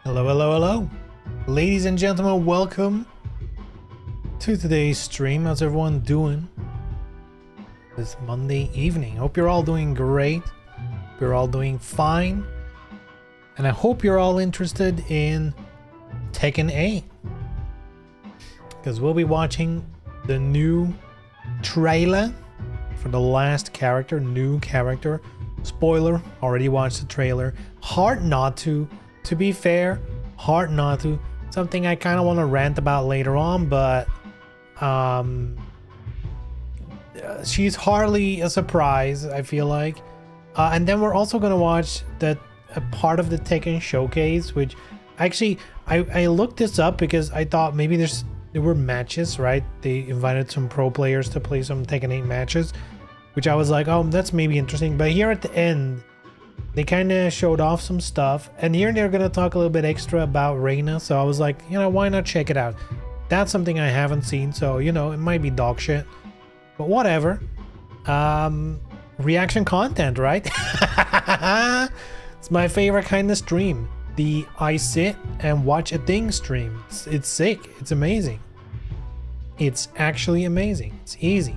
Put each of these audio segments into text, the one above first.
Hello, hello, hello. Ladies and gentlemen, welcome to today's stream. How's everyone doing this Monday evening? Hope you're all doing great. You're all doing fine. And I hope you're all interested in Tekken 8. Because we'll be watching the new trailer for the last character, new character. Spoiler, already watched the trailer. Hard not to be fair, hard not to. Something I kind of want to rant about later on, but she's hardly a surprise, I feel like. And then we're also going to watch a part of the Tekken showcase, which actually I looked this up because I thought maybe there were matches, right? They invited some pro players to play some Tekken 8 matches, which I was like, oh, that's maybe interesting. But here at the end, they kind of showed off some stuff, and here they're going to talk a little bit extra about Reina, so I was like, why not check it out? That's something I haven't seen, so, it might be dog shit, but whatever. Reaction content, right? It's my favorite kind of stream. The I sit and watch a thing stream. It's sick. It's amazing. It's actually amazing. It's easy.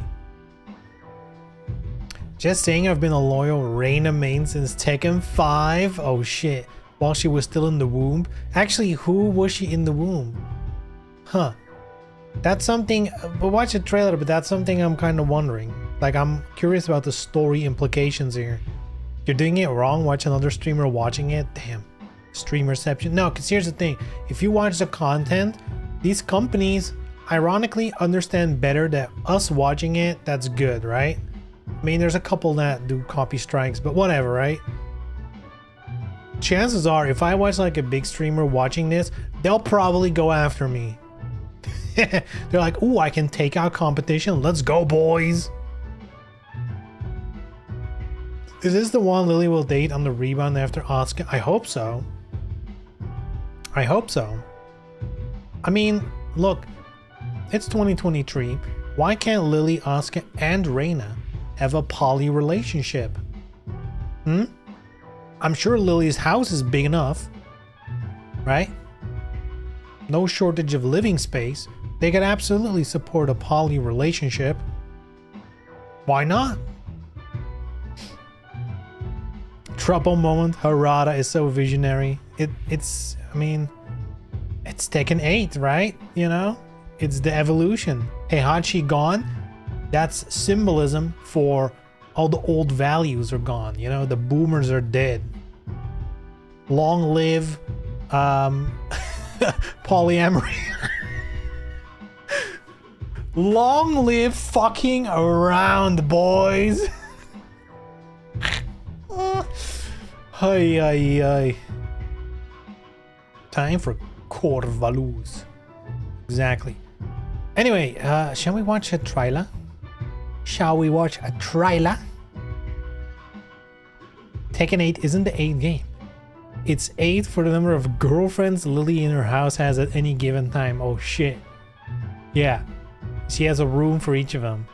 Just saying, I've been a loyal Reina main since Tekken 5. Oh shit. While she was still in the womb. Actually, who was she in the womb? Huh. That's something. We'll watch the trailer, but that's something I'm kind of wondering. Like, I'm curious about the story implications here. You're doing it wrong. Watch another streamer watching it. Damn. Streamerception. No, because here's the thing. If you watch the content, these companies ironically understand better that us watching it, that's good, right? I mean, there's a couple that do copy strikes, but whatever, right? Chances are, if I watch like a big streamer watching this, they'll probably go after me. They're like, ooh, I can take out competition. Let's go, boys. Is this the one Lily will date on the rebound after Asuka? I hope so. I hope so. I mean, look, it's 2023. Why can't Lily, Asuka, and Reina have a poly relationship? I'm sure Lily's house is big enough, right? No shortage of living space. They could absolutely support a poly relationship. Why not? Trouble moment. Harada is so visionary. It's Tekken 8, right? It's the evolution. Heihachi gone. That's symbolism for all the old values are gone. The boomers are dead. Long live polyamory. Long live fucking around, boys. Hi, hi, hi. Time for Corvalus. Exactly. Anyway, shall we watch a trailer? Shall we watch a trailer? Tekken 8 isn't the 8th game. It's 8 for the number of girlfriends Lily in her house has at any given time. Oh shit. Yeah. She has a room for each of them.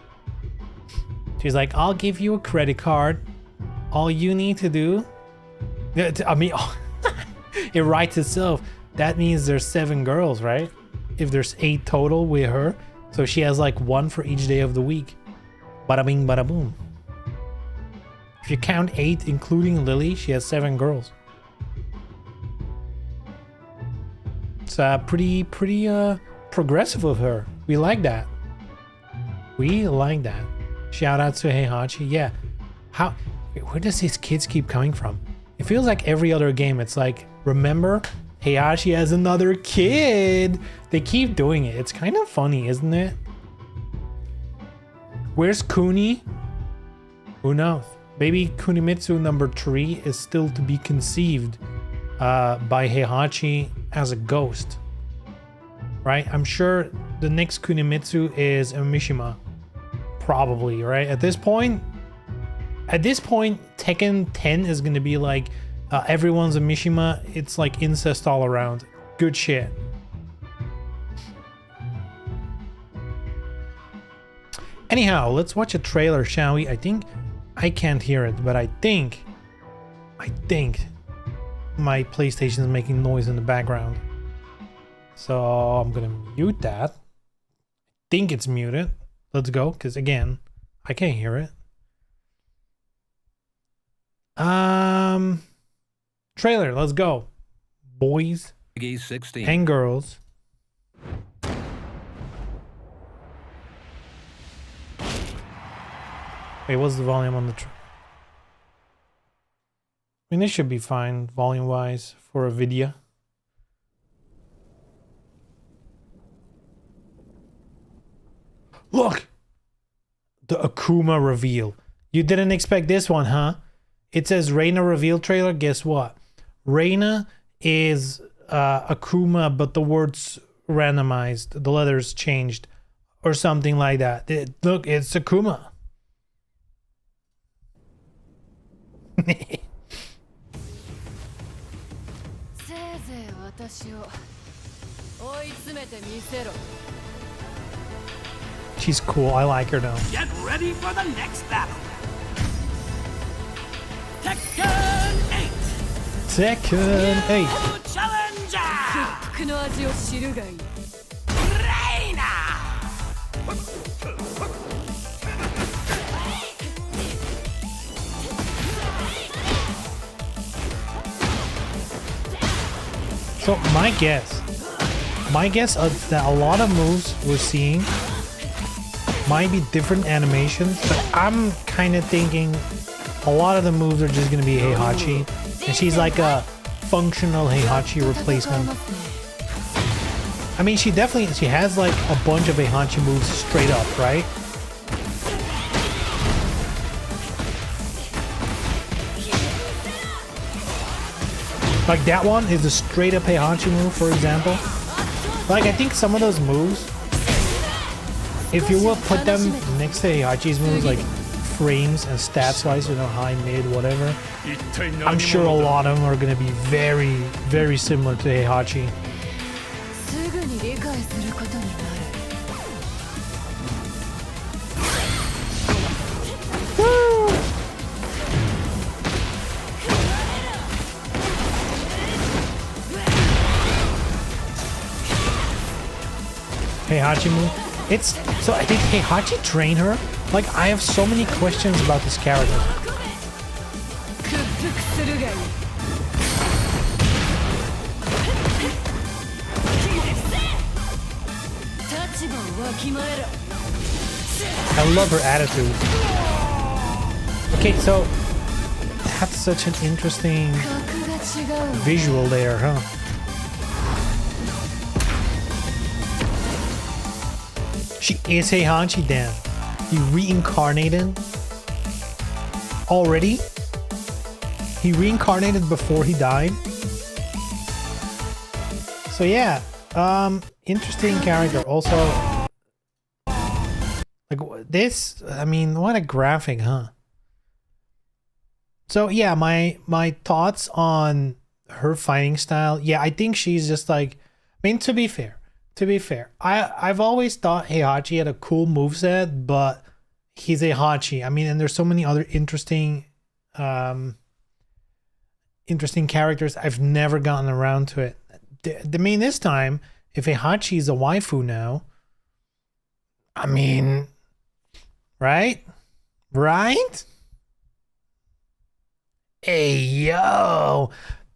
She's like, I'll give you a credit card. All you need to do... I mean, it writes itself. That means there's 7 girls, right? If there's 8 total with her. So she has like 1 for each day of the week. Bada bing, bada boom. If you count 8, including Lily, she has 7 girls. It's pretty progressive of her. We like that. We like that. Shout out to Heihachi. Yeah. Where does these kids keep coming from? It feels like every other game. It's like, remember, Heihachi has another kid. They keep doing it. It's kind of funny, isn't it? Where's Kuni? Who knows? Maybe Kunimitsu number 3 is still to be conceived by Heihachi as a ghost. Right? I'm sure the next Kunimitsu is a Mishima. Probably, right? At this point, Tekken 10 is going to be like everyone's a Mishima. It's like incest all around. Good shit. Anyhow, let's watch a trailer, shall we? I think I can't hear it, but I think my PlayStation is making noise in the background. So I'm gonna mute that. Think it's muted. Let's go, because again, I can't hear it. Trailer, let's go. Boys 16. and girls. Wait, what's the volume on the I mean, this should be fine volume-wise for a video. Look! The Akuma reveal. You didn't expect this one, huh? It says Reina reveal trailer. Guess what? Reina is Akuma, but the words randomized. The letters changed. Or something like that. Look, it's Akuma. She's cool. I like her though. Get ready for the next battle. Tekken 8. Tekken 8. Challenger. Reina. So my guess is that a lot of moves we're seeing might be different animations, but I'm kind of thinking a lot of the moves are just going to be Heihachi, and she's like a functional Heihachi replacement. I mean, she has like a bunch of Heihachi moves straight up, right? Like that one is a straight up Heihachi move, for example. Like I think some of those moves, if you will put them next to Heihachi's moves, like frames and stats wise, you know, high, mid, whatever, I'm sure a lot of them are going to be very, very similar to Heihachi. Heihachi move. It's so I think Heihachi train her. Like I have so many questions about this character. I love her attitude. Okay, so that's such an interesting visual there, huh? She is Heihachi then. He reincarnated already? He reincarnated before he died? So yeah, interesting character. Also, like this, I mean, what a graphic, huh? So yeah, my thoughts on her fighting style. Yeah, I think she's just like, I mean, to be fair, I've always thought Heihachi had a cool moveset, but he's Heihachi. I mean, and there's so many other interesting characters. I've never gotten around to it. I mean, this time, if Heihachi is a waifu now, I mean, right? Hey, yo.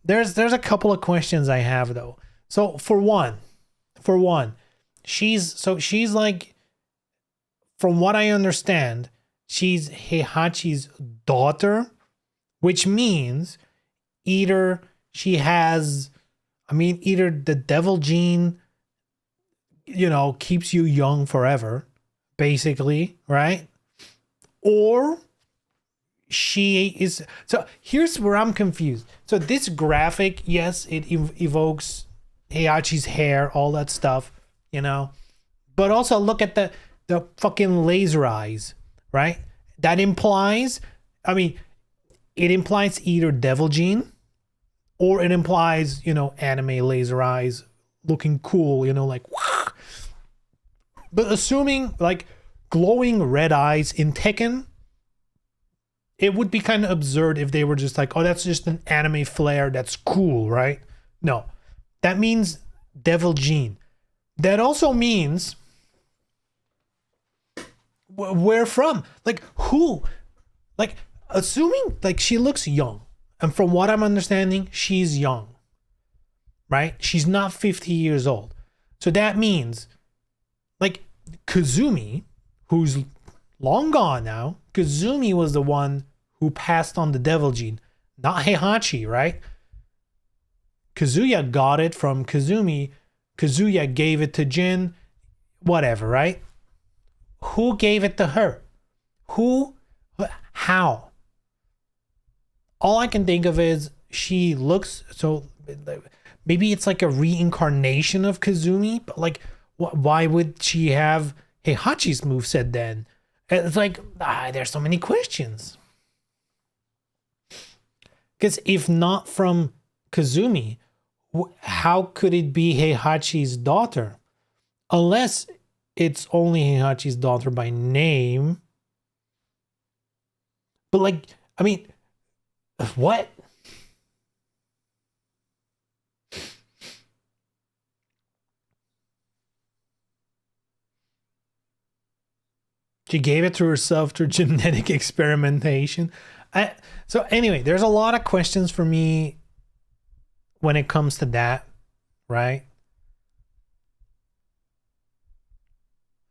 There's a couple of questions I have though. So for one, she's like, from what I understand, she's Heihachi's daughter, which means either she has, I mean, either the devil gene, you know, keeps you young forever, basically, right? Or she is, so here's where I'm confused. So this graphic, yes, it evokes Heihachi's hair, all that stuff, you know, but also look at the fucking laser eyes, right? That implies, I mean, it implies either devil gene or it implies, you know, anime laser eyes looking cool, you know, like, wah! But assuming like glowing red eyes in Tekken, it would be kind of absurd if they were just like, oh, that's just an anime flair. That's cool, right? No, that means Devil Gene. That also means where from? Like who? Like assuming like she looks young. And from what I'm understanding, she's young, right? She's not 50 years old. So that means like Kazumi, who's long gone now, Kazumi was the one who passed on the Devil Gene, not Heihachi, right? Kazuya got it from Kazumi. Kazuya gave it to Jin, whatever, right? Who gave it to her? Who? How? All I can think of is she looks so. Maybe it's like a reincarnation of Kazumi, but like, why would she have Heihachi's moveset then? It's like, there's so many questions. Because if not from Kazumi, how could it be Heihachi's daughter? Unless it's only Heihachi's daughter by name. But like, I mean, what? She gave it to herself through genetic experimentation. So anyway, there's a lot of questions for me when it comes to that, right?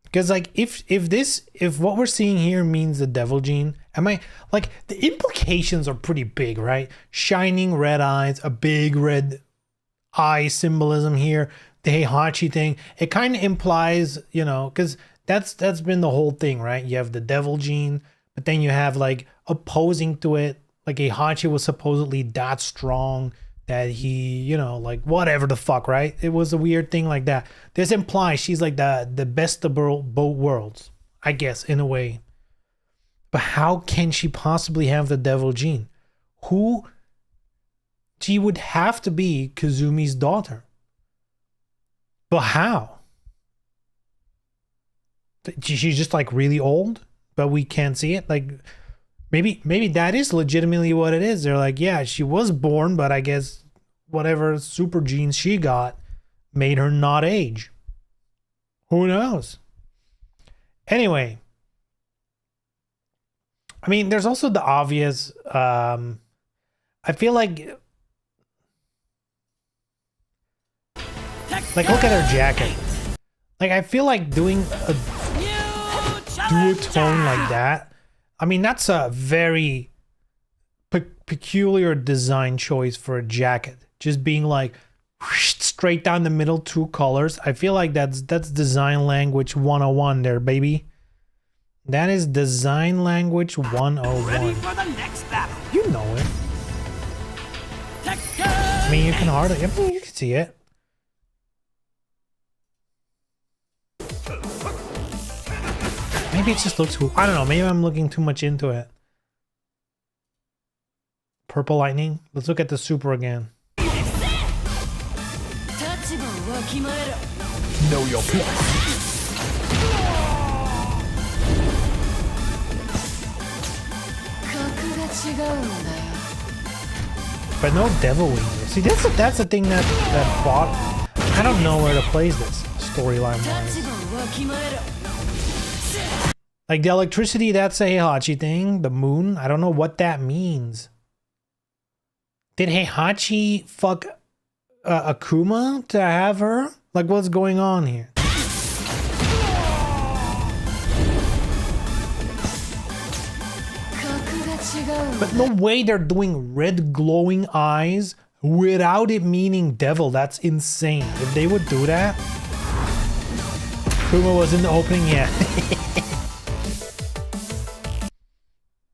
Because like if what we're seeing here means the Devil Gene, am I like the implications are pretty big, right? Shining red eyes, a big red eye symbolism here, the Heihachi thing. It kind of implies, you know, because that's been the whole thing, right? You have the Devil Gene, but then you have like opposing to it, like Heihachi was supposedly that strong that he, you know, like whatever the fuck, right? It was a weird thing like that. This implies she's like the best of both worlds, I guess, in a way. But how can she possibly have the Devil Gene? Who? She would have to be Kazumi's daughter. But how? She's just like really old, but we can't see it. Like maybe that is legitimately what it is. They're like, yeah, she was born, but I guess whatever super genes she got made her not age. Who knows? Anyway, I mean, there's also the obvious. I feel like look at her jacket. Like I feel like doing a duotone like that. I mean, that's a very peculiar design choice for a jacket. Just being like straight down the middle, two colors. I feel like that's design language 101 there, baby. That is design language 101. Ready for the next battle. You know it. I mean, you can hardly. I mean, you can see it. Maybe it just looks cool. I don't know. Maybe I'm looking too much into it. Purple lightning. Let's look at the super again. Know your place. But no devil wing. See, that's the thing that bought. I don't know where to place this storyline wise. Like the electricity, that's a Heihachi thing. The moon, I don't know what that means. Did Heihachi fuck Akuma to have her? Like, what's going on here? But no way they're doing red glowing eyes without it meaning devil. That's insane. If they would do that. Akuma was in the opening, yeah.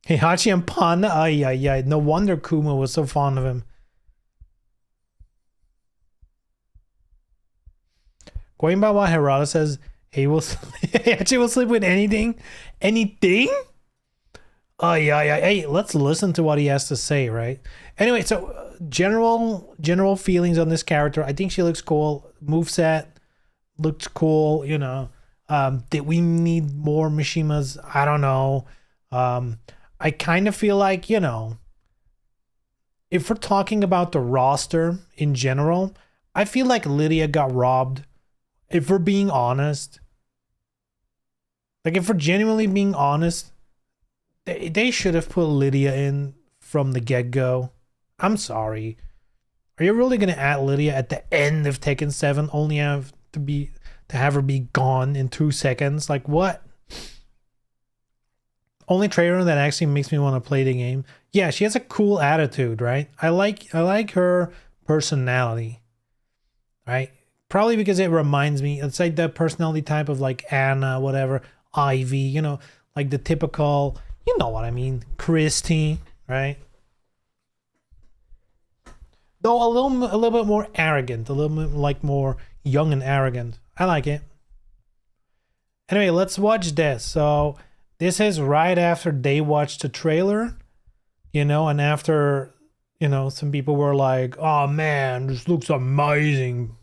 Heihachi and Panda, ay. No wonder Kuma was so fond of him. Going by what Harada says, Heihachi will sleep with anything? Anything? Yeah. Hey, let's listen to what he has to say, right? Anyway, so general feelings on this character. I think she looks cool. Moveset looked cool, you know. Did we need more Mishimas? I don't know. I kind of feel like, you know, if we're talking about the roster in general, I feel like Lydia got robbed. If we're being honest, like if we're genuinely being honest, they should have put Lydia in from the get-go. I'm sorry. Are you really gonna add Lydia at the end of Tekken 7? Only have to have her be gone in 2 seconds? Like what? Only trailer that actually makes me want to play the game. Yeah, she has a cool attitude, right? I like her personality, right? Probably because it reminds me, it's like that personality type of like Anna, whatever, Ivy, you know, like the typical, you know what I mean, Christy, right? Though a little bit more arrogant, a little bit like more young and arrogant. I like it. Anyway, let's watch this. So this is right after they watched the trailer, you know, and after, you know, some people were like, "Oh man, this looks amazing."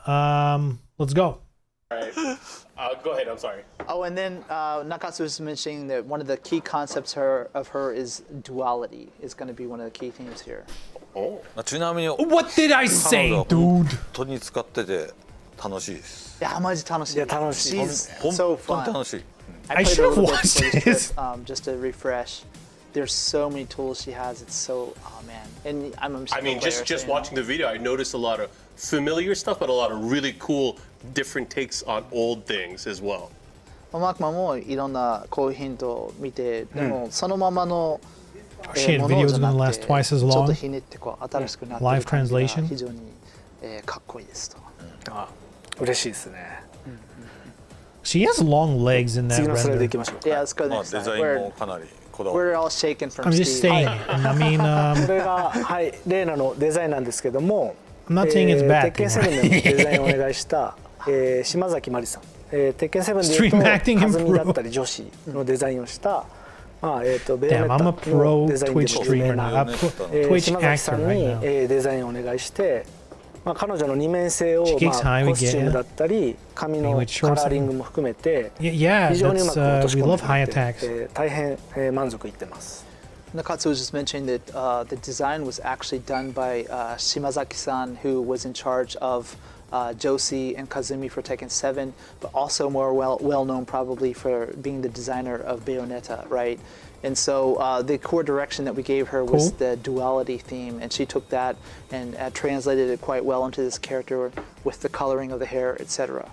Let's go. All right. Go ahead. I'm sorry. Oh, and then Nakatsu was mentioning that one of the key concepts of her is duality is going to be one of the key themes here. ちなみに What did I say, 彼女は dude? 本当に使ってて楽しいです。いや、マジ楽しい。いや、楽しい。 She's 本 so 当に fun. 楽しい。 I played should a have little bit watched before this. trip, just to refresh. There's so many tools she has. It's so, oh man. And I'm a I mean, player, just so, you know. watching the video, I noticed a lot of familiar stuff, but a lot of really cool, different takes on old things as well. マークマンもいろんなこういうヒントを見て、でもそのままの Shit, もの video's じゃな gonna く last て twice as ちょっ long. とひねってこう新しくなってる Live 感じが translation? 非常にかっこいいですと。あ、嬉しいですね。 She has long legs in that 次のスライド render. 行きましょうか。 Yeah, let's go まあ next デ time. ザインもかなりこだわ We're り。 all shaken from I'm just Steve. saying it. And I mean, これがはいレーナのデザインなんですけども、 I'm not saying it's bad. 鉄拳7でもデザインをお願いした、島崎まりさん。鉄拳7で Stream 言う acting と and 和美だったり女子のデザインをした、まあベヨネ damn, ッ I'm a タの pro デザインで Twitch も有名 streamer な now. Twitch 島崎さ actor ん right に now. デザインをお願いして、まあ彼女の二面性を She kicks ま high, あ we コスチュー get ム it. だったり髪の With カ shorts ラー and- リングも含めて Yeah, 非常にう that's まく落とし we 込ん love で high くれ attacks. て、大変満足いってます。 Nakatsu was just mentioning that the design was actually done by Shimazaki-san, who was in charge of Josie and Kazumi for Tekken 7, but also more well known probably for being the designer of Bayonetta, right? And so the core direction that we gave her was Cool. the duality theme, and she took that and translated it quite well into this character with the coloring of the hair, etc.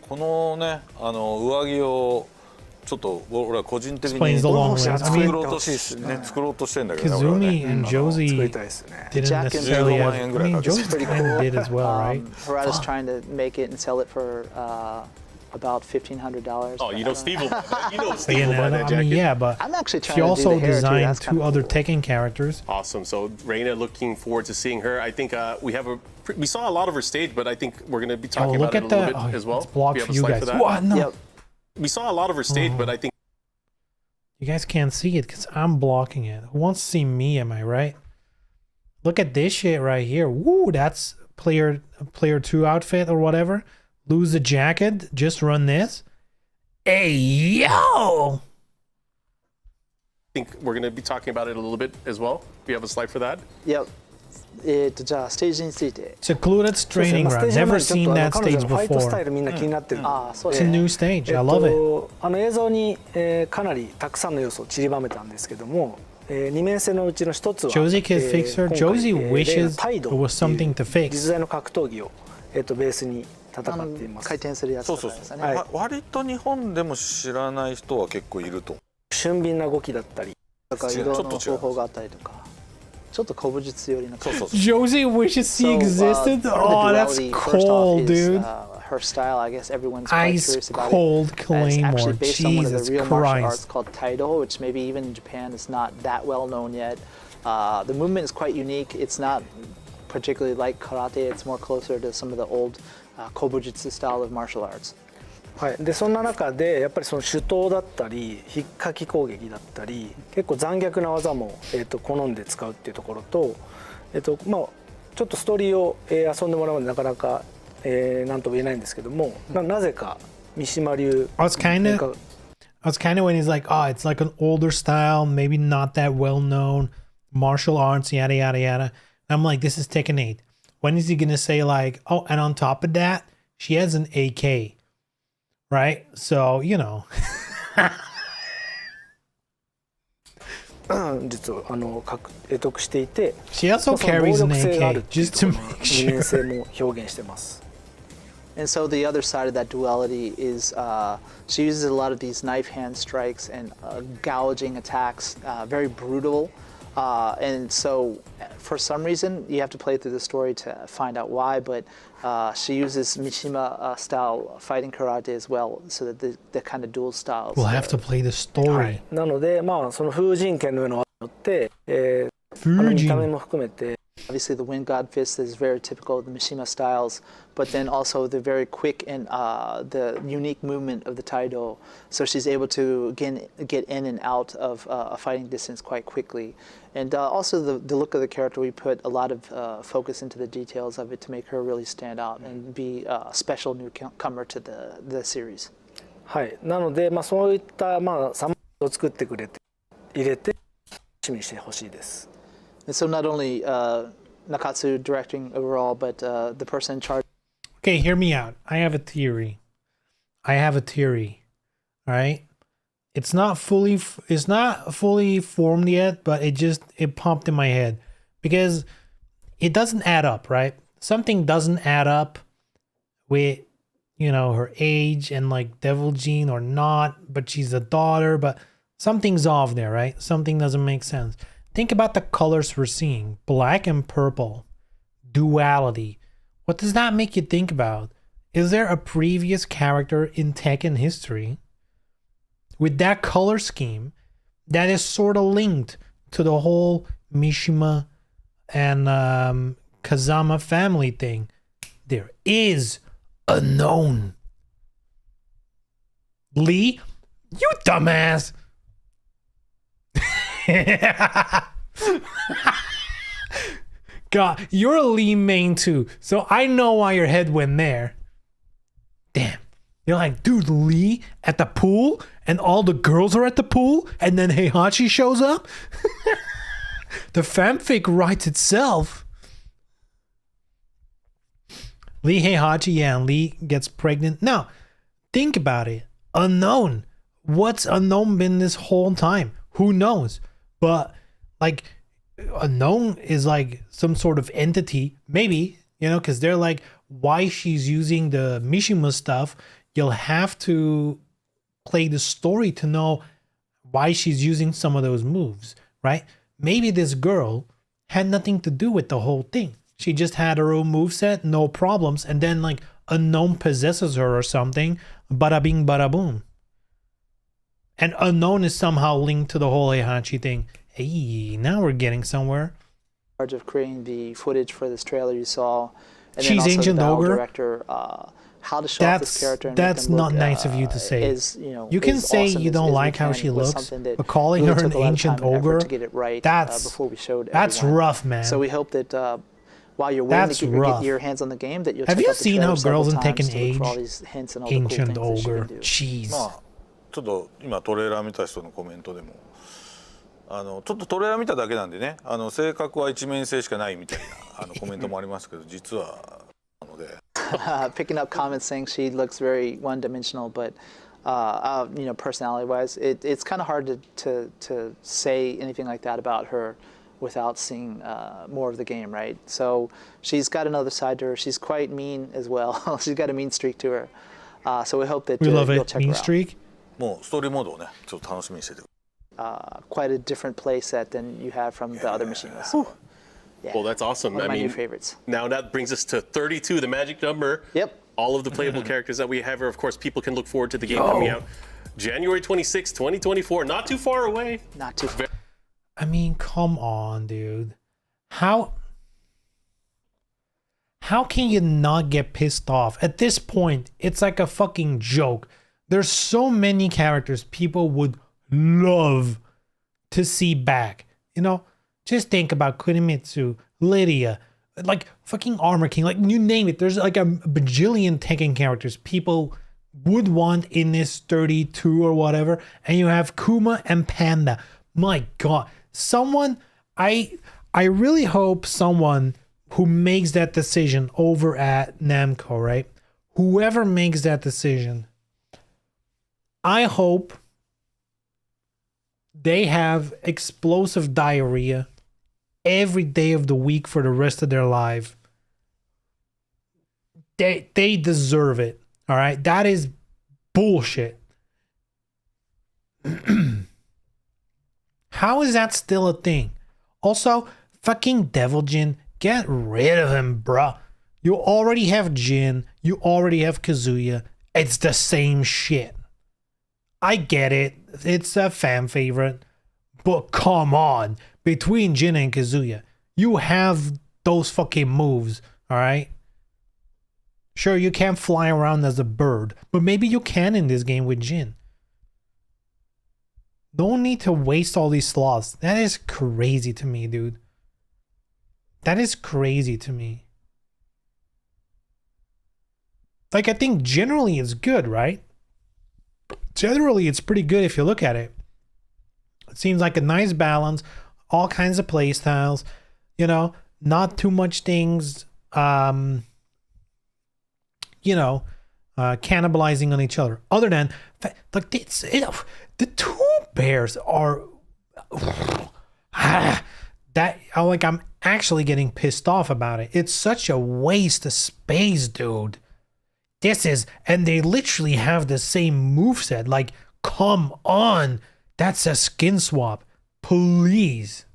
このね上着をちょっと俺は個人的に Explains the long legs. I 作 mean, ろうと作ろうとしてんだけどね俺はね Kazumi and 作 Josie りたいですね。 didn't Jack and necessarily have. 15万円 I ぐらい mean, かけて Josie kind of did as well, right? Harada's trying to make it and sell it for about $1,500. Oh, you know Steve will buy that. You know But, Steve you will know, buy I that mean, jacket. yeah, but I'm actually she trying to do also the hair too. designed That's 2 kinda other cool. Tekken characters. Awesome. So Reina, looking forward to seeing her. I think we saw a lot of her stage, but I think we're going to be Oh, talking look about it at a little that. bit Oh, as well. it's blocked We have for a you slide guys. for that. What? No. Yep. We saw a lot of her stage, but I think You guys can't see it because I'm blocking it. Who wants to see me? Am I right? Look at this shit right here. Woo, that's player 2 outfit or whatever. Lose the jacket. Just run this. Hey yo! we're going to be talking about it a little bit as well. We have a slide for that. Yep. じゃあステージについて。 Secluded そうですね training まあステー ground. ジの Never 前にちょ seen っと that 彼女 stage のファイトスタイ before. ルみんな気になってる。ああ、そう It's です a ね。 new stage. I love it. 映像に、かなりたくさんの要素を散りばめたんですけども、二面性のうちの一つは、 Josie can fix her. 今回 Josie レイナ wishes タイド it was something to っていう fix. 実在の格闘技を、ベースに戦っています。回転するやつそうそうそう、とかですね。はい割と日本でも知らない人は結構いると思俊敏な動きだったり、だから移動の方法があったりとか、ちょっと古武術寄りなう。そうそうそう Josie wishes she existed. Oh, that's cold, dude. Her style, I guess everyone's quite Ice curious about cold it. It's actually claymore. based on one of Jesus the real martial arts Christ. called Taido, which maybe even in Japan is not that well known yet. The movement is quite unique. It's not particularly like karate. It's more closer to some of the old kobujutsu style of martial arts. はい、でそんな中でやっぱりその手刀だったり引っかき攻撃だったり結構残虐な技も、好んで使うっていうところと、まあ、ちょっとストーリーを、遊んでもらうのでなかなか、何とも言えないんですけども、なぜか三島流 I was kind なんか of I was kind of when he's like, oh, it's like an older style, maybe not that well known, martial arts, yada yada yada. I'm like, this is Tekken 8. When is he gonna say like, oh, and on top of that, she has an AK, right? So you know. 実は得得していて、 She also まあその carries 暴 an 力性があ AK るっていう just と to ころの make 二面 sure. 性も表現してます。 And so the other side of that duality is she uses a lot of these knife hand strikes and gouging attacks, very brutal. And so for some reason, you have to play through the story to find out why, but she uses Mishima style fighting karate as well, so that the kind of dual styles. We'll have to play the は story. い、なので、まあ、その風神剣のような技によって、見た目 Fujin. も含めて Obviously, the Wind God Fist is very typical of the Mishima styles, but then also the very quick and the unique movement of the Taido. So she's able to get in and out of a fighting distance quite quickly. And also the look of the character, we put a lot of focus into the details of it to make her really stand out and be a special newcomer to the series. はい、なので、まあ、そういった、まあ、サムを作ってくれて入れて楽しみにしてほしいです。 And so not only Nakatsu directing overall, but the person in charge. Okay, hear me out. I have a theory. All right. It's not fully formed yet, but it popped in my head because it doesn't add up, right? Something doesn't add up with, you know, her age and like Devil Gene or not, but she's a daughter, but something's off there, right? Something doesn't make sense. Think about the colors we're seeing, black and purple, duality. What does that make you think about? Is there a previous character in Tekken history with that color scheme that is sort of linked to the whole Mishima and Kazama family thing? There is unknown. Lee, you dumbass. God, you're a Lee main too, so I know why your head went there. Damn. You're like, dude, Lee at the pool and all the girls are at the pool and then Heihachi shows up? The fanfic writes itself. Lee Heihachi, yeah, and Lee gets pregnant. Now, think about it. Unknown. What's unknown been this whole time? Who knows? But, like, unknown is like some sort of entity. Maybe, you know, because they're like, why she's using the Mishima stuff. You'll have to play the story to know why she's using some of those moves, right? Maybe this girl had nothing to do with the whole thing. She just had her own moveset, no problems, and then like unknown possesses her or something. Bada bing, bada boom. And unknown is somehow linked to the whole Heihachi thing. Hey, now we're getting somewhere. Charge of creating the footage for this trailer you saw, and She's then also Ancient the battle Ogre? director, how to show off this character. And make That's them not look, nice of you to say. Is, you know, You can is say awesome you as- don't as we like how can she was looks, something that but calling really her took an a lot of ancient time and effort ogre, to get it right that's- before we showed That's everyone. rough, man. So we hope that while you're waiting That's to rough. get your hands on the game, that you'll Have check you out the seen how trailer several girls in times Tekken to look for all age? these hints and all the cool Ancient things that she ogre. can do. Jeez. まあちょっと今トレーラー見た人のコメントでもちょっとトレーラー見ただけなんでね性格は一面性しかないみたいなコメントもありますけど実はなので Picking up comments saying she looks very one-dimensional, but you know, personality-wise, it's kind of hard to say anything like that about her without seeing more of the game, right? So she's got another side to her. She's quite mean as well. She's got a mean streak to her. So we hope that We love you'll it. check Mean her out. streak. もうストーリーモードをねちょっと楽しみにしてて Quite a different play set than you have from the other Mishimas. Yeah. Well, that's awesome. One of I my new mean, favorites. now that brings us to 32, the magic number. Yep. All of the playable characters that we have here. Of course, people can look forward to the game coming out January 26, 2024. Not too far away. Not too far. I mean, come on, dude. How can you not get pissed off? At this point, it's like a fucking joke. There's so many characters people would love to see back. You know, just think about Kunimitsu, Lydia, like fucking Armor King, like you name it. There's like a bajillion Tekken characters people would want in this 32 or whatever, and you have Kuma and Panda. My God, someone, I really hope someone who makes that decision over at Namco, right? Whoever makes that decision, I hope they have explosive diarrhea every day of the week for the rest of their life. They deserve it. All right, that is bullshit. How is that still a thing? Also, fucking Devil Jin, get rid of him, bruh. You already have Jin, you already have Kazuya. It's the same shit. I get it. It's a fan favorite. But come on. Between Jin and Kazuya, you have those fucking moves, alright? Sure, you can't fly around as a bird, but maybe you can in this game with Jin. Don't need to waste all these slots. That is crazy to me, dude. That is crazy to me. Like, I think generally it's good, right? Generally, it's pretty good if you look at it. It seems like a nice balance, all kinds of play styles, you know, not too much things, cannibalizing on each other. Other than, like, the two bears are I'm actually getting pissed off about it. It's such a waste of space, dude. And they literally have the same moveset. Like, come on. That's a skin swap. Please.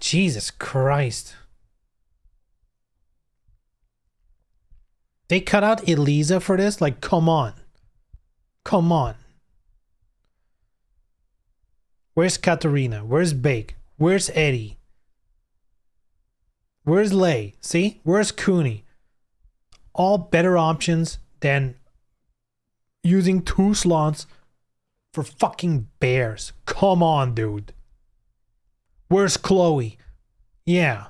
Jesus Christ. They cut out Elisa for this? Like, come on. Come on. Where's Katarina? Where's Bake? Where's Eddie? Where's Lei? See? Where's Cooney? All better options than using 2 slots for fucking bears. Come on, dude. Where's Chloe? Yeah.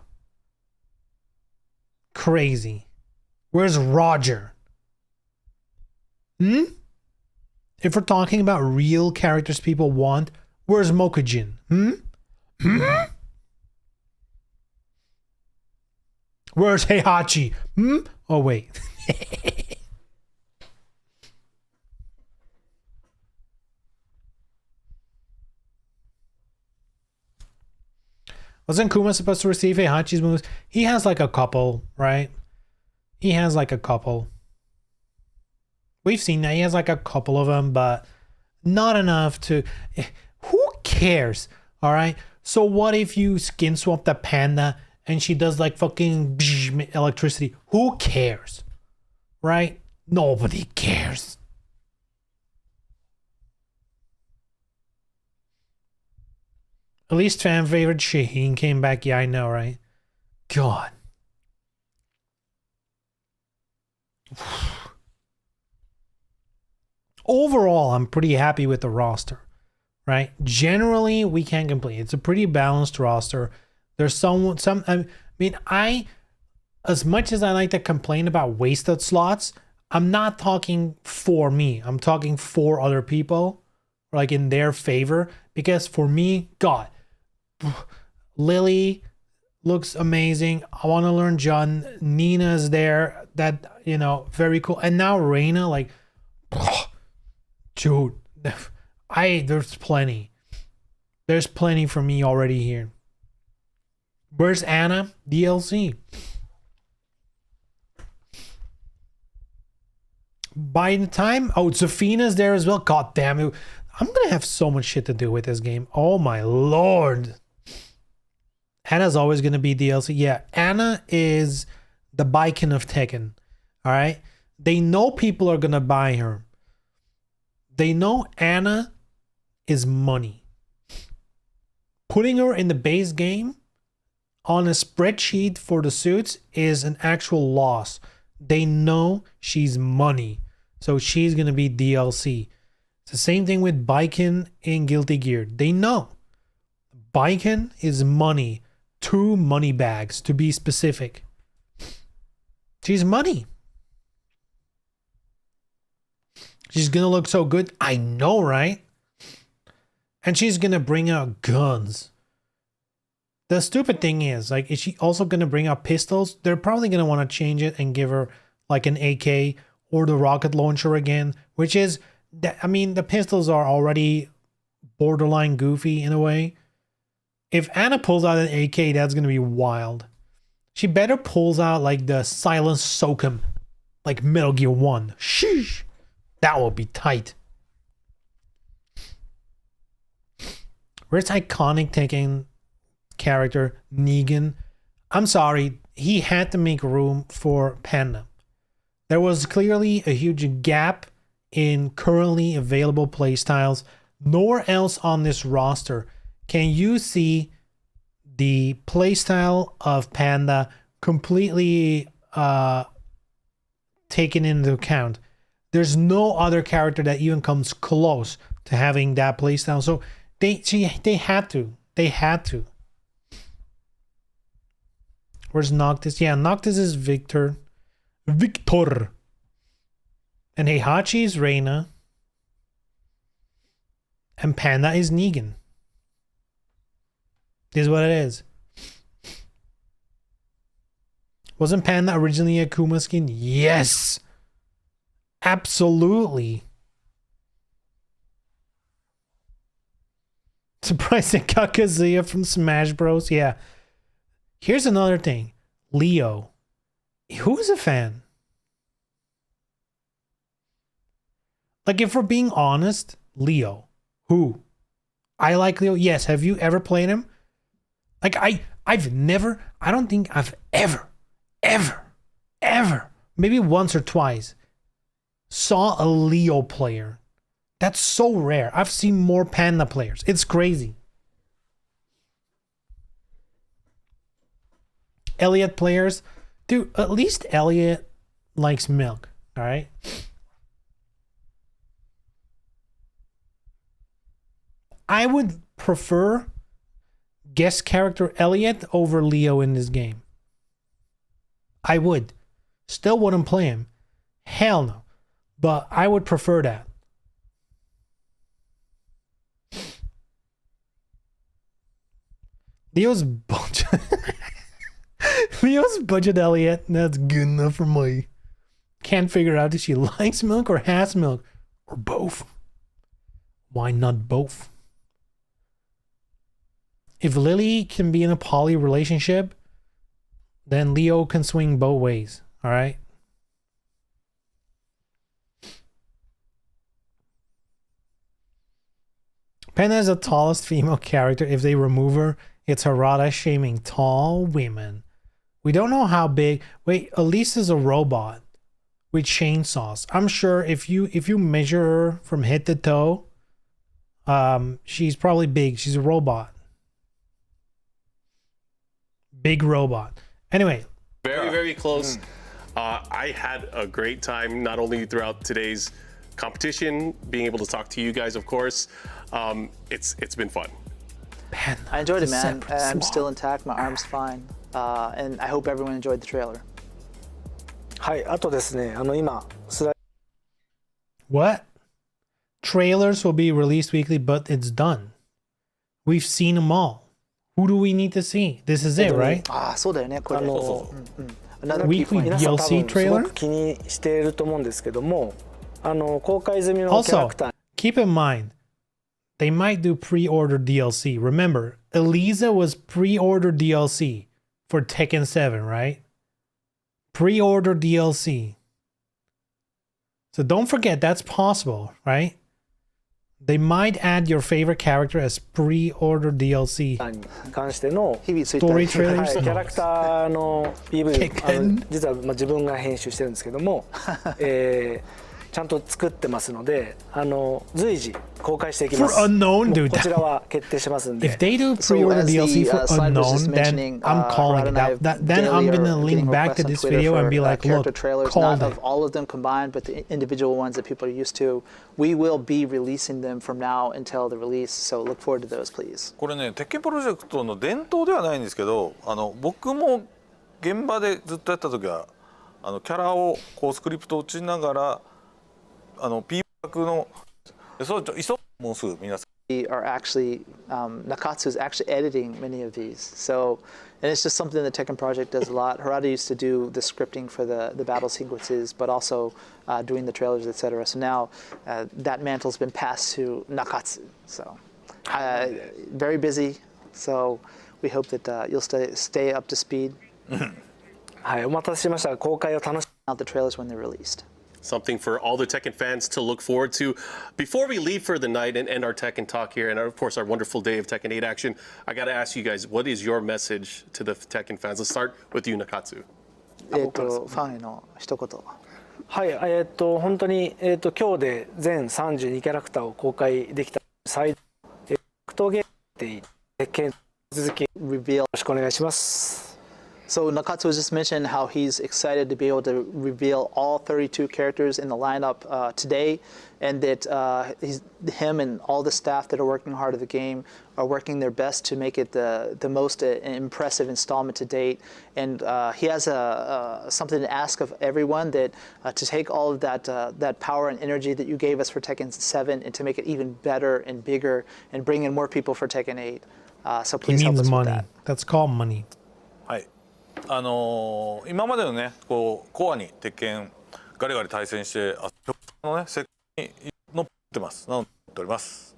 Crazy. Where's Roger? If we're talking about real characters people want, where's Mokujin? Where's Heihachi? Oh, wait. Wasn't Kuma supposed to receive Heihachi's moves? He has like a couple, right? He has like a couple. We've seen that. He has like a couple of them, but not enough to... Who cares? All right? So what if you skin swap the Panda and she does like fucking electricity? Who cares? Right? Nobody cares. At least fan favorite Shaheen came back. Yeah, I know, right? God. Overall, I'm pretty happy with the roster, right? Generally, we can't complain. It's a pretty balanced roster. There's some. I mean, as much as I like to complain about wasted slots, I'm not talking for me. I'm talking for other people, like in their favor. Because for me, God, Lily looks amazing. I want to learn John. Nina's there. That, you know, very cool. And now Reina, like, dude, there's plenty. There's plenty for me already here. Where's Anna? DLC. By the time, Zafina's there as well. God damn it. I'm going to have so much shit to do with this game. Oh my lord. Anna's always going to be DLC. Yeah, Anna is the Baiken of Tekken. All right? They know people are going to buy her. They know Anna is money. Putting her in the base game on a spreadsheet for the suits is an actual loss. They know she's money. So she's going to be DLC. It's the same thing with Baiken in Guilty Gear. They know Baiken is money. 2 money bags to be specific. She's money. She's gonna look so good. I know, right? And she's gonna bring out guns. The stupid thing is, like, is she also gonna bring out pistols? They're probably gonna want to change it and give her like an AK or the rocket launcher again, which is, I mean, the pistols are already borderline goofy in a way. If Anna pulls out an AK, that's gonna be wild. She better pulls out like the Silent Soakum, like Metal Gear 1. Sheesh. That will be tight. Where's iconic Tekken character Negan? I'm sorry, he had to make room for Panda. There was clearly a huge gap in currently available playstyles. Nowhere else on this roster can you see the playstyle of Panda completely taken into account. There's no other character that even comes close to having that playstyle. So they had to. They had to. Where's Noctis? Yeah, Noctis is Victor. And Heihachi is Reina. And Panda is Negan. This is what it is. Wasn't Panda originally a Kuma skin? Yes! Absolutely. Surprised they got Kazuya from Smash Bros. Yeah. Here's another thing. Leo. Who's a fan? Like, if we're being honest, Leo. Who? I like Leo. Yes. Have you ever played him? Like, I don't think I've ever, maybe once or twice, saw a Leo player. That's so rare. I've seen more Panda players. It's crazy. Elliot players. Dude, at least Elliot likes milk. Alright? I would prefer guest character Elliot over Leo in this game. I would. Still wouldn't play him. Hell no. But I would prefer that. Leo's budget. Leo's budget Elliot. That's good enough for me. Can't figure out if she likes milk or has milk. Or both. Why not both? If Lily can be in a poly relationship, then Leo can swing both ways. Alright? Panda is the tallest female character. If they remove her, it's Harada shaming tall women. We don't know how big. Wait, Elise is a robot with chainsaws. I'm sure if you measure her from head to toe, she's probably big. She's a robot. Big robot. Anyway. Very, very close. I had a great time, not only throughout today's competition, being able to talk to you guys, of course. It's been fun. I enjoyed it, man. I'm still intact. My arm's fine. And I hope everyone enjoyed the trailer. はい、あとですね、今スライ What? Trailers will be released weekly, but it's done. We've seen them all. Who do we need to see? This is it, right? ああ、そうだよね、これ。Another Weekly key point. 皆さん多 DLC 分すご trailer? く気にしていると思うんですけども、公開済みのキャラ Also, クター keep in mind, they might do pre-order DLC. Remember, Elisa was pre-order DLC for Tekken 7, right? Pre-order DLC. So don't forget, that's possible, right? They might add your favorite character as pre-order DLC. に関しての、日々ツイッター Story で trailers? はい、キャラクターの PV 実は自分が編集してるんですけども、ちゃんと作ってますので、随時公開していきます。 For Unknown, もう dude. こちらは決定してますんで。 If they do So pre-order as the, DLC for slide was just Unknown, then mentioning, I'm calling Harad it and I out. Then daily I'm are gonna getting link back to requests on this Twitter video and for, be like, character look, trailers, called not it. of all of them combined, but the individual ones that people are used to. We will be releasing them from now until the release, so look forward to those, please. これね鉄拳プロジェクトの伝統ではないんですけど僕も現場でずっとやった時はキャラをこうスクリプトを打ちながらのそう急もうすぐ皆さん We are actually, Nakatsu is actually editing many of these. So, and it's just something the Tekken project does a lot. Harada used to do the scripting for the battle sequences, but also doing the trailers, etc. So now that mantle's been passed to Nakatsu. So, very busy. So we hope that you'll stay up to speed. はい、お待たせしました。公開を楽し Out the trailers when they're released. Something for all the Tekken fans to look forward to. Before we leave for the night and end our Tekken talk here, and of course our wonderful day of Tekken 8 action, I got to ask you guys, what is your message to the Tekken fans? Let's start with you, Nakatsu. ファンへの一言。はい、本当に、今日で全32キャラクターを公開できた最大格闘ゲームで鉄拳続きよ Reveal. ろしくお願いします。 So Nakatsu just mentioned how he's excited to be able to reveal all 32 characters in the lineup today, and that him and all the staff that are working hard at the game are working their best to make it the most impressive installment to date. And he has something to ask of everyone, that to take all of that power and energy that you gave us for Tekken 7 and to make it even better and bigger and bring in more people for Tekken 8. So He please help means us with money. that. That's called money. はい今までのねこうコアに鉄拳ガリガリ対戦してのね世界に乗ってますなので乗っております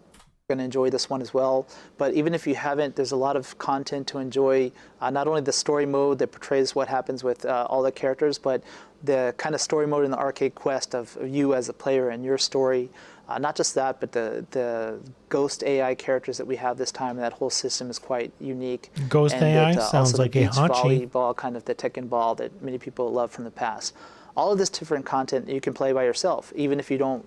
Going to enjoy this one as well. But even if you haven't, there's a lot of content to enjoy. Not only the story mode that portrays what happens with all the characters, but the kind of story mode in the arcade quest of you as a player and your story. Not just that, but the Ghost AI characters that we have this time. That whole system is quite unique. Ghost and AI it, sounds also like the a beach Hachi. volleyball, kind of the Tekken ball that many people love from the past. All of this different content you can play by yourself, even if you don't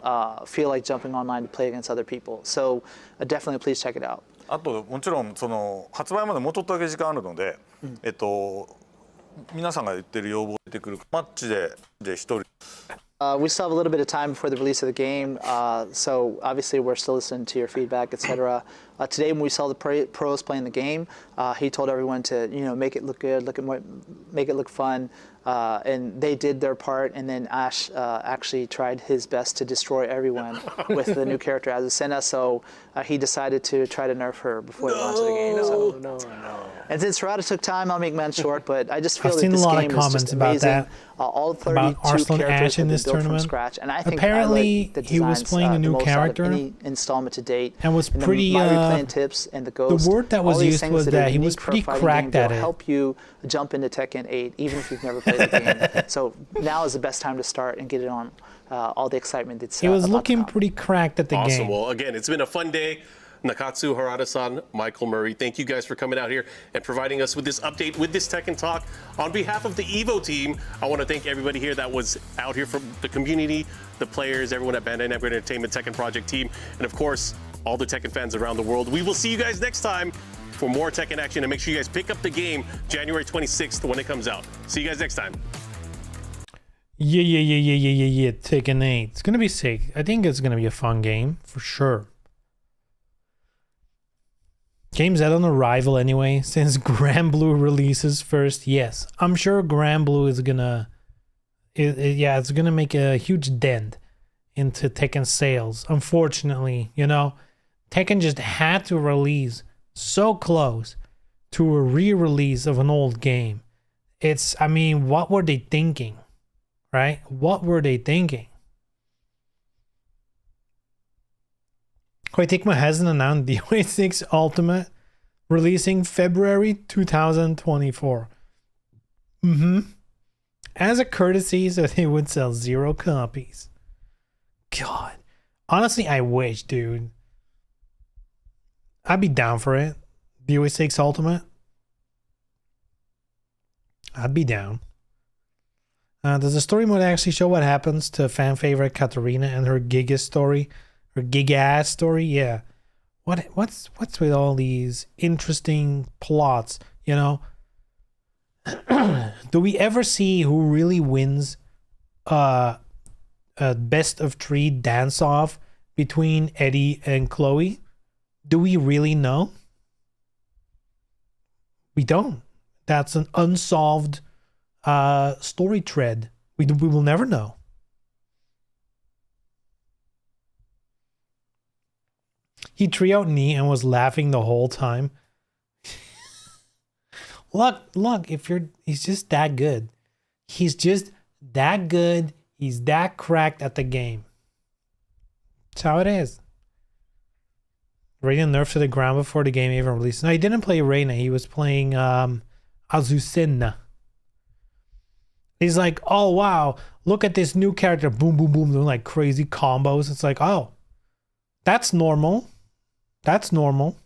feel like jumping online to play against other people. So definitely please check it out. あともちろんその発売までもうちょっとだけ時間あるので、皆さんが言ってる要望出てくるマッチで一人 We still have a little bit of time before the release of the game, so obviously we're still listening to your feedback, etc. Today, when we saw the pros playing the game, he told everyone to make it look good, make it look fun, and they did their part. And then Ash actually tried his best to destroy everyone with the new character Azucena. So he decided to try to nerf her before the launch of the game. So. No. And since Harada took time, I'll make mine short. But I just feel I've that seen this a lot of game is comments just about amazing. that. All 32 About Arslan characters Ash in have this been built from tournament. scratch, and I think Apparently, I like the he was designs, playing a the new most character out of any installment to date. and was And pretty. The My Replaying tips and the Ghost. The word that was all these used things was that are that he was unique for a pretty fighting cracked game at that'll it. help you jump into Tekken 8, even if you've never played the game. So now is the best time to start and get it on. All the excitement that's He was about to looking come. pretty cracked at the Awesome. game. Well, again, it's been a fun day. Nakatsu, Harada-san, Michael Murray, thank you guys for coming out here and providing us with this update, with this Tekken Talk. On behalf of the EVO team, I want to thank everybody here that was out here from the community, the players, everyone at Bandai Namco Entertainment Tekken Project team, and of course, all the Tekken fans around the world. We will see you guys next time for more Tekken action, and make sure you guys pick up the game January 26th when it comes out. See you guys next time. Yeah. Tekken 8. It's gonna be sick. I think it's gonna be a fun game for sure. Game's out on arrival anyway, since Grand Blue releases first. Yes, I'm sure Grand Blue is gonna, it's gonna make a huge dent into Tekken sales. Unfortunately, Tekken just had to release so close to a re-release of an old game. What were they thinking, right? What were they thinking? Koei Tecmo hasn't announced DOA 6 Ultimate releasing February 2024. As a courtesy, so they would sell 0 copies. God. Honestly, I wish, dude. I'd be down for it. DOA 6 Ultimate. I'd be down. Does the story mode actually show what happens to fan favorite Katarina and her Giga story? Her Giga-ass story? Yeah. What's with all these interesting plots, Do we ever see who really wins a best of 3 dance-off between Eddie and Chloe? Do we really know? We don't. That's an unsolved story thread. We will never know. He 3-0'd Knee and was laughing the whole time. Look, he's just that good. He's just that good. He's that cracked at the game. That's how it is. Reina nerfed to the ground before the game even released. No, he didn't play Reina. He was playing Azucena. He's like, oh wow, look at this new character. Boom, boom, boom, doing like crazy combos. It's like, oh, that's normal. That's normal.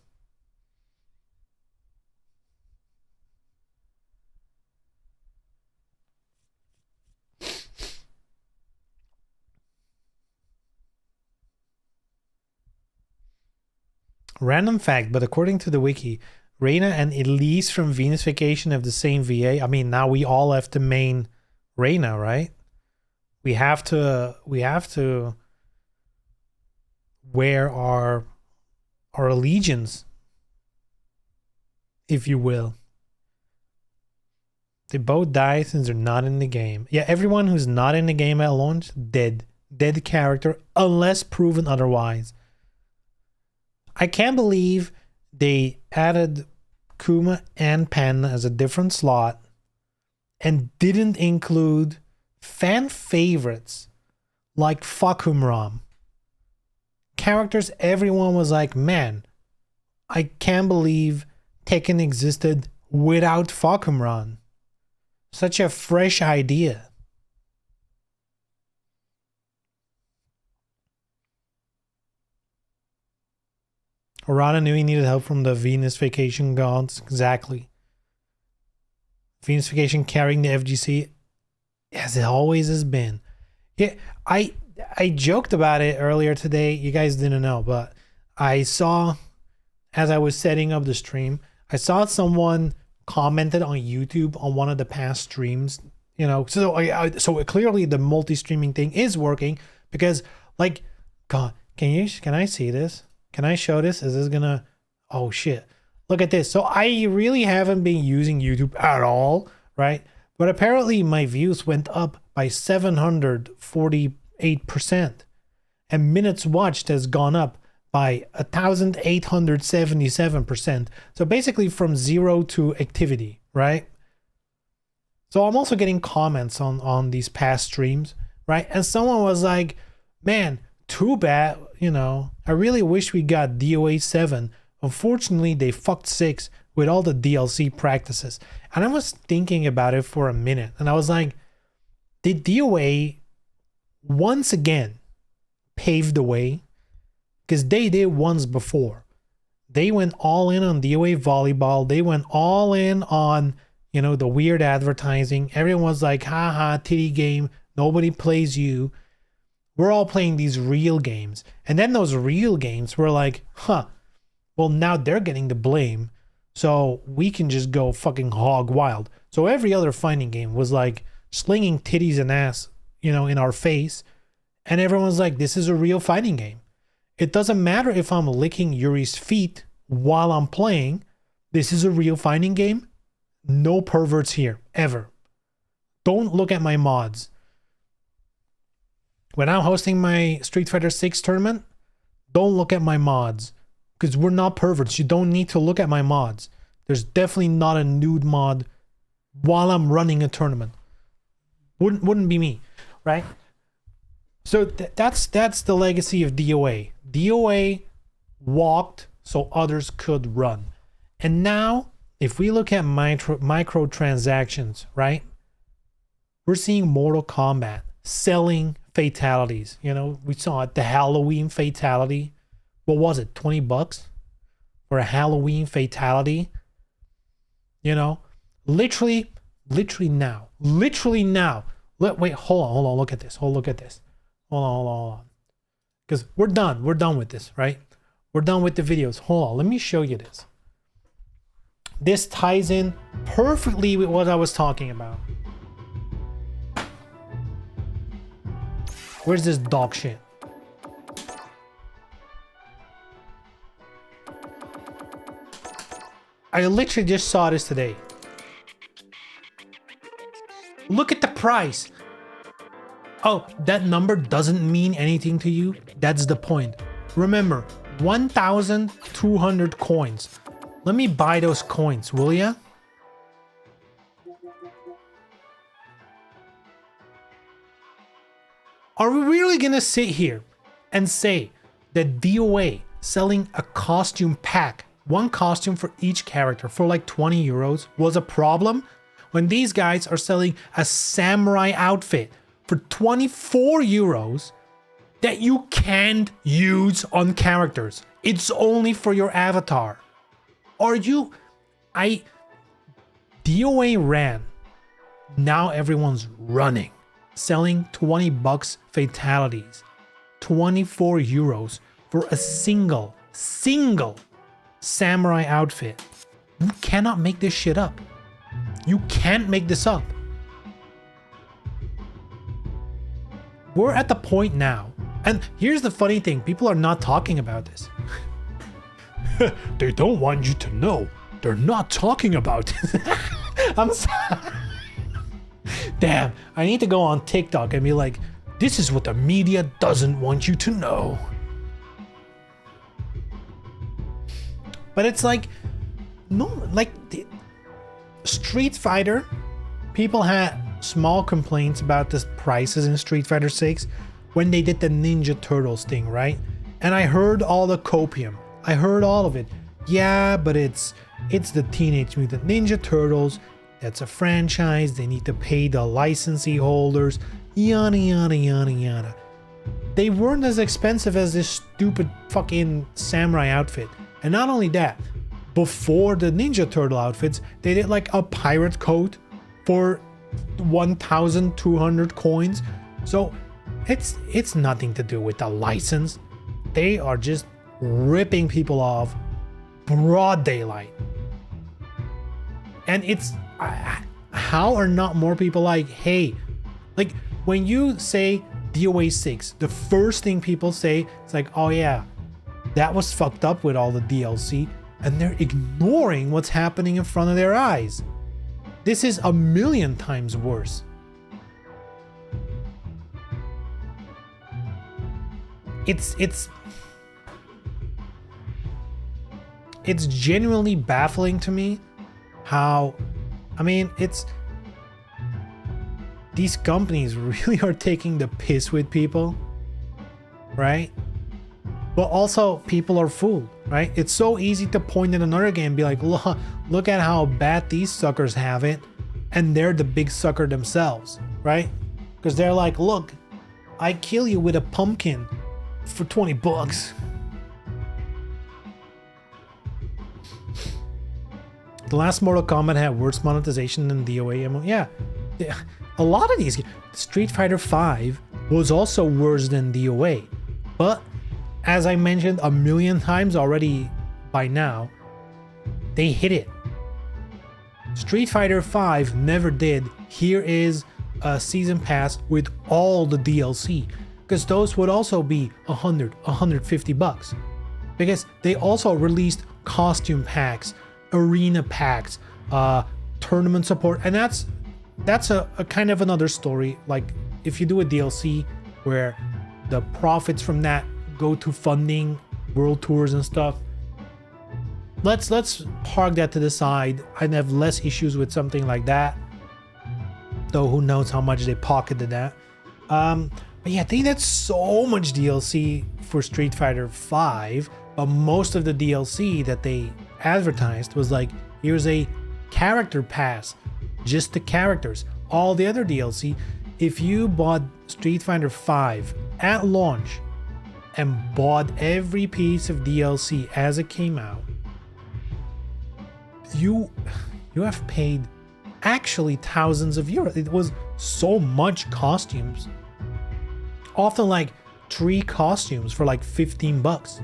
Random fact, but according to the wiki, Reina and Elise from Venus Vacation have the same VA. I mean, now we all have to main Reina, right? We have to wear our allegiance, if you will. They both die since they're not in the game. Yeah, everyone who's not in the game at launch, dead. Dead character, unless proven otherwise. I can't believe they added Kuma and Pen as a different slot and didn't include fan favorites like Fakumram. Characters everyone was like, man, I can't believe Tekken existed without Fakumram. Such a fresh idea. Arata knew he needed help from the Venus Vacation gods. Exactly. Venus Vacation carrying the FGC as it always has been. Yeah, I joked about it earlier today. You guys didn't know, but I saw, as I was setting up the stream, I saw someone commented on YouTube on one of the past streams. You know, so clearly the multi-streaming thing is working because, like, God, can I see this? Can I show this? Is this gonna... Oh, shit. Look at this. So I really haven't been using YouTube at all, right? But apparently my views went up by 748%. And minutes watched has gone up by 1,877%. So basically from zero to activity, right? So I'm also getting comments on these past streams, right? And someone was like, man, too bad, you know, I really wish we got DOA 7. Unfortunately, they fucked 6 with all the DLC practices. And I was thinking about it for a minute. And I was like, did DOA once again pave the way? Because they did once before. They went all in on DOA volleyball. They went all in on, you know, the weird advertising. Everyone was like, haha, titty game. Nobody plays you. We're all playing these real games. And then those real games were like, huh, well, now they're getting the blame. So we can just go fucking hog wild. So every other fighting game was like slinging titties and ass, you know, in our face. And everyone's like, this is a real fighting game. It doesn't matter if I'm licking Yuri's feet while I'm playing. This is a real fighting game. No perverts here, ever. Don't look at my mods. When I'm hosting my Street Fighter 6 tournament, don't look at my mods. Because we're not perverts. You don't need to look at my mods. There's definitely not a nude mod while I'm running a tournament. Wouldn't be me, right? So that's the legacy of DOA. DOA walked so others could run. And now, if we look at microtransactions, right? We're seeing Mortal Kombat selling fatalities. You know, we saw it, the Halloween fatality. What was it, $20 for a Halloween fatality? You know, literally now. Wait, hold on, look at this. Hold on. Because we're done with this, right? We're done with the videos. Hold on, let me show you this. This ties in perfectly with what I was talking about. Where's this dog shit? I literally just saw this today. Look at the price. Oh, that number doesn't mean anything to you? That's the point. Remember, 1,200 coins. Let me buy those coins, will ya? Are we really gonna sit here and say that DOA selling a costume pack, one costume for each character for like 20 euros was a problem when these guys are selling a samurai outfit for 24 euros that you can't use on characters? It's only for your avatar. DOA ran. Now everyone's running. Selling 20 bucks fatalities. 24 euros for a single samurai outfit. You cannot make this shit up. You can't make this up. We're at the point now. And here's the funny thing, people are not talking about this. They don't want you to know. They're not talking about it. I'm sorry. Damn, I need to go on TikTok and be like, this is what the media doesn't want you to know. But it's like, no, like Street Fighter, people had small complaints about the prices in Street Fighter 6 when they did the Ninja Turtles thing, right? And I heard all the copium. I heard all of it. Yeah, but it's the Teenage Mutant Ninja Turtles. That's a franchise. They need to pay the licensee holders. Yada, yada, yada, yada. They weren't as expensive as this stupid fucking samurai outfit. And not only that, before the Ninja Turtle outfits, they did like a pirate coat for 1,200 coins. So it's nothing to do with the license. They are just ripping people off broad daylight. And it's how are not more people like, hey, like when you say DOA 6, the first thing people say is like, oh yeah, that was fucked up with all the DLC, and they're ignoring what's happening in front of their eyes. This is a million times worse. It's genuinely baffling to me how, I mean, these companies really are taking the piss with people, right? But also people are fooled, right? It's so easy to point at another game and be like, look at how bad these suckers have it, and they're the big sucker themselves, right? Because they're like, look, I kill you with a pumpkin for 20 bucks. The last Mortal Kombat had worse monetization than DOA MMO. Yeah, a lot of these. Street Fighter V was also worse than DOA. But as I mentioned a million times already by now, they hit it. Street Fighter V never did, here is a season pass with all the DLC. Because those would also be 100, 150 bucks. Because they also released costume packs, arena packs, tournament support, and that's a kind of another story. Like if you do a DLC where the profits from that go to funding world tours and stuff, let's park that to the side. I'd have less issues with something like that, though who knows how much they pocketed that. But yeah, they did so much DLC for Street Fighter V, but most of the DLC that they advertised was like, here's a character pass, just the characters. All the other DLC, if you bought Street Fighter V at launch and bought every piece of DLC as it came out, you have paid actually thousands of euros. It was so much costumes. Often like 3 costumes for like 15 bucks.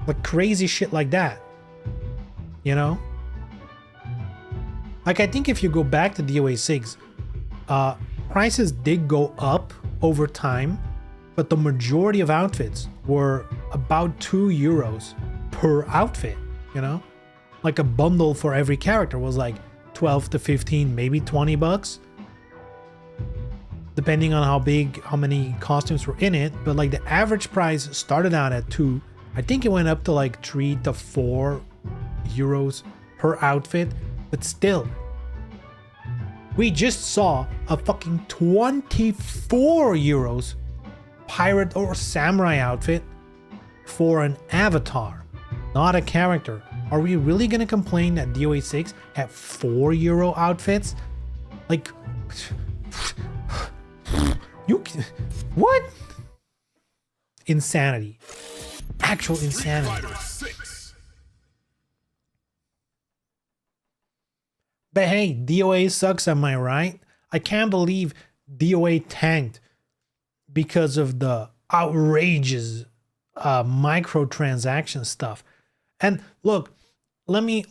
Like crazy shit like that. You know? Like I think if you go back to DOA 6, prices did go up over time, but the majority of outfits were about 2 euros per outfit, you know? Like a bundle for every character was like 12 to 15, maybe 20 bucks. Depending on how many costumes were in it, but like the average price started out at 2, I think it went up to like 3 to 4 euros per outfit, but still, we just saw a fucking 24 euros pirate or samurai outfit for an avatar, not a character. Are we really gonna complain that DOA 6 had 4 euro outfits? Like, what? Insanity. Actual insanity. But hey, DOA sucks, am I right? I can't believe DOA tanked because of the outrageous microtransaction stuff. And look, let me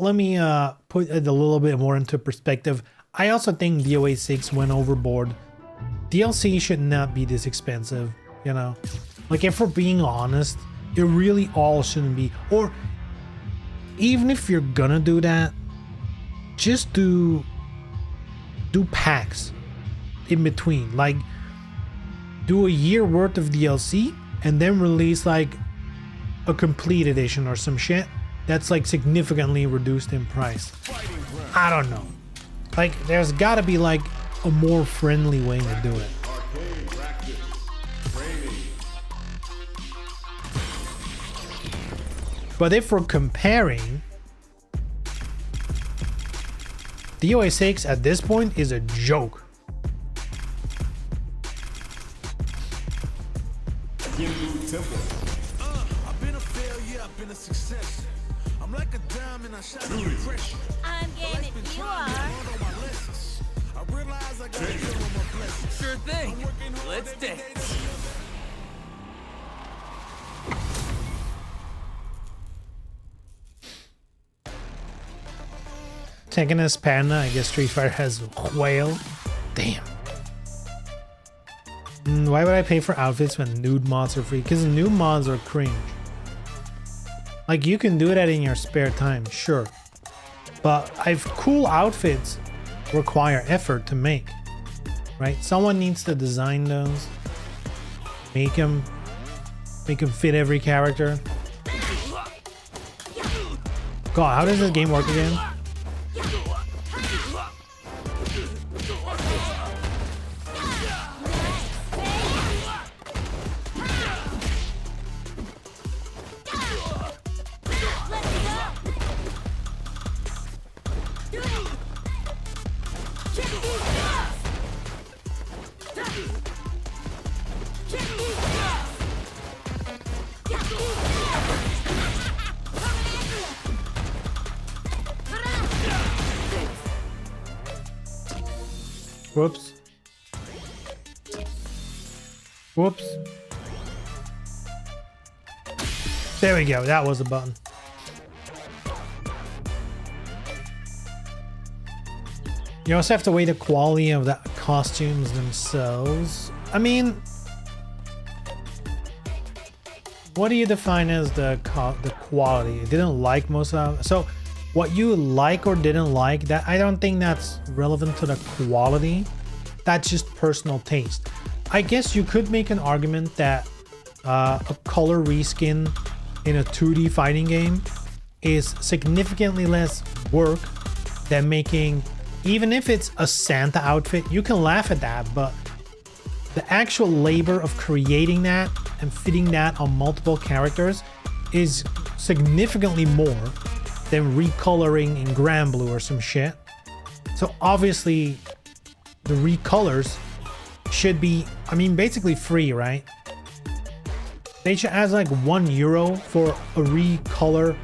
put it a little bit more into perspective. I also think DOA 6 went overboard. DLC should not be this expensive, you know? Like, if we're being honest, it really all shouldn't be. Or even if you're gonna do that, just do packs in between. Like, do a year worth of DLC and then release like a complete edition or some shit that's like significantly reduced in price. I don't know. Like, there's gotta be like a more friendly way to do it. But if we're comparing, DOA 6 at this point is a joke. I've been a failure, I've been a success. I'm like a diamond, I shot under pressure. I'm getting it, you are. I realize I gotta give them my blessings. Sure thing. Let's dance. Tekken has Panda, I guess Street Fighter has Whale. Damn. Why would I pay for outfits when nude mods are free? Because nude mods are cringe. Like, you can do that in your spare time, sure. But cool outfits require effort to make, right? Someone needs to design those, make them fit every character. God, how does this game work again? Whoops. Whoops. There we go. That was a button. You also have to weigh the quality of the costumes themselves. I mean, what do you define as the quality? I didn't like most of it. So what you like or didn't like, that I don't think that's relevant to the quality. That's just personal taste. I guess you could make an argument that a color reskin in a 2D fighting game is significantly less work than making, even if it's a Santa outfit. You can laugh at that, but the actual labor of creating that and fitting that on multiple characters is significantly more than recoloring in Granblue or some shit. So obviously the recolors should be, I mean, basically free, right? They should ask like €1 for a recolor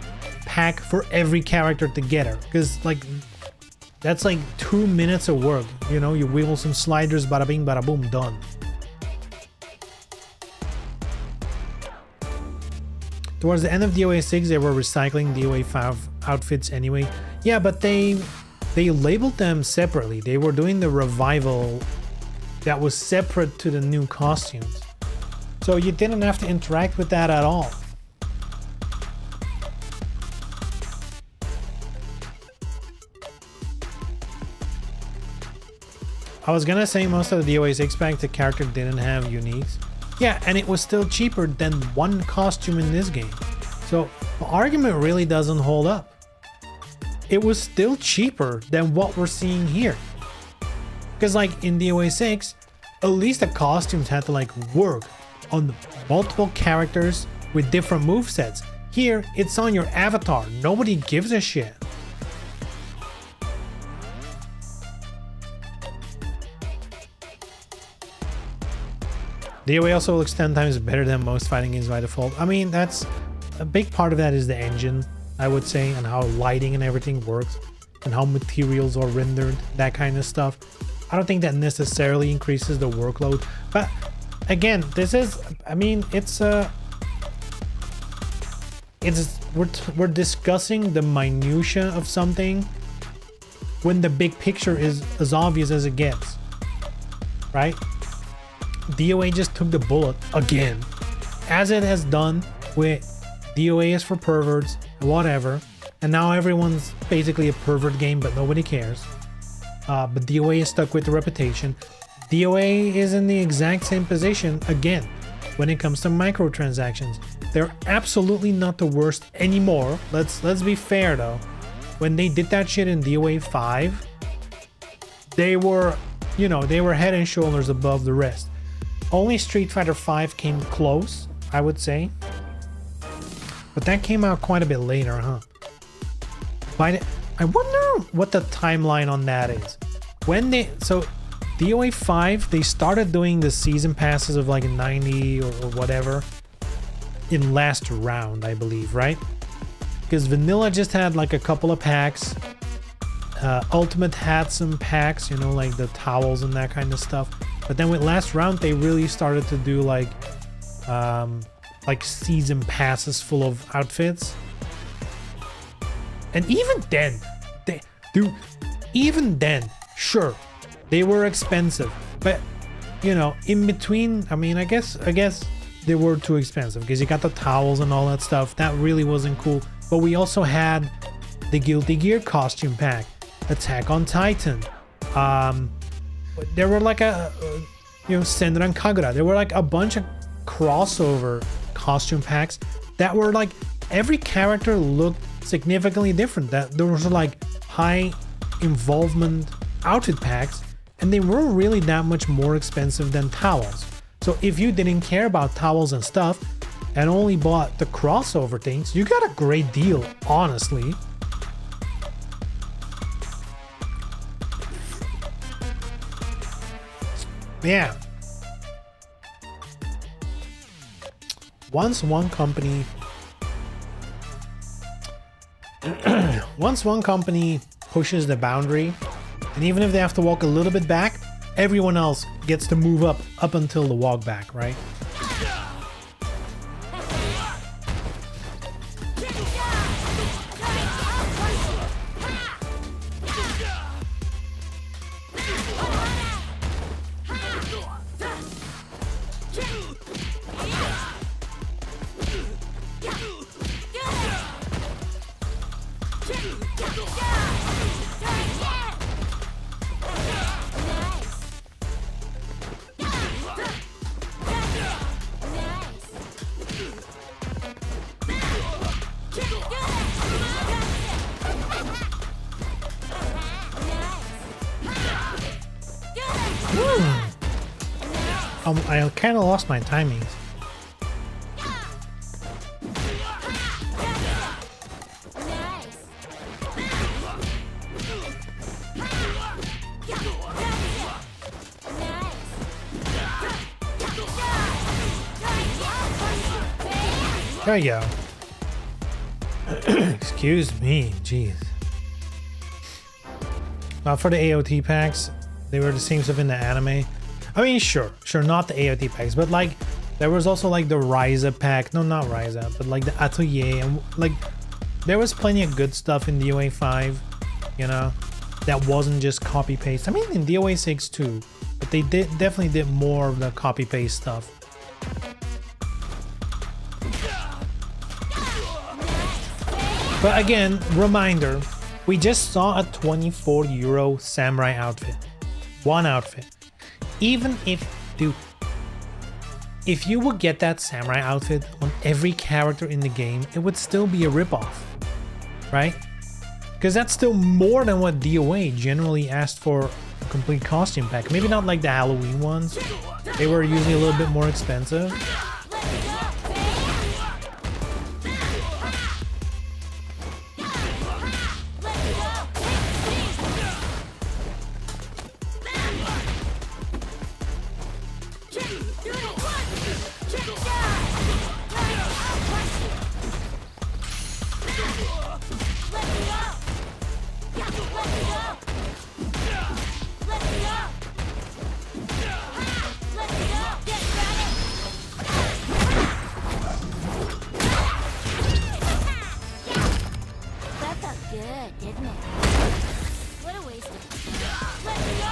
pack for every character together, because like that's like 2 minutes of work. You know, you wiggle some sliders, bada bing, bada boom, done. Towards the end of DOA 6, they were recycling DOA 5 outfits anyway. Yeah, but they labeled them separately. They were doing the revival that was separate to the new costumes. So you didn't have to interact with that at all. I was gonna say most of the DOA 6 pack, the character didn't have uniques. Yeah, and it was still cheaper than one costume in this game. So the argument really doesn't hold up. It was still cheaper than what we're seeing here. Because like in DOA 6, at least the costumes had to like work on multiple characters with different movesets. Here, it's on your avatar. Nobody gives a shit. DOA also looks 10 times better than most fighting games by default. I mean, that's a big part of that is the engine, I would say, and how lighting and everything works, and how materials are rendered, that kind of stuff. I don't think that necessarily increases the workload, but again, this is, I mean, we're discussing the minutia of something when the big picture is as obvious as it gets, right? DOA just took the bullet again, as it has done with DOA is for perverts, whatever, and now everyone's basically a pervert game, but nobody cares. But DOA is stuck with the reputation. DOA is in the exact same position again when it comes to microtransactions. They're absolutely not the worst anymore. Let's be fair though. When they did that shit in DOA 5, they were, they were head and shoulders above the rest. Only Street Fighter 5 came close, I would say. But that came out quite a bit later, huh? I wonder what the timeline on that is. So DOA 5, they started doing the season passes of like 90 or whatever in last round, I believe, right? Because Vanilla just had like a couple of packs. Ultimate had some packs, like the towels and that kind of stuff. But then with last round, they really started to do like season passes full of outfits. And even then, sure, they were expensive. But in between, I mean, I guess they were too expensive because you got the towels and all that stuff. That really wasn't cool. But we also had the Guilty Gear costume pack, Attack on Titan. There were like Senran Kagura. There were like a bunch of crossover costume packs that were like every character looked significantly different. That there was like high involvement outfit packs, and they weren't really that much more expensive than towels. So if you didn't care about towels and stuff and only bought the crossover things, you got a great deal, honestly. Yeah. Once one company pushes the boundary, and even if they have to walk a little bit back, everyone else gets to move up until the walk back, right? I kind of lost my timings. There you go. Excuse me, jeez. For the AOT packs, they were the same stuff in the anime. I mean, sure, not the AOT packs, but like there was also like the Ryza pack. No, not Ryza, but like the Atelier, and like there was plenty of good stuff in DOA 5, that wasn't just copy paste. I mean, in DOA 6 too, but they definitely did more of the copy paste stuff. But again, reminder, we just saw a 24 euro samurai outfit. One outfit. Even if if you would get that samurai outfit on every character in the game, it would still be a ripoff, right? Because that's still more than what DOA generally asked for a complete costume pack. Maybe not like the Halloween ones. They were usually a little bit more expensive. That felt good, didn't it? What a waste of Let me go!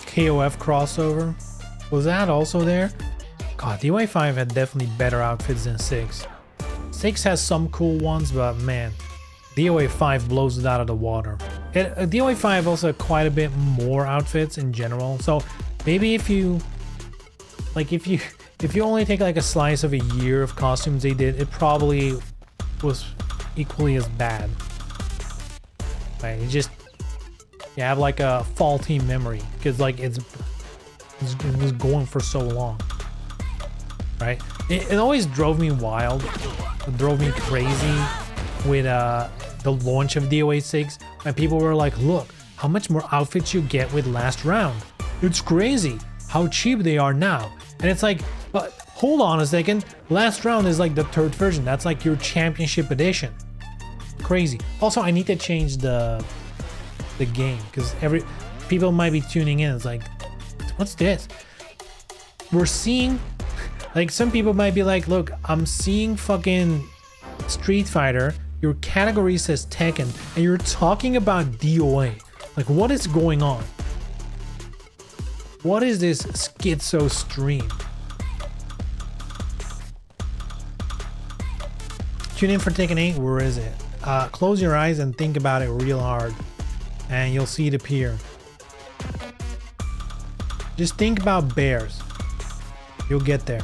KOF crossover. Was that also there? God, DOA 5 had definitely better outfits than 6. 6 has some cool ones, but man, DOA 5 blows it out of the water. DOA 5 also had quite a bit more outfits in general, so maybe if you only take like a slice of a year of costumes they did, it probably was equally as bad. Right? You have like a faulty memory because like it was going for so long, right? It always drove me wild. It drove me crazy with the launch of DOA 6 when people were like, look how much more outfits you get with last round. It's crazy how cheap they are now. And it's like, but hold on a second, last round is like the 3rd version. That's like your championship edition. Crazy. Also, I need to change the game because people might be tuning in. It's like, what's this? We're seeing, like, some people might be like, look, I'm seeing fucking Street Fighter, your category says Tekken, and you're talking about DOA. Like, what is going on? What is this schizo stream? Tune in for Tekken 8. Where is it? Close your eyes and think about it real hard, and you'll see it appear. Just think about bears. You'll get there.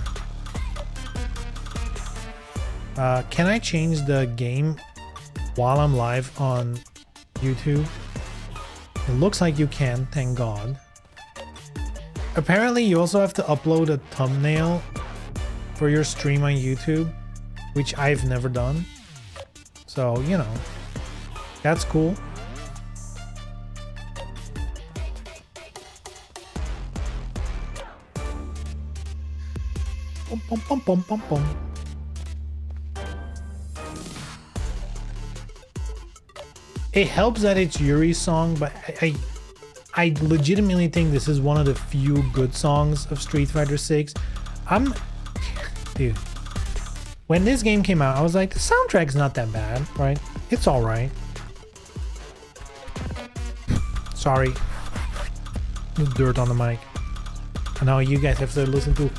Can I change the game while I'm live on YouTube? It looks like you can, thank God. Apparently you also have to upload a thumbnail for your stream on YouTube, which I've never done. So, you know, that's cool. Pum, pum, pum, pum, pum, pum. It helps that it's Yuri's song, but I legitimately think this is one of the few good songs of Street Fighter 6. Dude, when this game came out, I was like, the soundtrack's not that bad, right? It's alright. Sorry. There's dirt on the mic. I know you guys have to listen to.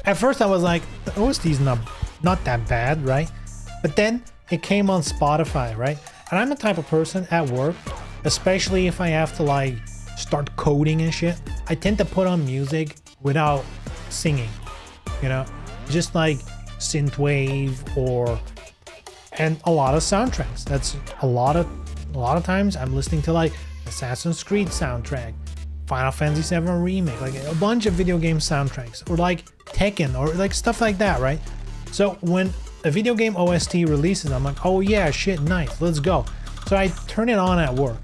At first I was like, the OST's not that bad, right? But then it came on Spotify, right? And I'm the type of person at work, especially if I have to like start coding and shit, I tend to put on music without singing, you know, just like synthwave and a lot of soundtracks. That's a lot of times I'm listening to like Assassin's Creed soundtrack, Final Fantasy VII Remake, like a bunch of video game soundtracks, or like Tekken, or like stuff like that, right? So when a video game OST releases, I'm like, oh yeah, shit, nice, let's go. So I turn it on at work,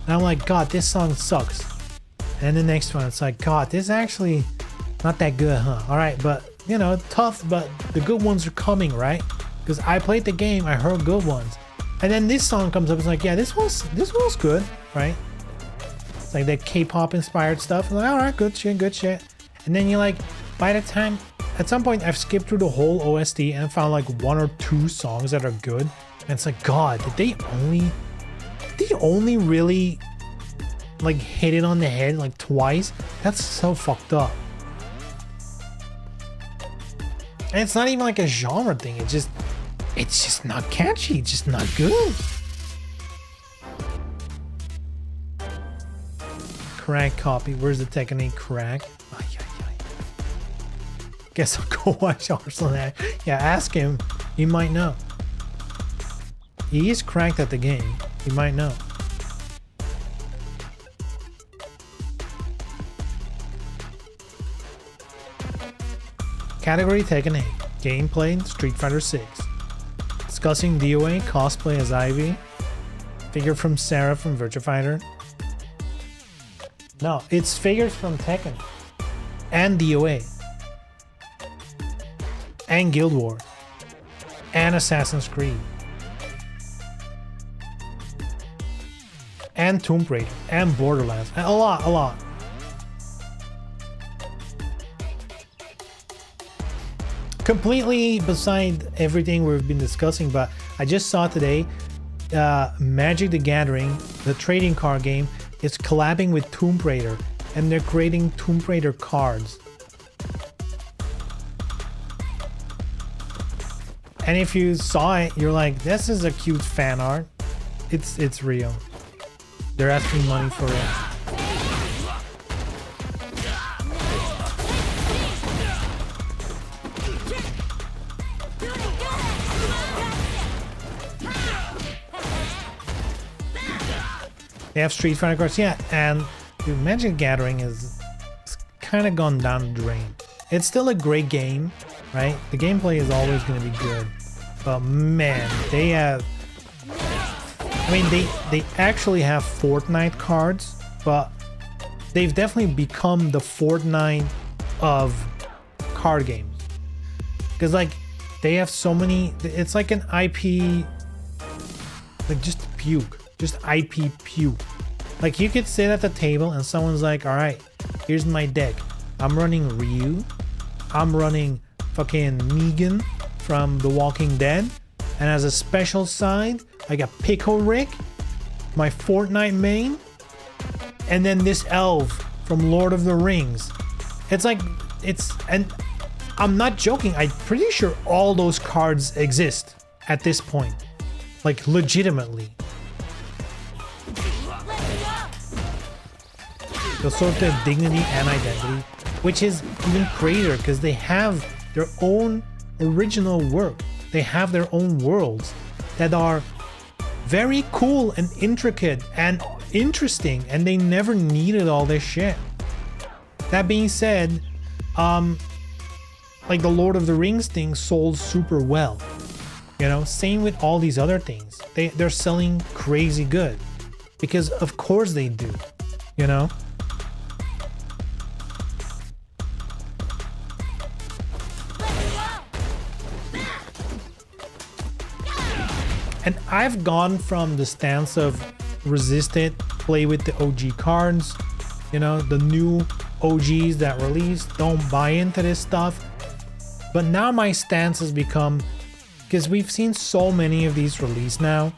and I'm like, God, this song sucks. And the next one, it's like, God, this is actually not that good, huh? All right, but you know, tough, but the good ones are coming, right? Because I played the game, I heard good ones, and then this song comes up. It's like, yeah, this one's good, right? It's like that K-pop inspired stuff. I'm like, all right, good shit. And then you're like, by the time, at some point, I've skipped through the whole OST and found like 1 or 2 songs that are good, and it's like, God, did they only really like hit it on the head like twice? That's so fucked up. And it's not even like a genre thing. It's just not catchy. It's just not good. Crack copy. Where's the technique crack? Ay, ay, ay. Guess I'll go watch Arsenal. Yeah, ask him. He might know. He is cracked at the game. He might know. Category Tekken 8. Gameplay Street Fighter 6. Discussing DOA, cosplay as Ivy. Figure from Sarah from Virtua Fighter. No, it's figures from Tekken. And DOA. And Guild Wars. And Assassin's Creed. And Tomb Raider. And Borderlands. A lot. Completely beside everything we've been discussing, but I just saw today Magic the Gathering, the trading card game, is collabing with Tomb Raider, and they're creating Tomb Raider cards. And if you saw it, you're like, this is a cute fan art. It's real. They're asking money for it. They have Street Fighter cards, yeah, and dude, Magic the Gathering is kind of gone down the drain. It's still a great game, right? The gameplay is always going to be good, but man, they have. I mean, they actually have Fortnite cards, but they've definitely become the Fortnite of card games. Because like they have so many. It's like an IP, like just puke. Just IP puke. Like you could sit at the table and someone's like, all right, here's my deck. I'm running Ryu. I'm running fucking Negan from The Walking Dead. And as a special side, I got Pickle Rick, my Fortnite main, and then this elf from Lord of the Rings. It's like, and I'm not joking. I'm pretty sure all those cards exist at this point. Like legitimately. They'll sort their dignity and identity, which is even crazier because they have their own original work. They have their own worlds that are very cool and intricate and interesting, and they never needed all this shit. That being said, like the Lord of the Rings thing sold super well. You know, same with all these other things. They're selling crazy good because of course they do, you know? And I've gone from the stance of resist it, play with the OG cards, you know, the new OGs that release, don't buy into this stuff. But now my stance has become, because we've seen so many of these release now,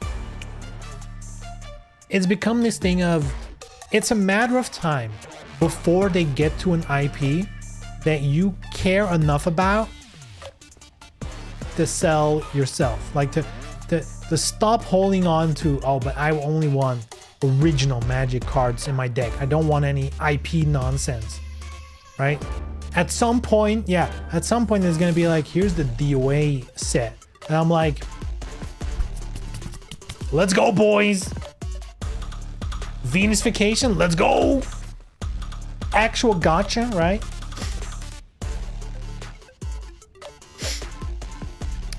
it's become this thing of, it's a matter of time before they get to an IP that you care enough about to sell yourself. Like to stop holding on to, oh, but I only want original Magic cards in my deck. I don't want any IP nonsense, right? At some point, yeah, at some point there's gonna be like, here's the DOA set. And I'm like, let's go, boys. Venus Vacation, let's go. Actual gacha, right?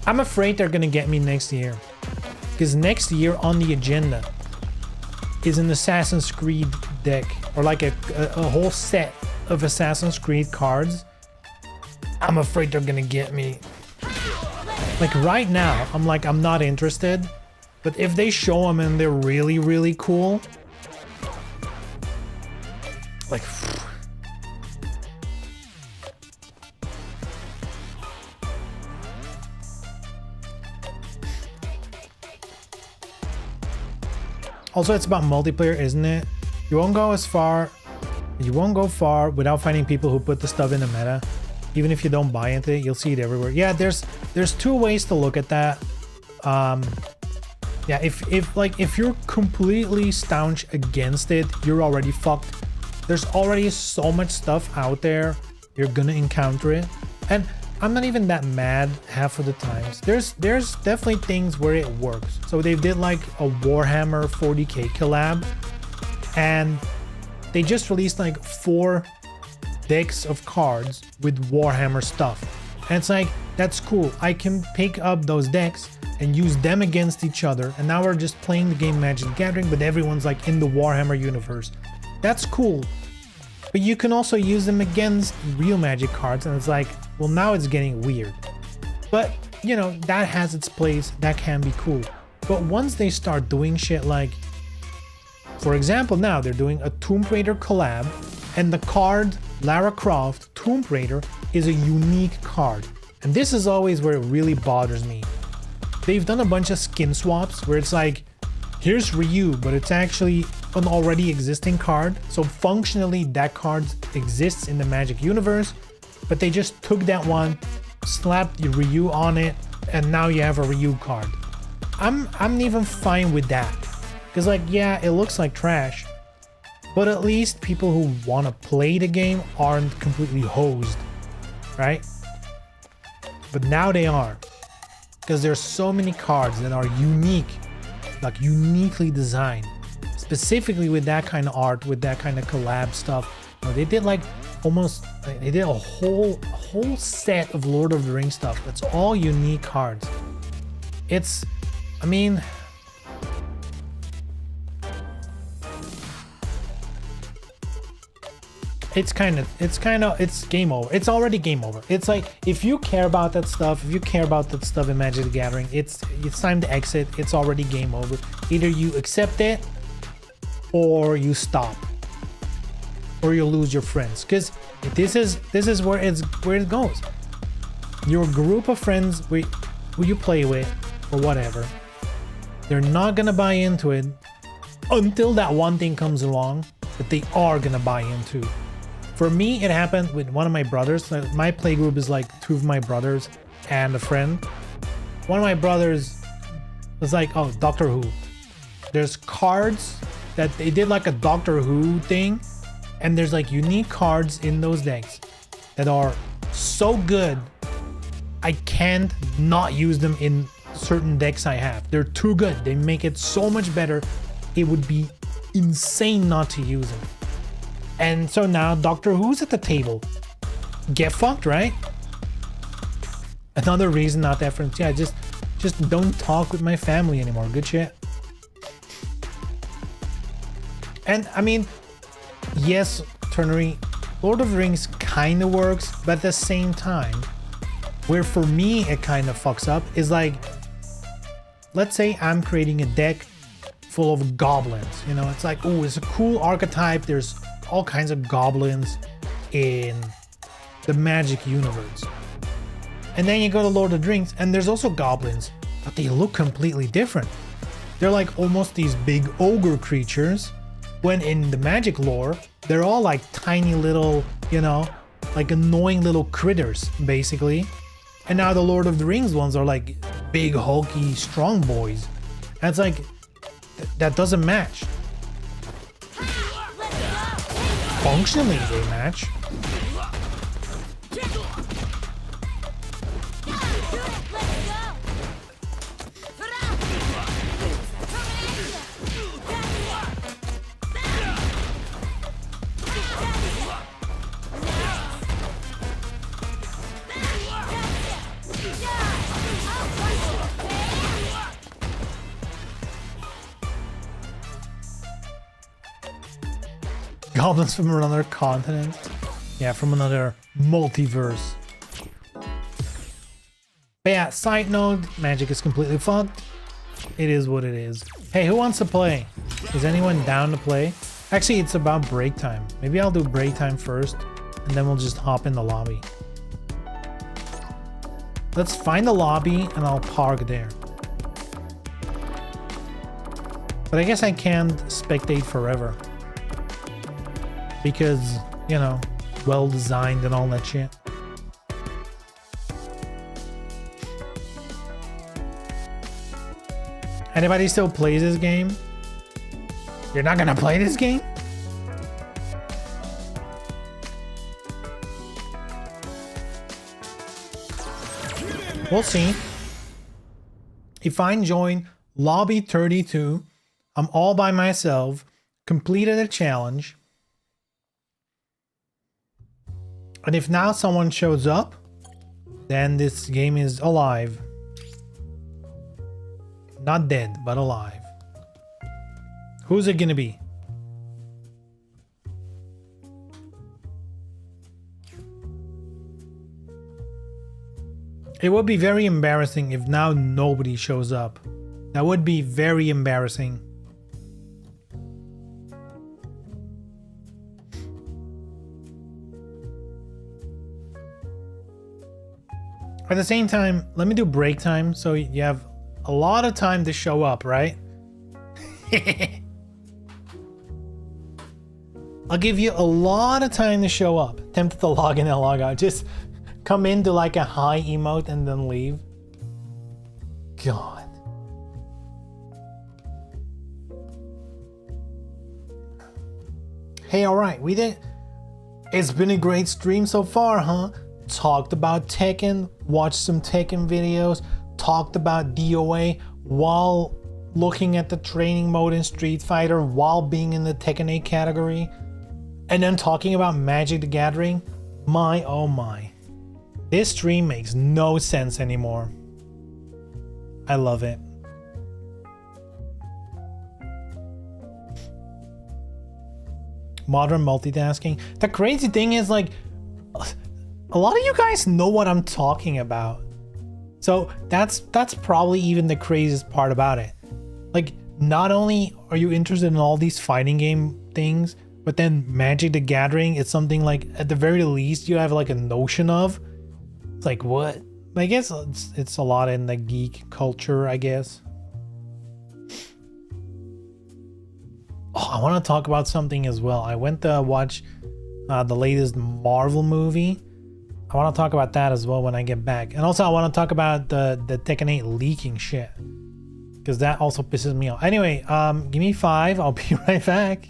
I'm afraid they're gonna get me next year. Because next year on the agenda is an Assassin's Creed deck, or like a whole set of Assassin's Creed cards. I'm afraid they're gonna get me. Like right now, I'm like, I'm not interested. But if they show them and they're really, really cool, like, also, it's about multiplayer, isn't it? You won't go far without finding people who put the stuff in the meta. Even if you don't buy into it, you'll see it everywhere. Yeah, there's two ways to look at that. Yeah, if you're completely staunch against it, you're already fucked. There's already so much stuff out there, you're gonna encounter it. And I'm not even that mad half of the times. There's definitely things where it works. So they did like a Warhammer 40k collab, and they just released like 4 decks of cards with Warhammer stuff. And it's like, that's cool. I can pick up those decks and use them against each other. And now we're just playing the game Magic the Gathering, but everyone's like in the Warhammer universe. That's cool. But you can also use them against real Magic cards, and it's like, well, now it's getting weird. But, you know, that has its place. That can be cool. But once they start doing shit like, for example, now they're doing a Tomb Raider collab, and the card Lara Croft Tomb Raider is a unique card. And this is always where it really bothers me. They've done a bunch of skin swaps where it's like, here's Ryu, but it's actually an already existing card. So functionally that card exists in the Magic universe, but they just took that one, slapped the Ryu on it, and now you have a Ryu card. I'm even fine with that. Because like, yeah, it looks like trash, but at least people who want to play the game aren't completely hosed, right? But now they are. Because there's so many cards that are unique, like uniquely designed, specifically with that kind of art, with that kind of collab stuff. You know, they did like they did a whole set of Lord of the Rings stuff. That's all unique cards. It's, I mean, it's game over. It's already game over. It's like, if you care about that stuff, in Magic the Gathering, it's time to exit. It's already game over. Either you accept it or you stop, or you lose your friends. Because this is where it goes. Your group of friends who you play with or whatever, they're not gonna buy into it until that one thing comes along that they are gonna buy into. For me, it happened with one of my brothers. My play group is like 2 of my brothers and a friend. One of my brothers was like, oh, Doctor Who. There's cards that they did like a Doctor Who thing, and there's like unique cards in those decks that are so good, I can't not use them in certain decks I have. They're too good. They make it so much better. It would be insane not to use them. And so now Doctor Who's at the table. Get fucked, right? Another reason not to have friends. Yeah, just don't talk with my family anymore. Good shit. And I mean, yes, Ternary, Lord of the Rings kind of works, but at the same time, where for me it kind of fucks up is like, let's say I'm creating a deck full of goblins. You know, it's like, oh, it's a cool archetype. There's all kinds of goblins in the Magic universe. And then you go to Lord of the Rings and there's also goblins, but they look completely different. They're like almost these big ogre creatures, when in the Magic lore, they're all like tiny little, you know, like annoying little critters, basically. And now the Lord of the Rings ones are like big, hulky, strong boys. And it's like, that doesn't match. Functionally, they match. Goblins from another continent. Yeah, from another multiverse. But yeah, side note, Magic is completely fucked. It is what it is. Hey, who wants to play? Is anyone down to play? Actually, it's about break time. Maybe I'll do break time first, and then we'll just hop in the lobby. Let's find the lobby, and I'll park there. But I guess I can't spectate forever. Because, you know, well designed and all that shit. Anybody still plays this game? You're not gonna play this game? We'll see. If I join Lobby 32, I'm all by myself, completed a challenge, and if now someone shows up, then this game is alive. Not dead, but alive. Who's it gonna be? It would be very embarrassing if now nobody shows up. That would be very embarrassing. At the same time, let me do break time so you have a lot of time to show up, right? I'll give you a lot of time to show up. Tempted to log in and log out. Just come into like a high emote and then leave. God. Hey, alright, we did. It's been a great stream so far, huh? Talked about Tekken, watched some Tekken videos, talked about DOA while looking at the training mode in Street Fighter while being in the Tekken 8 category, and then talking about Magic the Gathering. My oh my. This stream makes no sense anymore. I love it. Modern multitasking. The crazy thing is, like, a lot of you guys know what I'm talking about. So that's probably even the craziest part about it. Like, not only are you interested in all these fighting game things, but then Magic the Gathering is something like, at the very least, you have like a notion of. It's like, what? I guess it's a lot in the geek culture, I guess. Oh, I want to talk about something as well. I went to watch the latest Marvel movie. I want to talk about that as well when I get back. And also I want to talk about the Tekken 8 leaking shit, because that also pisses me off. Anyway, give me 5. I'll be right back.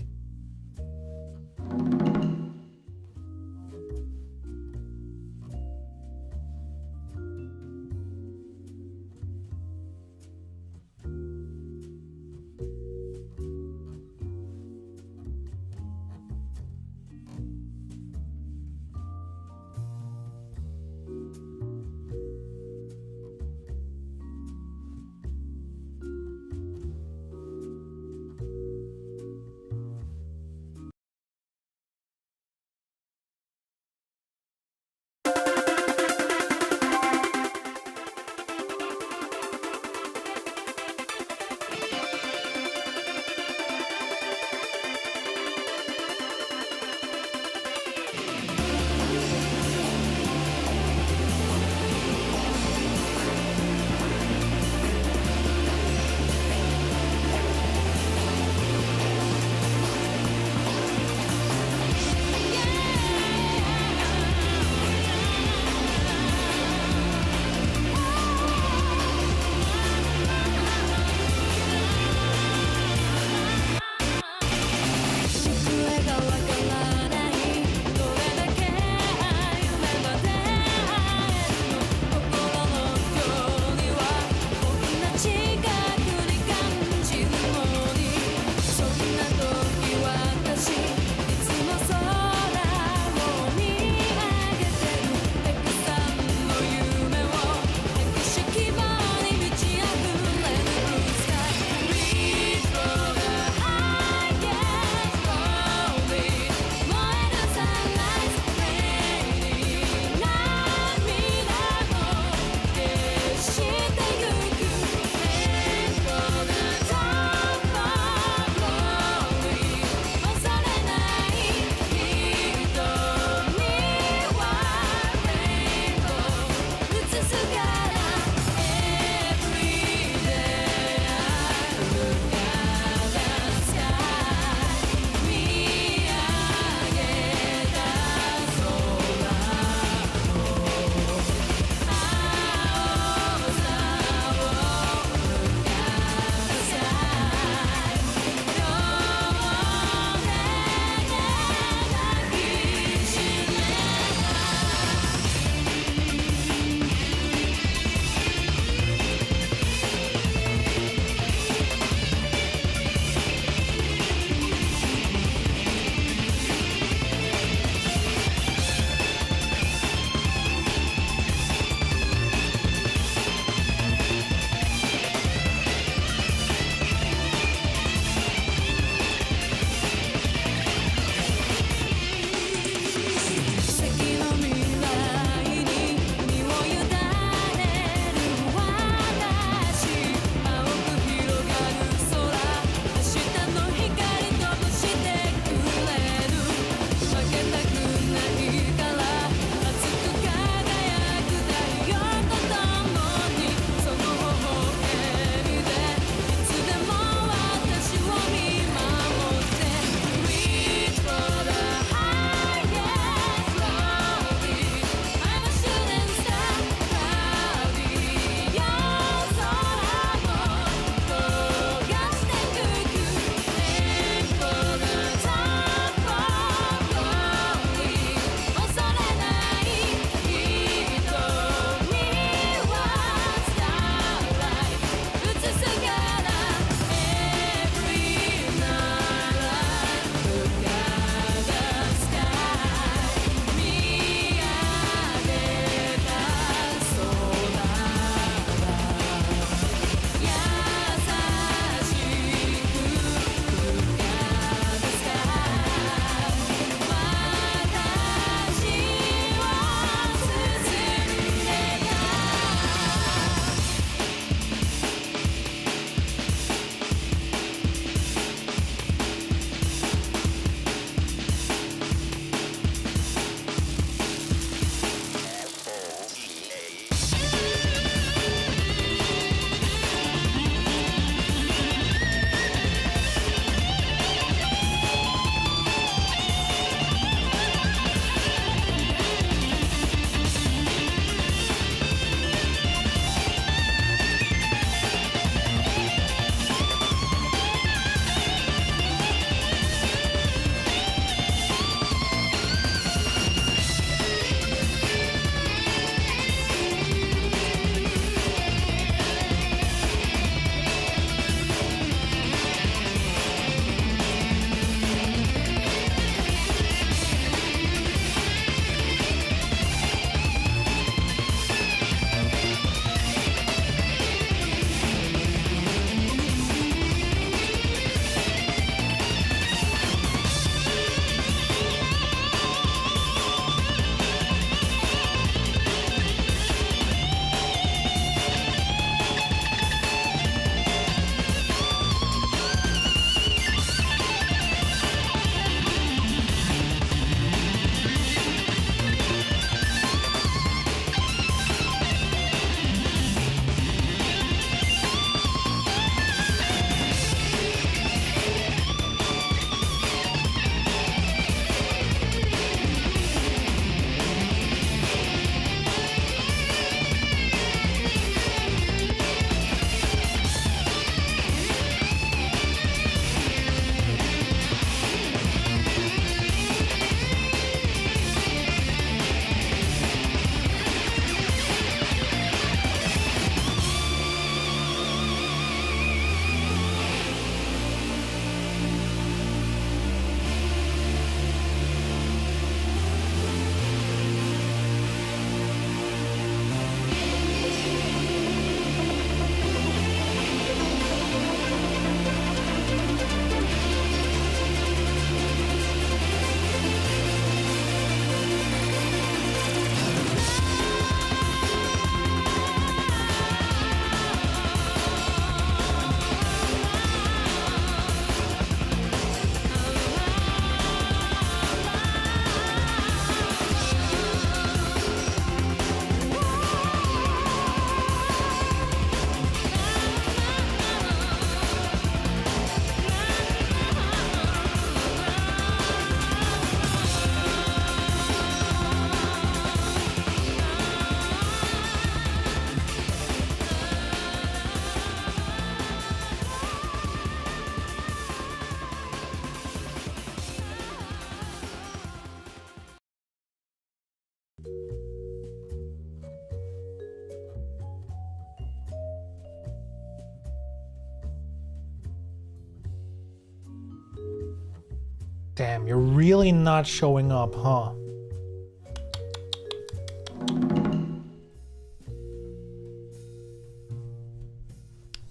Damn, you're really not showing up, huh?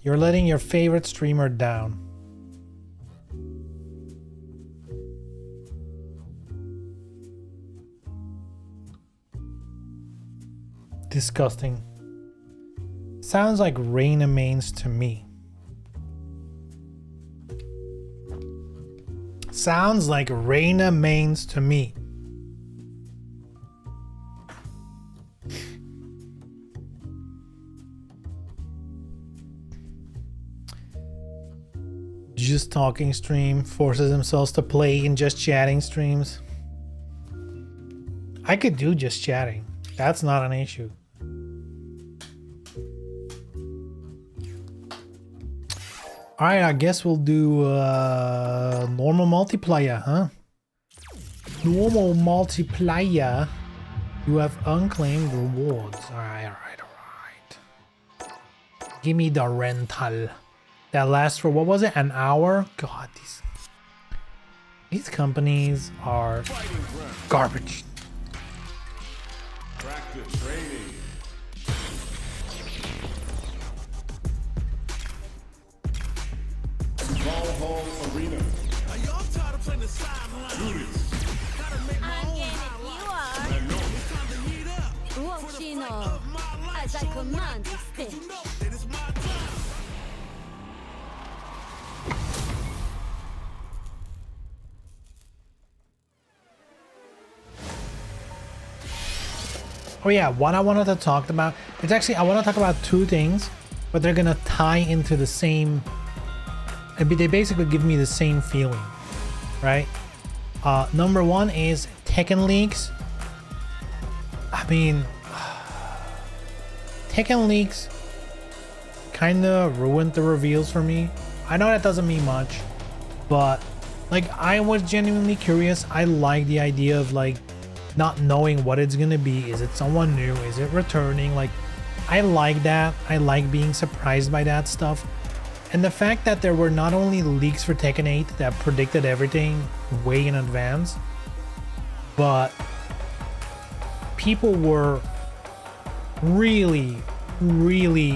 You're letting your favorite streamer down. Disgusting. Sounds like Reina mains to me. Sounds like Reina mains to me. Just talking stream forces themselves to play in just chatting streams. I could do just chatting. That's not an issue. Alright, I guess we'll do normal multiplayer, huh? Normal multiplayer. You have unclaimed rewards. Alright. Give me the rental. That lasts for, what was it, an hour? God, these companies are garbage. Practice training. Valhall Arena. Are y'all tired of playing the sideline? Do this. Gotta make my own highlights. I know. It's time to heat up. For the fight of my life. As I Show 'em command what I this got, 'cause you bitch. know that it's my time. Oh yeah, what I wanted to talk about, it's actually, I want to talk about two things, but they're gonna tie into the same, they basically give me the same feeling, right? Number one is Tekken leaks. I mean, Tekken leaks kind of ruined the reveals for me. I know that doesn't mean much, but like, I was genuinely curious. I like the idea of like not knowing what it's gonna be. Is it someone new? Is it returning? Like, I like that. I like being surprised by that stuff. And the fact that there were not only leaks for Tekken 8 that predicted everything way in advance, but people were really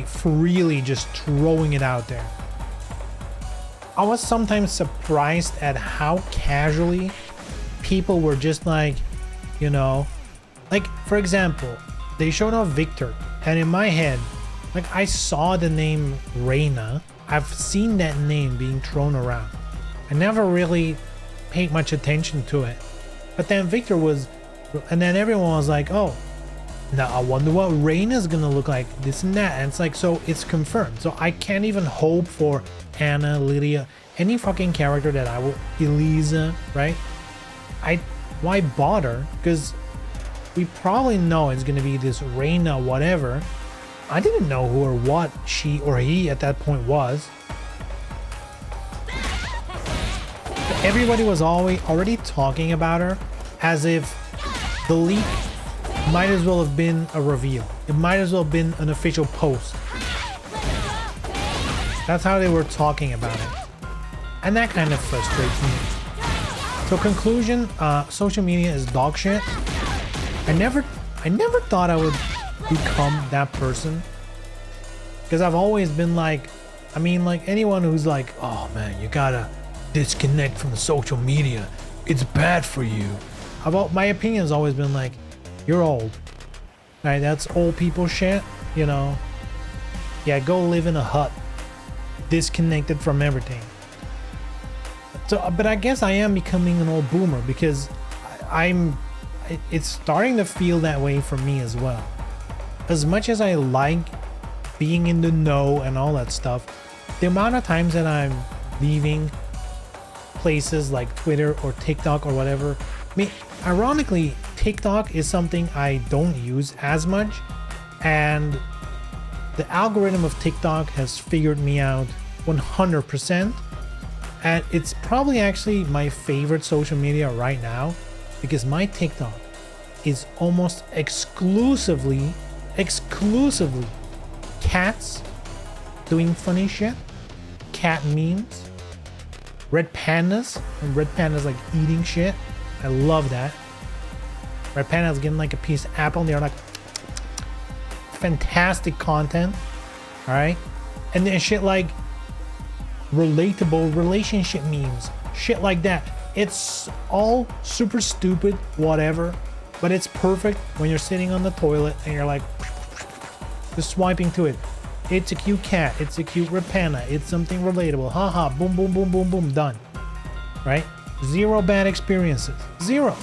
freely just throwing it out there. I was sometimes surprised at how casually people were just like, you know, like, for example, they showed off Victor, and in my head, like, I saw the name Reina. I've seen that name being thrown around. I never really paid much attention to it. But then Victor was, and then everyone was like, oh, now I wonder what Reina's gonna look like, this and that. And it's like, so it's confirmed. So I can't even hope for Anna, Lydia, any fucking character that I will, Elisa, right? Why bother? Because we probably know it's gonna be this Reina whatever. I didn't know who or what she or he at that point was. But everybody was already talking about her as if the leak might as well have been a reveal. It might as well have been an official post. That's how they were talking about it. And that kind of frustrates me. So conclusion, social media is dog shit. I never thought I would become that person, because I've always been like, I mean, like, anyone who's like, oh man, you gotta disconnect from the social media, it's bad for you. My opinion has always been like, you're old, right? That's old people shit, you know. Yeah, go live in a hut, disconnected from everything. So, but I guess I am becoming an old boomer, because it's starting to feel that way for me as well. As much as I like being in the know and all that stuff, the amount of times that I'm leaving places like Twitter or TikTok or whatever, I mean, ironically, TikTok is something I don't use as much, and the algorithm of TikTok has figured me out 100%, and it's probably actually my favorite social media right now, because my TikTok is almost exclusively cats doing funny shit, cat memes, Red pandas, and red pandas like eating shit. I love that. Red pandas getting like a piece of apple, and they're like fantastic content. All right, and then shit like relatable relationship memes, shit like that. It's all super stupid, whatever, but it's perfect when you're sitting on the toilet and you're like just swiping to it. It's a cute cat, it's a cute red panda, it's something relatable. Haha, boom, boom, boom, boom, boom, done. Right? Zero bad experiences. Zero.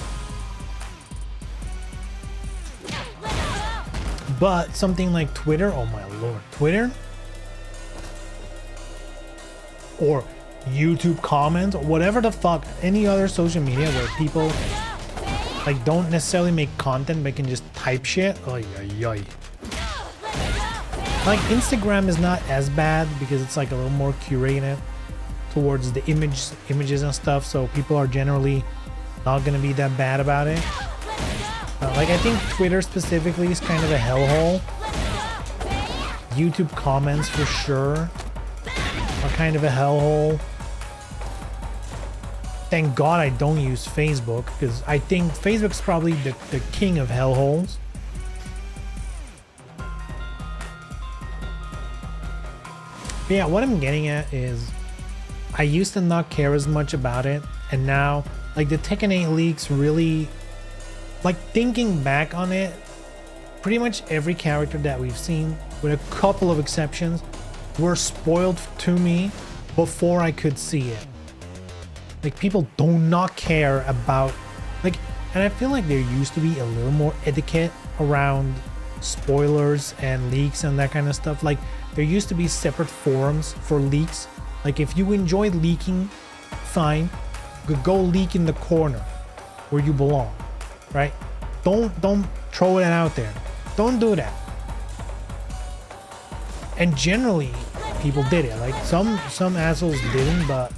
But something like Twitter, oh my lord, Twitter or YouTube comments or whatever the fuck, any other social media where people like don't necessarily make content but can just type shit. Oy, oy, oy. Like Instagram is not as bad because it's like a little more curated towards the images and stuff, so people are generally not gonna be that bad about it. Like I think Twitter specifically is kind of a hellhole. YouTube comments for sure are kind of a hellhole. Thank God I don't use Facebook because I think Facebook's probably the king of hellholes. But yeah, what I'm getting at is I used to not care as much about it, and now like the Tekken 8 leaks really, like thinking back on it, pretty much every character that we've seen, with a couple of exceptions, were spoiled to me before I could see it. Like people do not care about like, and I feel like there used to be a little more etiquette around spoilers and leaks and that kind of stuff. Like there used to be separate forums for leaks. Like if you enjoyed leaking, fine, go leak in the corner where you belong, right? Don't throw it out there. Don't do that. And generally people did it. Like some assholes didn't, but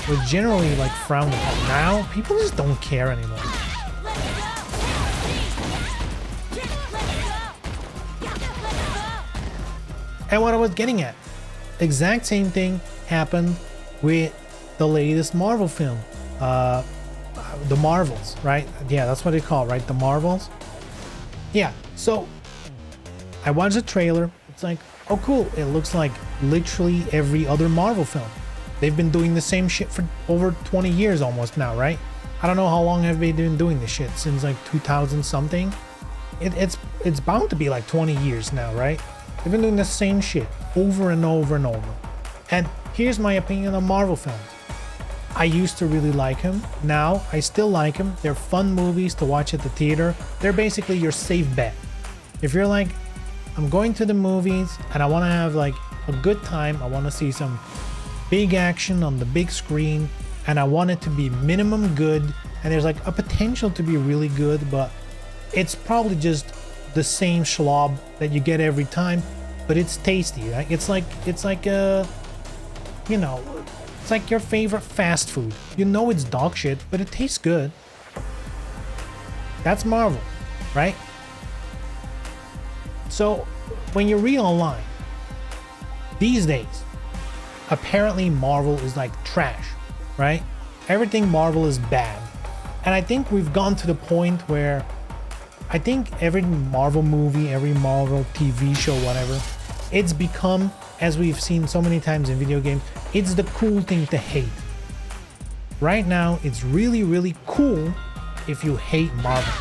was generally like frowned upon. Now people just don't care anymore. And what I was getting at, exact same thing happened with the latest Marvel film, the Marvels, right? Yeah, that's what they call it, right? The Marvels. Yeah, so I watched the trailer. It's like, oh cool, it looks like literally every other Marvel film. They've been doing the same shit for over 20 years almost now, right? I don't know how long have they been doing this shit, since like 2000 something. It's bound to be like 20 years now, right? They've been doing the same shit over and over and over. And here's my opinion on Marvel films. I used to really like them. Now I still like them. They're fun movies to watch at the theater. They're basically your safe bet. If you're like, I'm going to the movies and I want to have like a good time, I want to see some big action on the big screen, and I want it to be minimum good, and there's like a potential to be really good, but it's probably just the same schlob that you get every time, but it's tasty, right? It's like you know, it's like your favorite fast food. You know it's dog shit, but it tastes good. That's Marvel, right? So when you read online these days, apparently Marvel is like trash, right? Everything Marvel is bad. And I think we've gone to the point where I think every Marvel movie, every Marvel TV show, whatever, it's become, as we've seen so many times in video games, it's the cool thing to hate. Right now, it's really, really cool if you hate Marvel.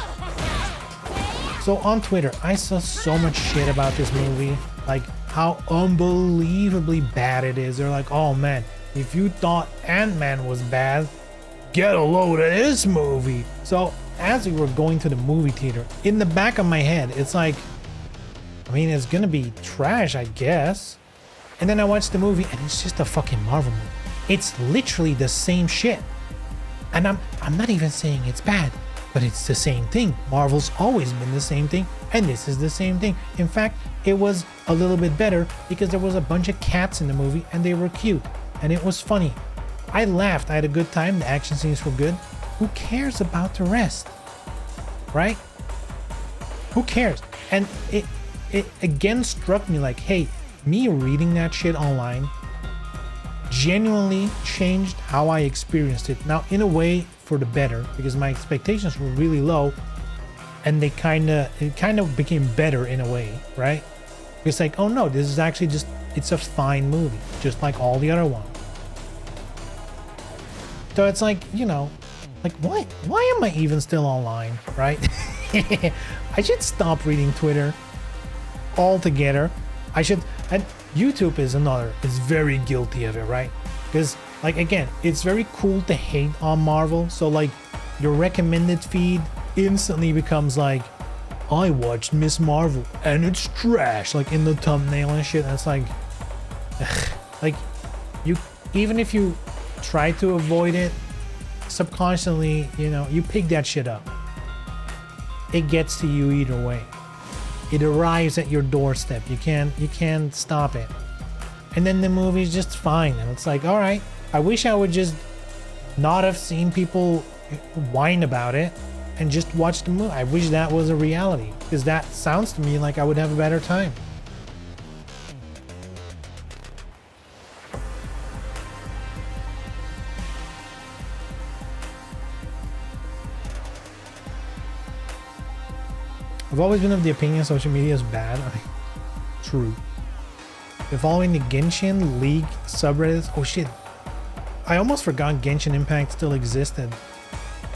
So on Twitter, I saw so much shit about this movie, like how unbelievably bad it is. They're like, oh man, if you thought Ant-Man was bad, get a load of this movie. So as we were going to the movie theater, in the back of my head, it's like, I mean, it's gonna be trash, I guess. And then I watched the movie and it's just a fucking Marvel movie. It's literally the same shit. And I'm not even saying it's bad, but it's the same thing. Marvel's always been the same thing, and this is the same thing. In fact, it was a little bit better because there was a bunch of cats in the movie and they were cute and it was funny. I laughed, I had a good time, the action scenes were good. Who cares about the rest? Right? Who cares? And it again struck me like, hey, me reading that shit online, genuinely changed how I experienced it. Now, in a way, for the better, because my expectations were really low, and it kind of became better in a way, right? It's like, oh no, this is actually just, it's a fine movie, just like all the other ones. So it's like, you know, like why am I even still online, right? I should stop reading Twitter altogether. I should, and YouTube is very guilty of it, right? Because like, again, it's very cool to hate on Marvel. So like your recommended feed instantly becomes like, I watched Miss Marvel and it's trash, like in the thumbnail and shit. And it's like, ugh, like you, even if you try to avoid it subconsciously, you know, you pick that shit up. It gets to you either way. It arrives at your doorstep. You can't stop it. And then the movie's just fine. And it's like, all right, I wish I would just not have seen people whine about it and just watch the movie. I wish that was a reality, because that sounds to me like I would have a better time. I've always been of the opinion social media is bad. I mean, true. If following the Genshin League subreddits, oh shit, I almost forgot Genshin Impact still existed.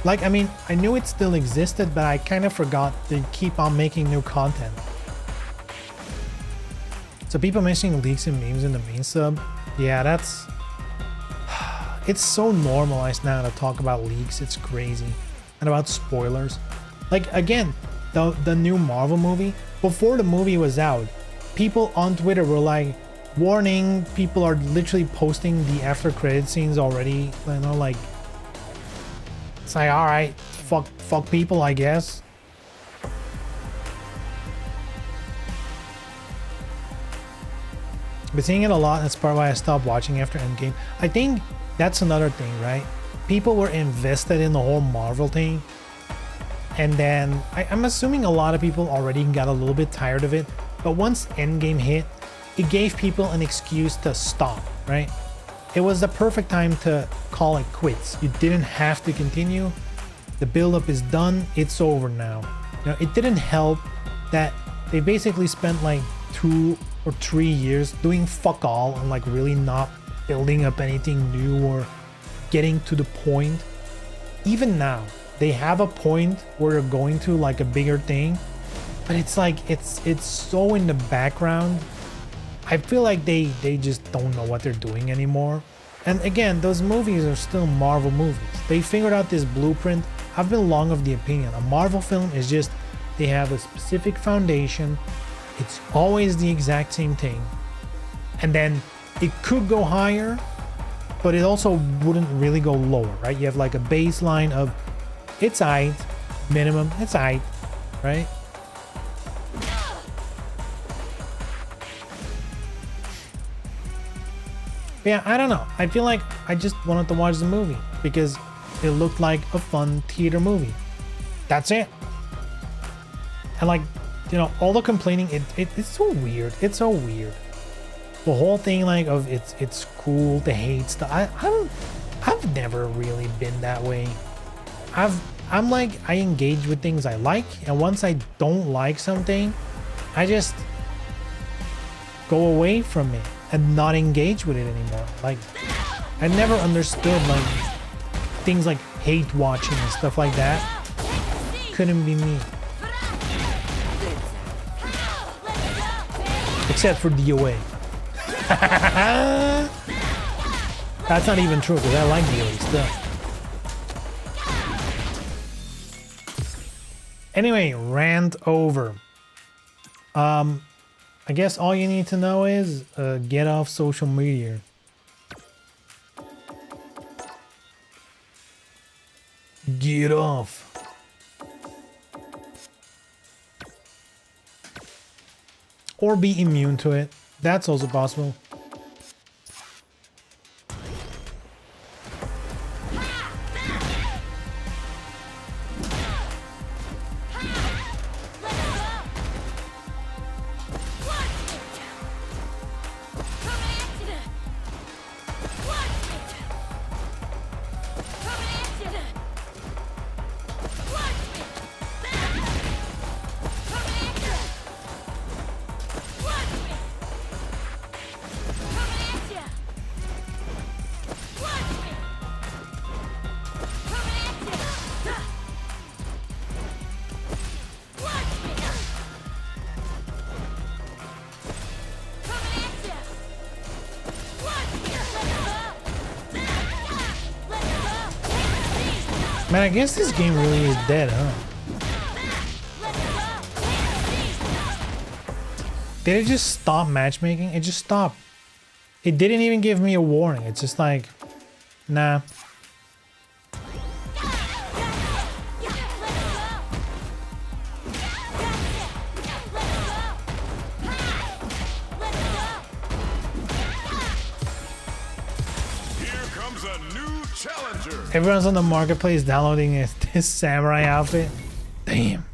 Like, I mean, I knew it still existed, but I kind of forgot they keep on making new content. So people mentioning leaks and memes in the main sub, yeah, that's... It's so normalized now to talk about leaks, it's crazy. And about spoilers. Like, again, the new Marvel movie, before the movie was out, people on Twitter were like, warning, people are literally posting the after credit scenes already, you know, like, it's like, all right, fuck people, I guess. But seeing it a lot, that's part why I stopped watching after Endgame. I think that's another thing, right? People were invested in the whole Marvel thing, and then I'm assuming a lot of people already got a little bit tired of it. But once Endgame hit, it gave people an excuse to stop, right? It was the perfect time to call it quits. You didn't have to continue. The build-up is done. It's over now. You know, it didn't help that they basically spent like 2 or 3 years doing fuck all and like really not building up anything new or getting to the point. Even now, they have a point where they're going to like a bigger thing, but it's like it's so in the background. I feel like they just don't know what they're doing anymore. And again, those movies are still Marvel movies. They figured out this blueprint. I've been long of the opinion a Marvel film is just, they have a specific foundation. It's always the exact same thing. And then it could go higher, but it also wouldn't really go lower, right? You have like a baseline of it's aight, minimum, it's aight, right? Yeah, I don't know. I feel like I just wanted to watch the movie because it looked like a fun theater movie. That's it. And like, you know, all the complaining, it's so weird. It's so weird. The whole thing like of it's cool to hate stuff. I've never really been that way. I'm like, I engage with things I like, and once I don't like something, I just go away from it and not engage with it anymore. Like, I never understood like things like hate watching and stuff like that. Couldn't be me. Except for DOA. That's not even true because I like DOA stuff. Anyway, rant over. I guess all you need to know is get off social media. Get off. Or be immune to it. That's also possible. Man, I guess this game really is dead, huh? Did it just stop matchmaking? It just stopped. It didn't even give me a warning. It's just like, nah. Here comes a new challenger. Everyone's on the marketplace downloading this samurai outfit. Damn.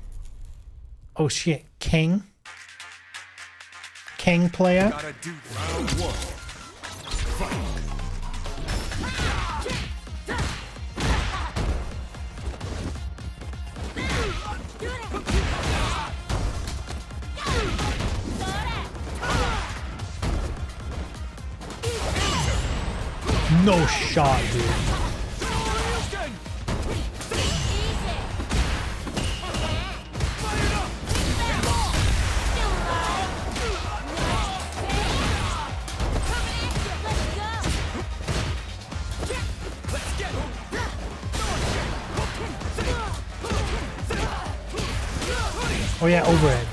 Oh shit. King player. Gotta do round one. Fight. No shot, dude. Oh yeah, overhead.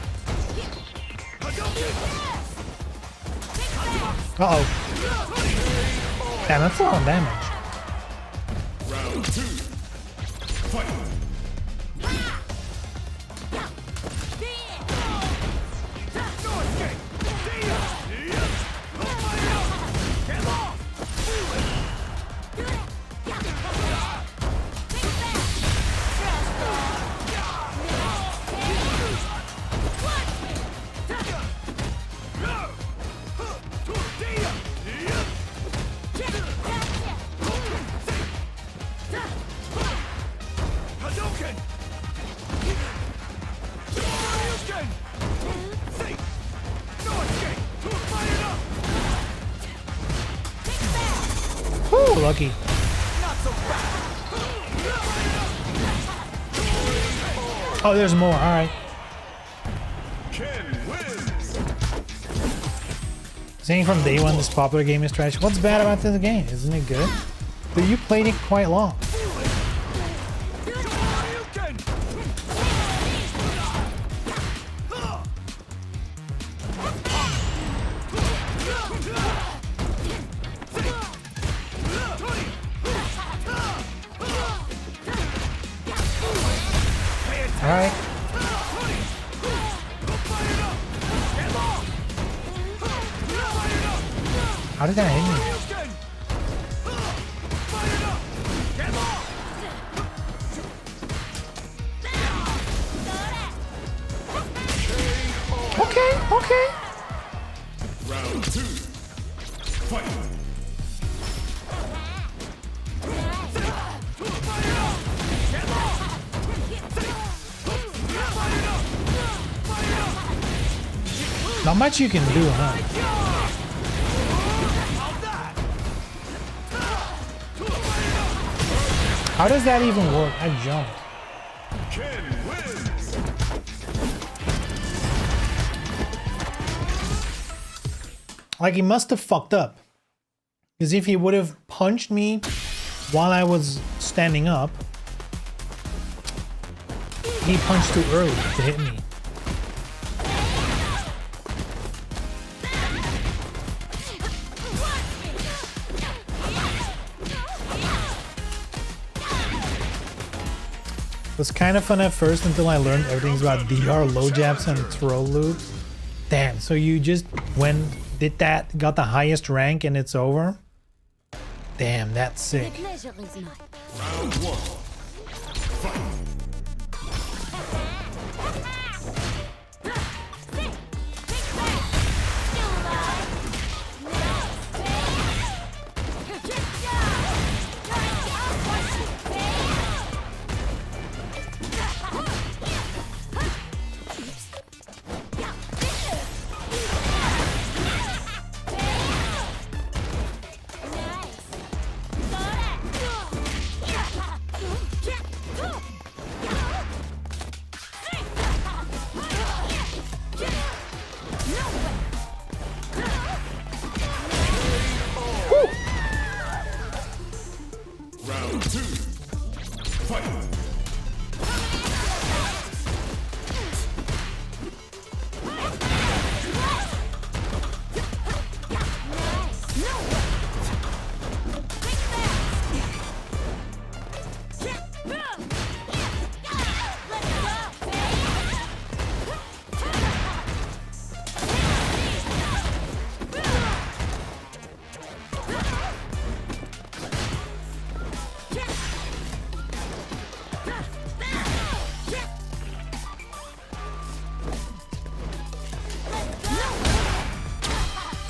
Uh-oh. Damn, that's a lot of damage. Round two. Fight. Woo, lucky. Oh, there's more. All right. Ken wins. Saying from day one this popular game is trash. What's bad about this game? Isn't it good? But you played it quite long. All right. How did that hit me? Okay. Round two. Fight. Not much you can do, huh? How does that even work? I jumped. Ken wins. Like, he must have fucked up. Because if he would have punched me while I was standing up, he punched too early to hit me. It was kind of fun at first until I learned everything's about DR, low jabs, and throw loops. Damn, so you just did that, got the highest rank, and it's over? Damn, that's sick. Pleasure is mine. Round one. Fight.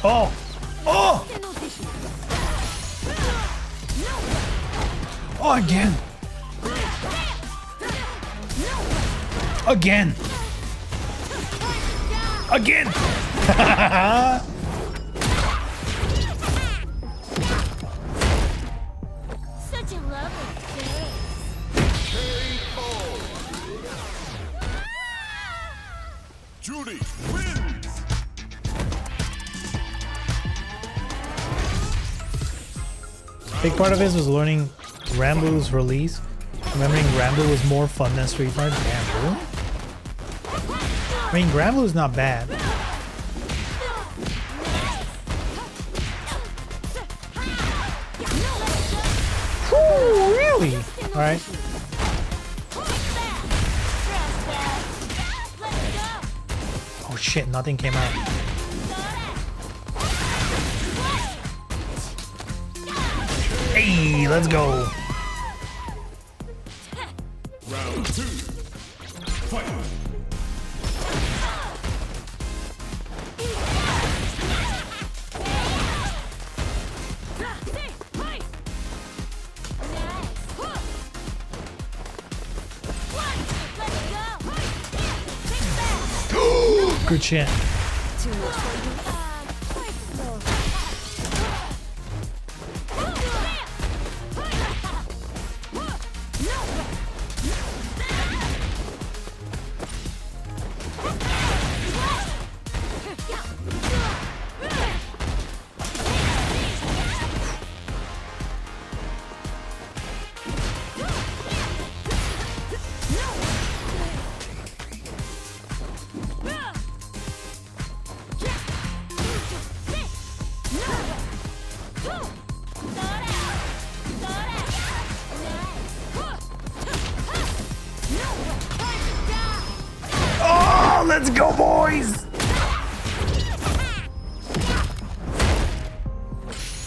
Oh! Oh! Oh, again! Again! Again! Such a lovely face. Judy wins. Big part of this was learning Granblue's release. Remembering Granblue was more fun than Street Fighter. Damn, really? I mean, Granblue's not bad. Ooh, really? Alright. Oh shit, nothing came out. Hey, let's go. Round 2. Fight. Good shit. Oh, let's go, boys!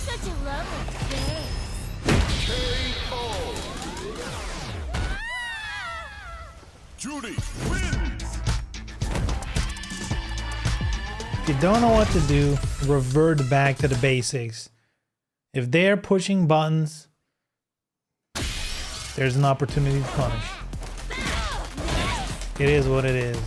Such a lovely face. Judy wins. If you don't know what to do, revert back to the basics. If they're pushing buttons, there's an opportunity to punish. It is what it is.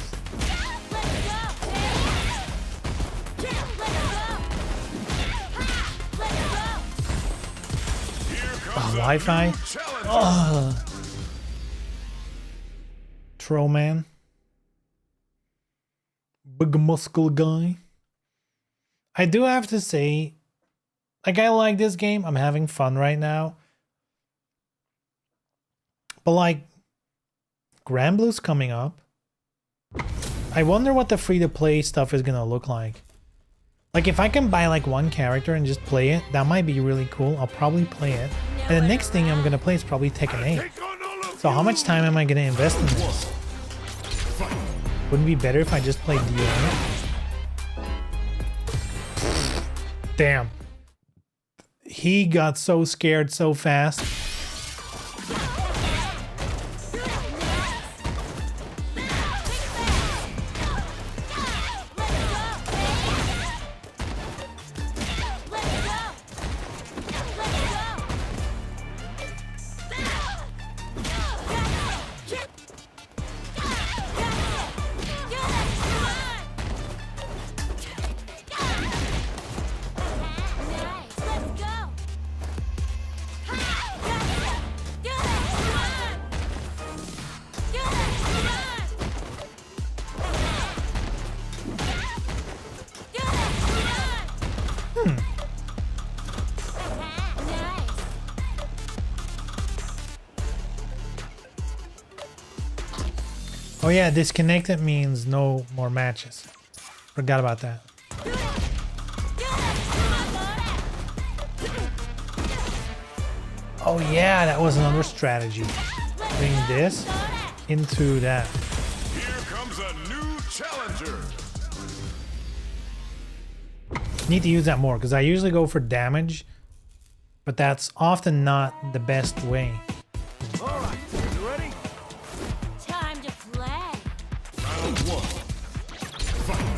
Wi-Fi? Ugh. Trollman. Big muscle guy. I do have to say, like, I like this game. I'm having fun right now. But like, Granblue's coming up. I wonder what the free-to-play stuff is gonna look like. Like, if I can buy like one character and just play it, that might be really cool. I'll probably play it. And the next thing I'm gonna play is probably Tekken 8. So how much time am I gonna invest in this? Wouldn't it be better if I just played DO? Damn. He got so scared so fast. Oh yeah, disconnected means no more matches. Forgot about that. Oh yeah, that was another strategy. Bring this into that. Here comes a new challenger. Need to use that more because I usually go for damage, but that's often not the best way. All right, you ready? Time to play. Round one. Fight.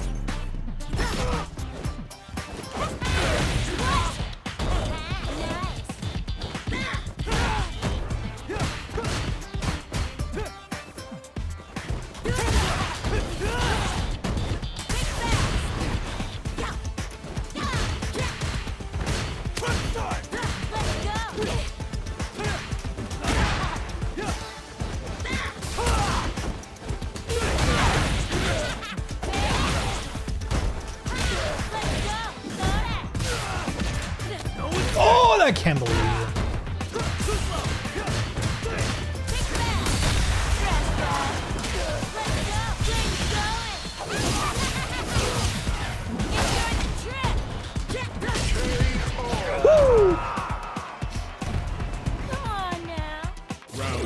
Oh, I can't believe it.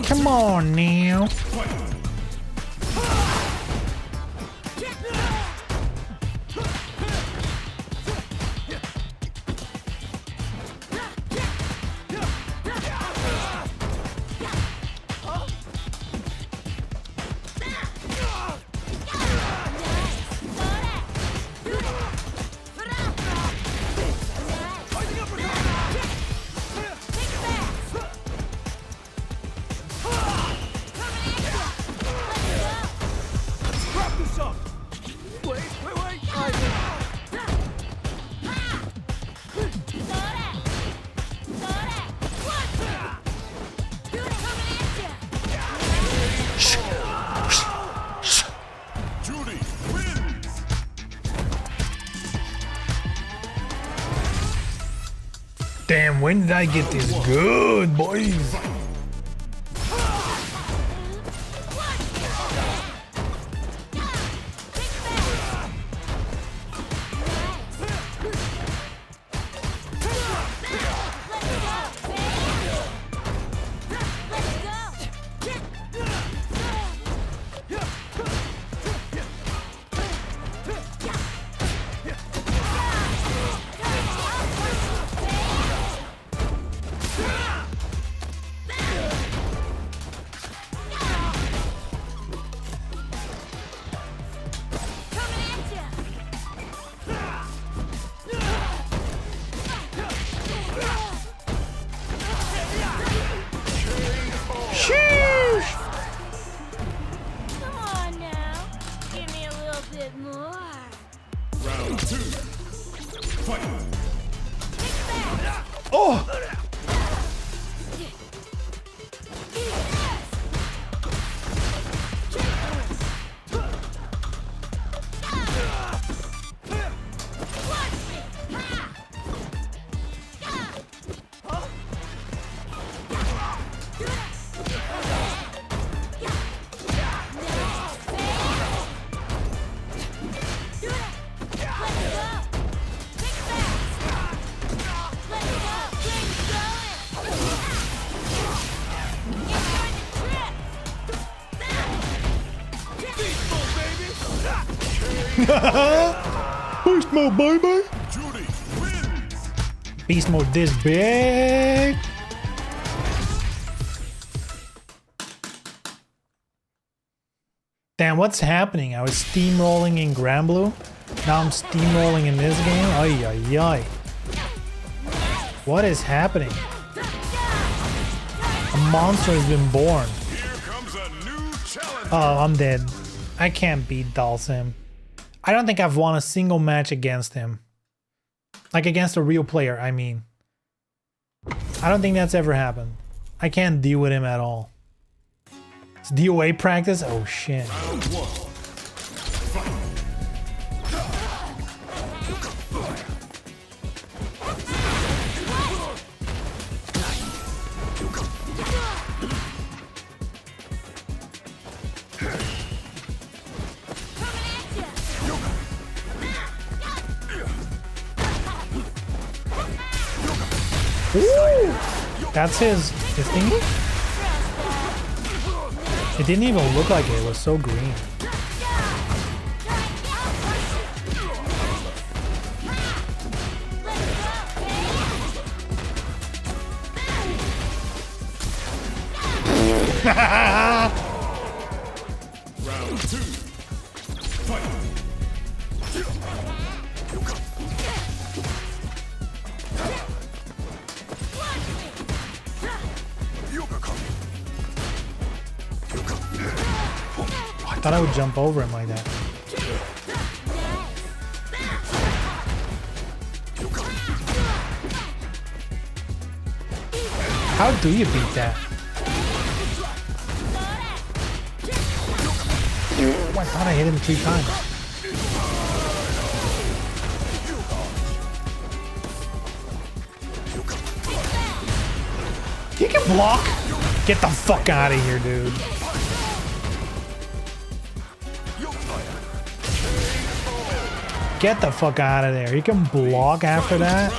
Come on now. Judy wins. Damn, when did I get this good, boys? Come on now. Give me a little bit more. Round two. Fight. Oh! Beast mode, baby! Judy wins. Beast mode this big! Damn, what's happening? I was steamrolling in Granblue. Now I'm steamrolling in this game? Ay, ay, ay. What is happening? A monster has been born. Here comes a new challenger. Oh, I'm dead. I can't beat Dalsim. I don't think I've won a single match against him. Like against a real player, I mean. I don't think that's ever happened. I can't deal with him at all. It's DOA practice? Oh shit. Round one. Fight. Ooh! That's his thingy? It didn't even look like it. It was so green. Round 2. Fight. I thought I would jump over him like that. How do you beat that? Oh, I thought I hit him 3 times. You can block? Get the fuck out of here, dude. Get the fuck out of there. You can block after that?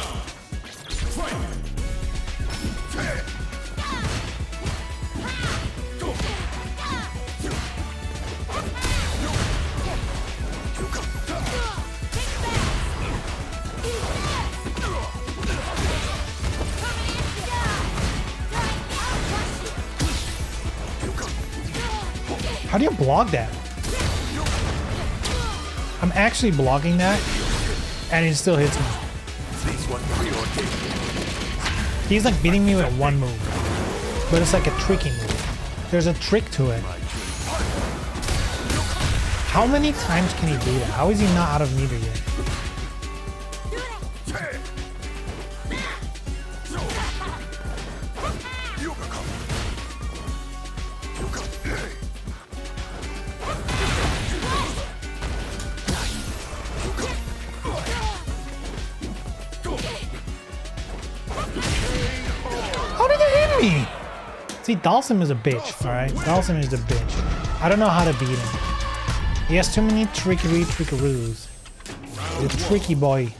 How do you block that? I'm actually blocking that, and it still hits me. He's like beating me with one move, but it's like a tricky move. There's a trick to it. How many times can he do that? How is he not out of meter yet? How did it hit me? See, Dhalsim is a bitch, alright? Dhalsim is a bitch. I don't know how to beat him. He has too many trickaroos. The tricky boy.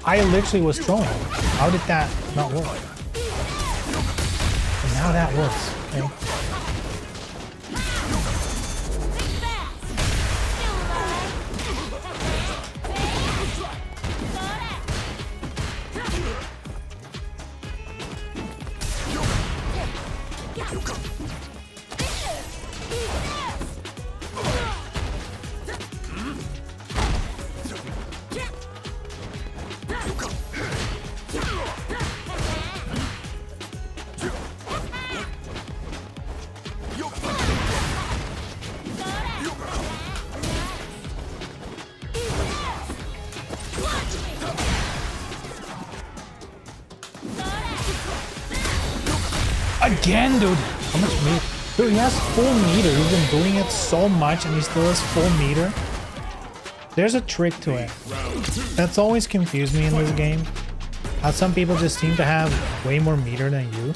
I literally was throwing. How did that not work? And now that works. Okay? Again, dude. How much meter? Dude, he has full meter. He's been doing it so much and he still has full meter. There's a trick to it. That's always confused me in this game. How some people just seem to have way more meter than you.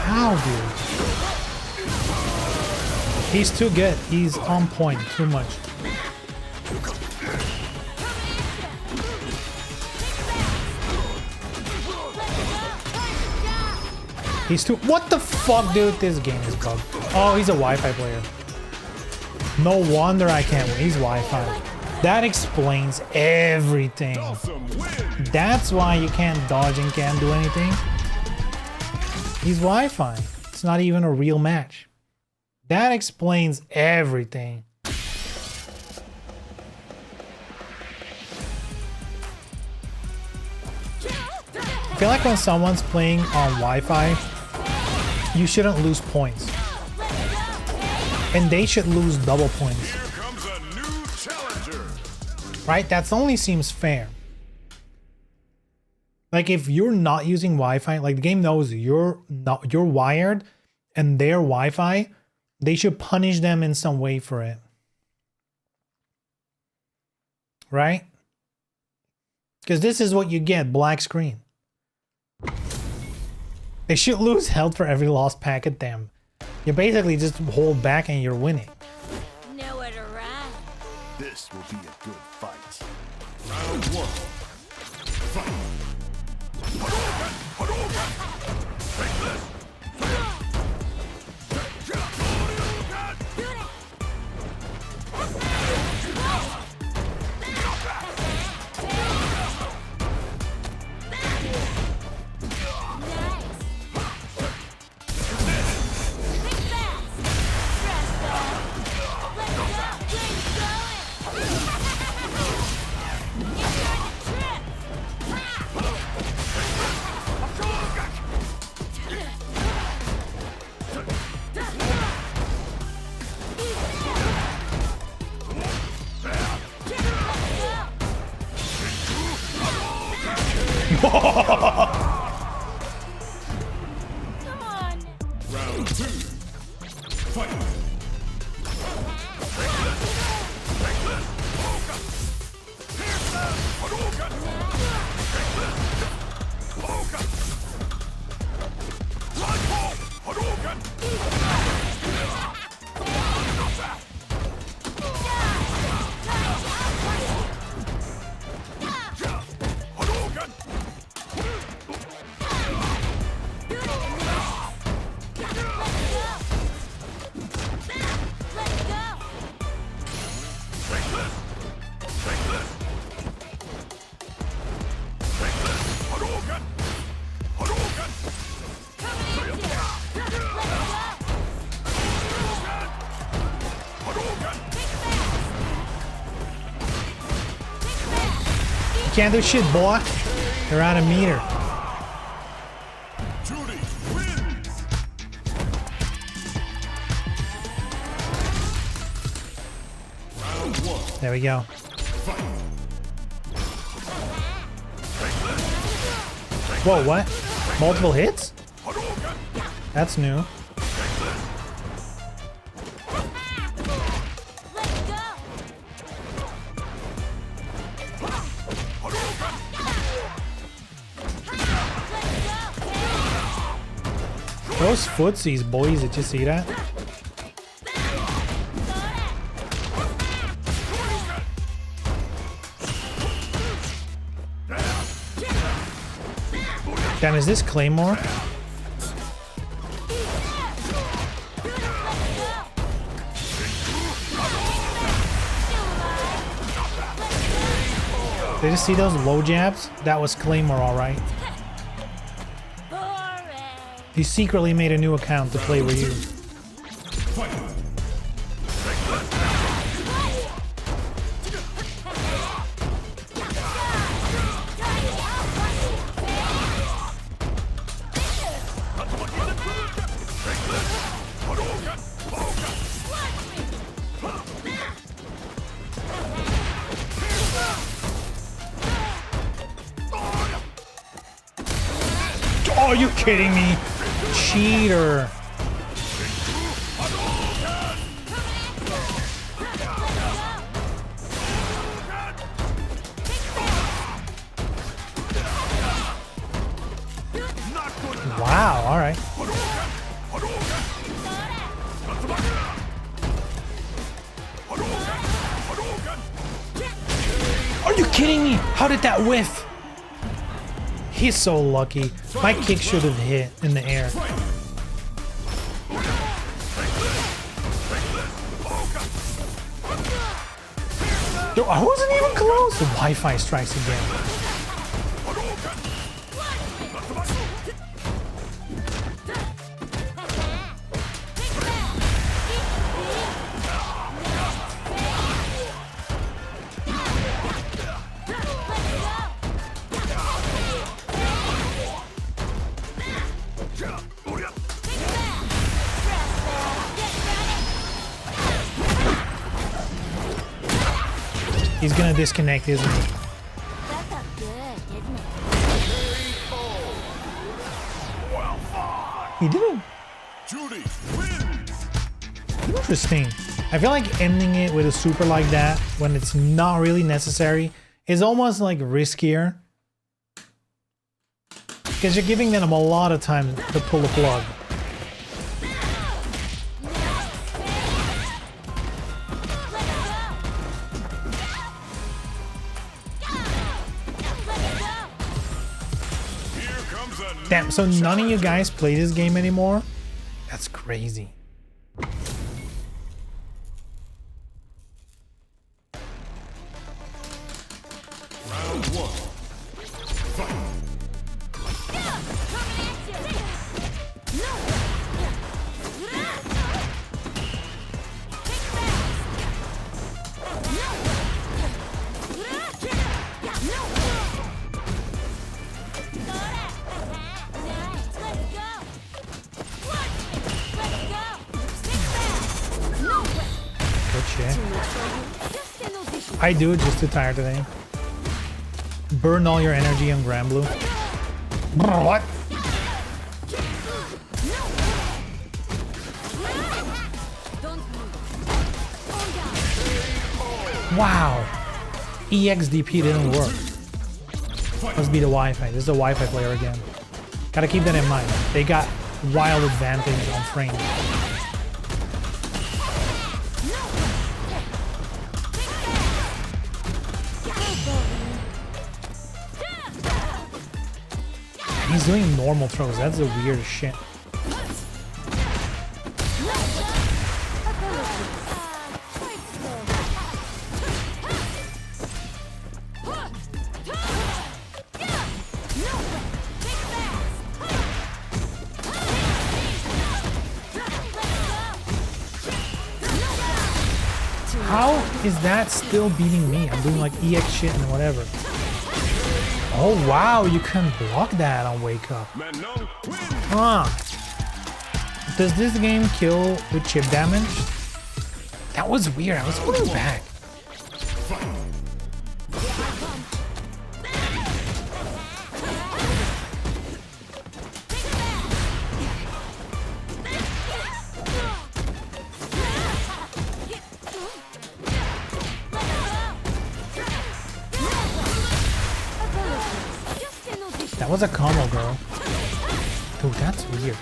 How, dude? He's too good. He's on point too much. He's too... What the fuck, dude? This game is bugged. Oh, he's a Wi-Fi player. No wonder I can't win. He's Wi-Fi. That explains everything. That's why you can't dodge and can't do anything. He's Wi-Fi. It's not even a real match. That explains everything. I feel like when someone's playing on Wi-Fi, you shouldn't lose points. And they should lose double points. Here comes a new challenger. Right? That's only seems fair. Like if you're not using Wi-Fi, like the game knows you're wired and their Wi-Fi, they should punish them in some way for it. Right? Because this is what you get, black screen. They should lose health for every lost packet, damn. You basically just hold back and you're winning. Nowhere to run. This will be a good fight. Round one. Fight. Hadouken! Hadouken! Take this! Come on. Round two. Fight. Can't do shit, boy. You're out of meter. Judy wins. Round one. There we go. Fight. Whoa, what? Multiple hits? That's new. Let's go. Those footsies, boys. Did you see that? Damn, is this Claymore? Did you see those low jabs? That was Claymore, alright. Boring. He secretly made a new account to play with you. Oh, are you kidding me? Cheater. Wow, all right. Are you kidding me? How did that whiff? He's so lucky. My kick should have hit in the air. Yo, I wasn't even close. The Wi-Fi strikes again. He's gonna disconnect, isn't he? That felt good, didn't it? He didn't. Judy wins. Interesting. I feel like ending it with a super like that when it's not really necessary is almost like riskier. Because you're giving them a lot of time to pull the plug. Here comes a Damn, so none of you guys play this game anymore? That's crazy. round one. Fight. Good shit. I do it just too tired today. Burn all your energy on Granblue. Brr, what? Wow. EXDP didn't work. Must be the Wi-Fi. This is the Wi-Fi player again. Gotta keep that in mind. They got wild advantage on frames. He's doing normal throws. That's the weirdest shit. How is that still beating me? I'm doing like EX shit and whatever. Oh wow, you can block that on Wake Up. Manon wins. Huh. Does this game kill with chip damage? That was weird. I was pulling back. That was a combo, girl. Dude, that's weird.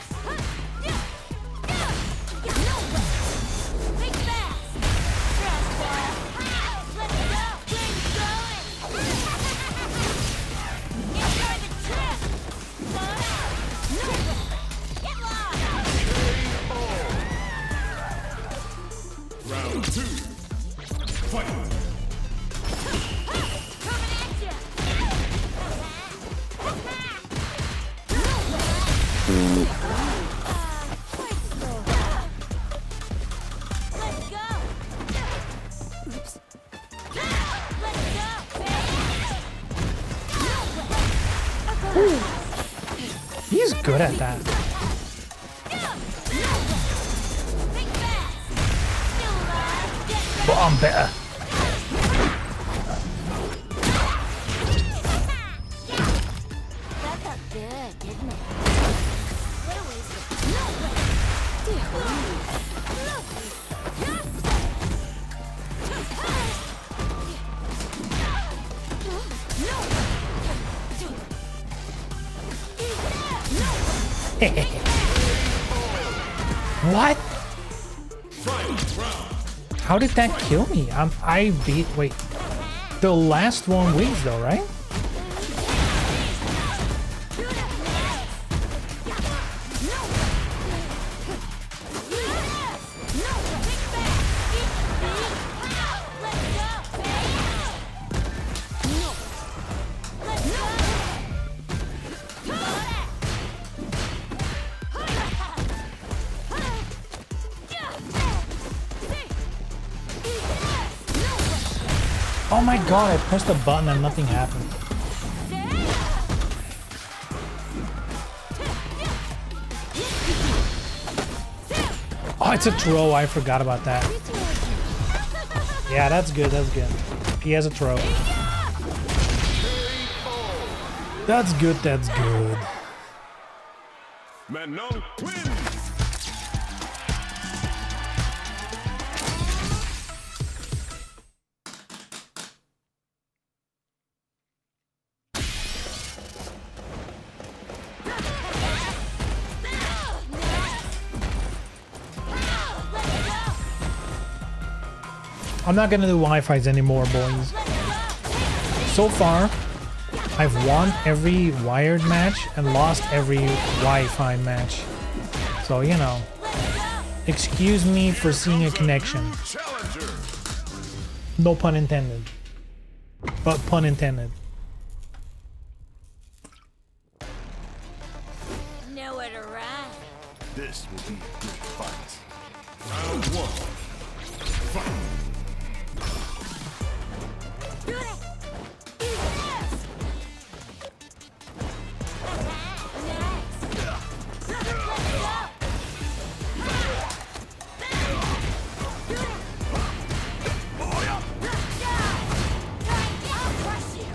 Round two. Fight. He's good at that. But I'm better. That felt good, didn't it? What a waste of What? How did that kill me? I beat. Wait. The last one wins though, right? Oh my god, I pressed a button and nothing happened. Oh, it's a throw. I forgot about that. Yeah, that's good. That's good. He has a throw. That's good, that's good. Manon wins. I'm not gonna do Wi-Fi's anymore, boys. So far, I've won every wired match and lost every Wi-Fi match. So, you know, excuse me for seeing a connection. Challenger. No pun intended. But pun intended. Nowhere to run. This will be a good fight. Round one. Fight. Do it. Yes. Nice. Let's go. I'll crush you.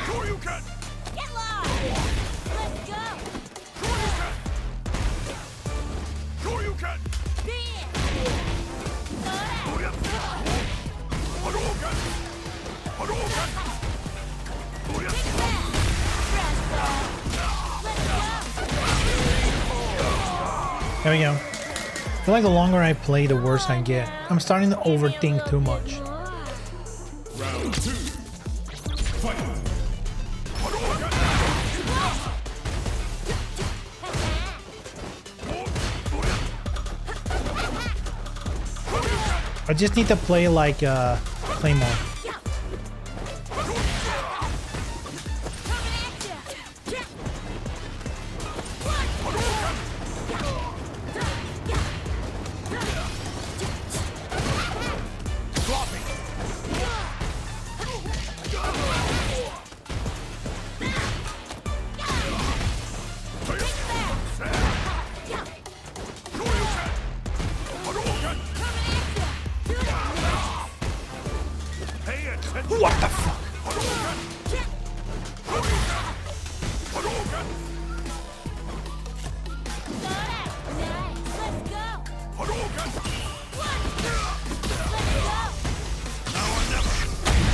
Shoryuken. Get lost. Let's go. Shoryuken. Beam. Hadouken. Hadouken. There we go. I feel like the longer I play, the worse I get. I'm starting to overthink too much. Round two. Fight. Hadouken. I just need to play like Claymore. What the fuck?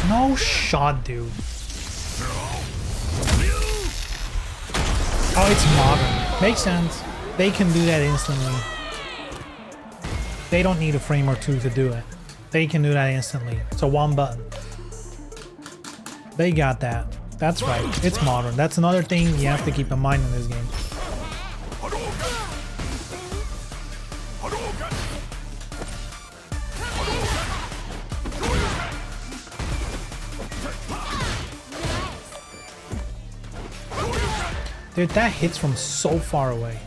No shot, dude. Oh, it's modern. Makes sense. They can do that instantly. They don't need a frame or two to do it. They can do that instantly. So one button. They got that. That's right. It's modern. That's another thing you have to keep in mind in this game. Dude, that hits from so far away.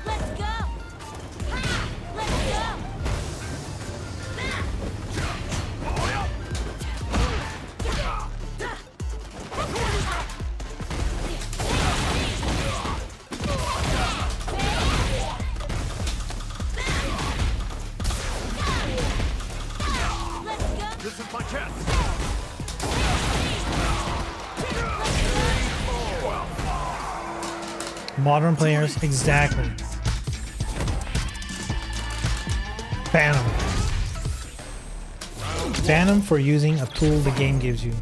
Let's go. Let's go. This is my chance. Modern players, exactly. Ban them. Ban them for using a tool the game gives you.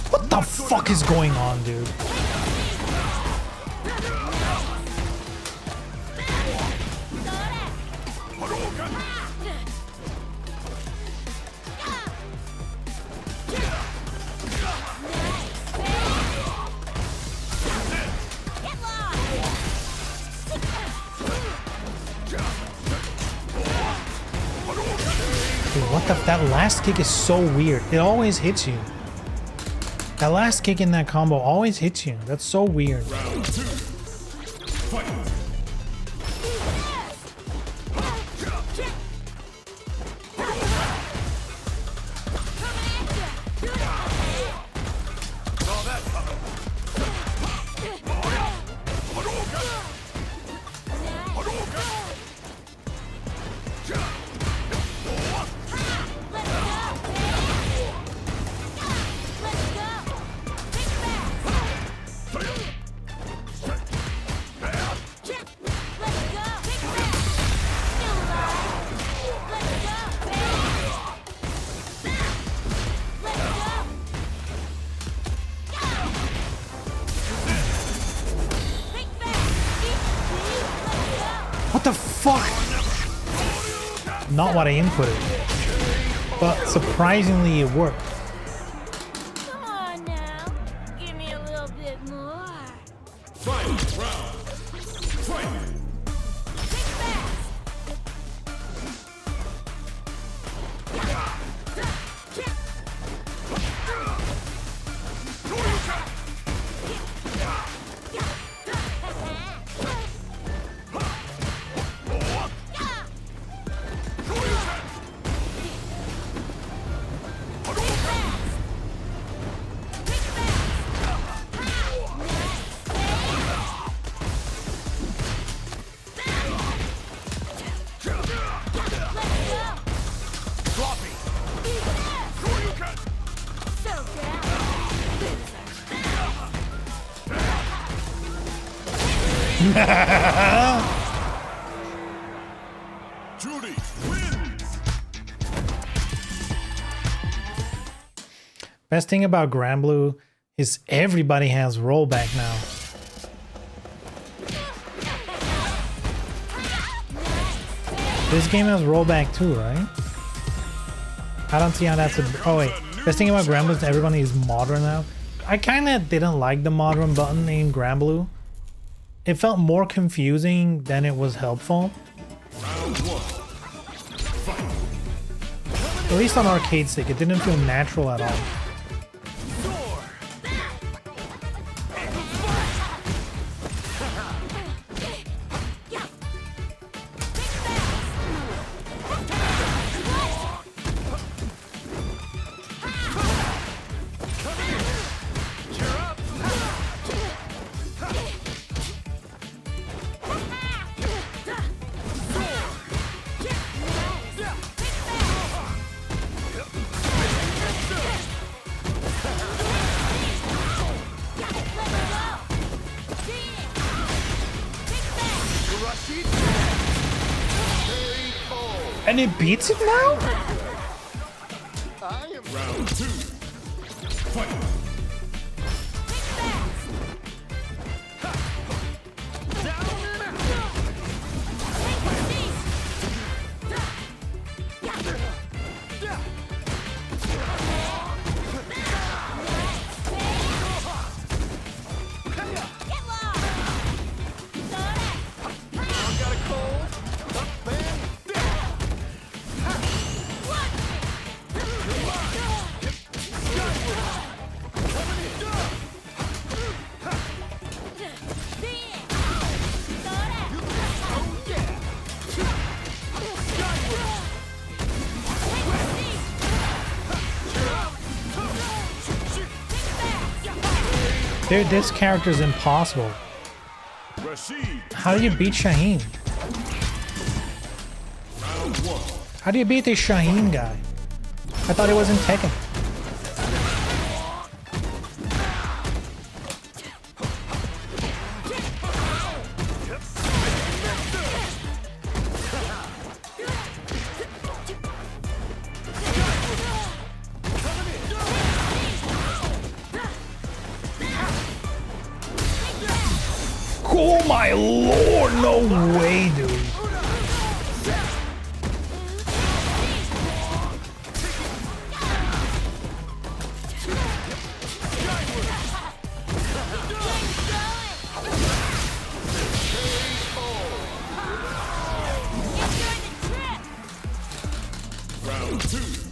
What the fuck is going on, dude? that last kick is so weird. It always hits you. That last kick in that combo always hits you. That's so weird. Round 2. Fight. What the fuck? Not what I inputted. But surprisingly it worked. Come on now. Give me a little bit more. Final round. Fight. Judy wins. Best thing about Granblue is everybody has rollback now. This game has rollback too, right? I don't see how that's a... Oh wait, best thing about Granblue is everybody is modern now. I kind of didn't like the modern button in Granblue. It felt more confusing than it was helpful. Round 1. Fight. At least on arcade stick, it didn't feel natural at all. And it beats it now? Round 2. Fight. Dude, this character is impossible. Rashid. How do you beat Shaheen? Round 1. How do you beat this Shaheen guy? I thought it was in Tekken. Oh my lord, no way, dude. Round 2.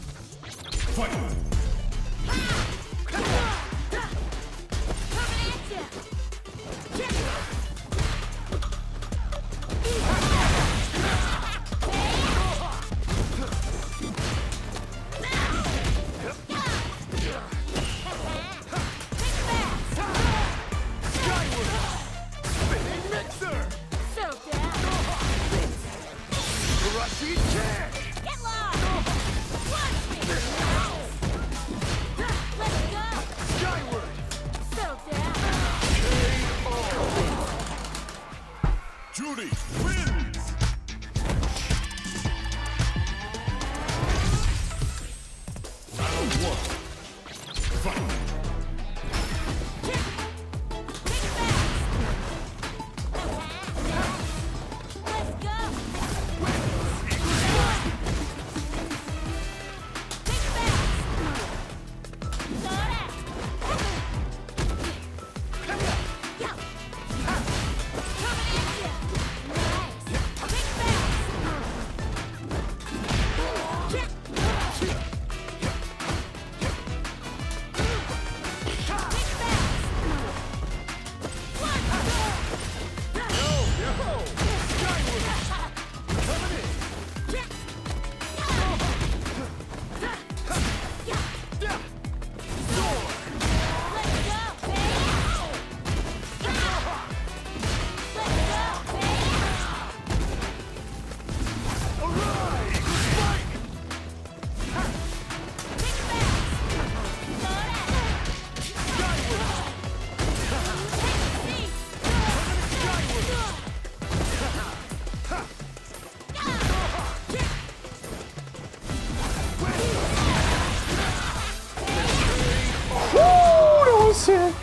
sick.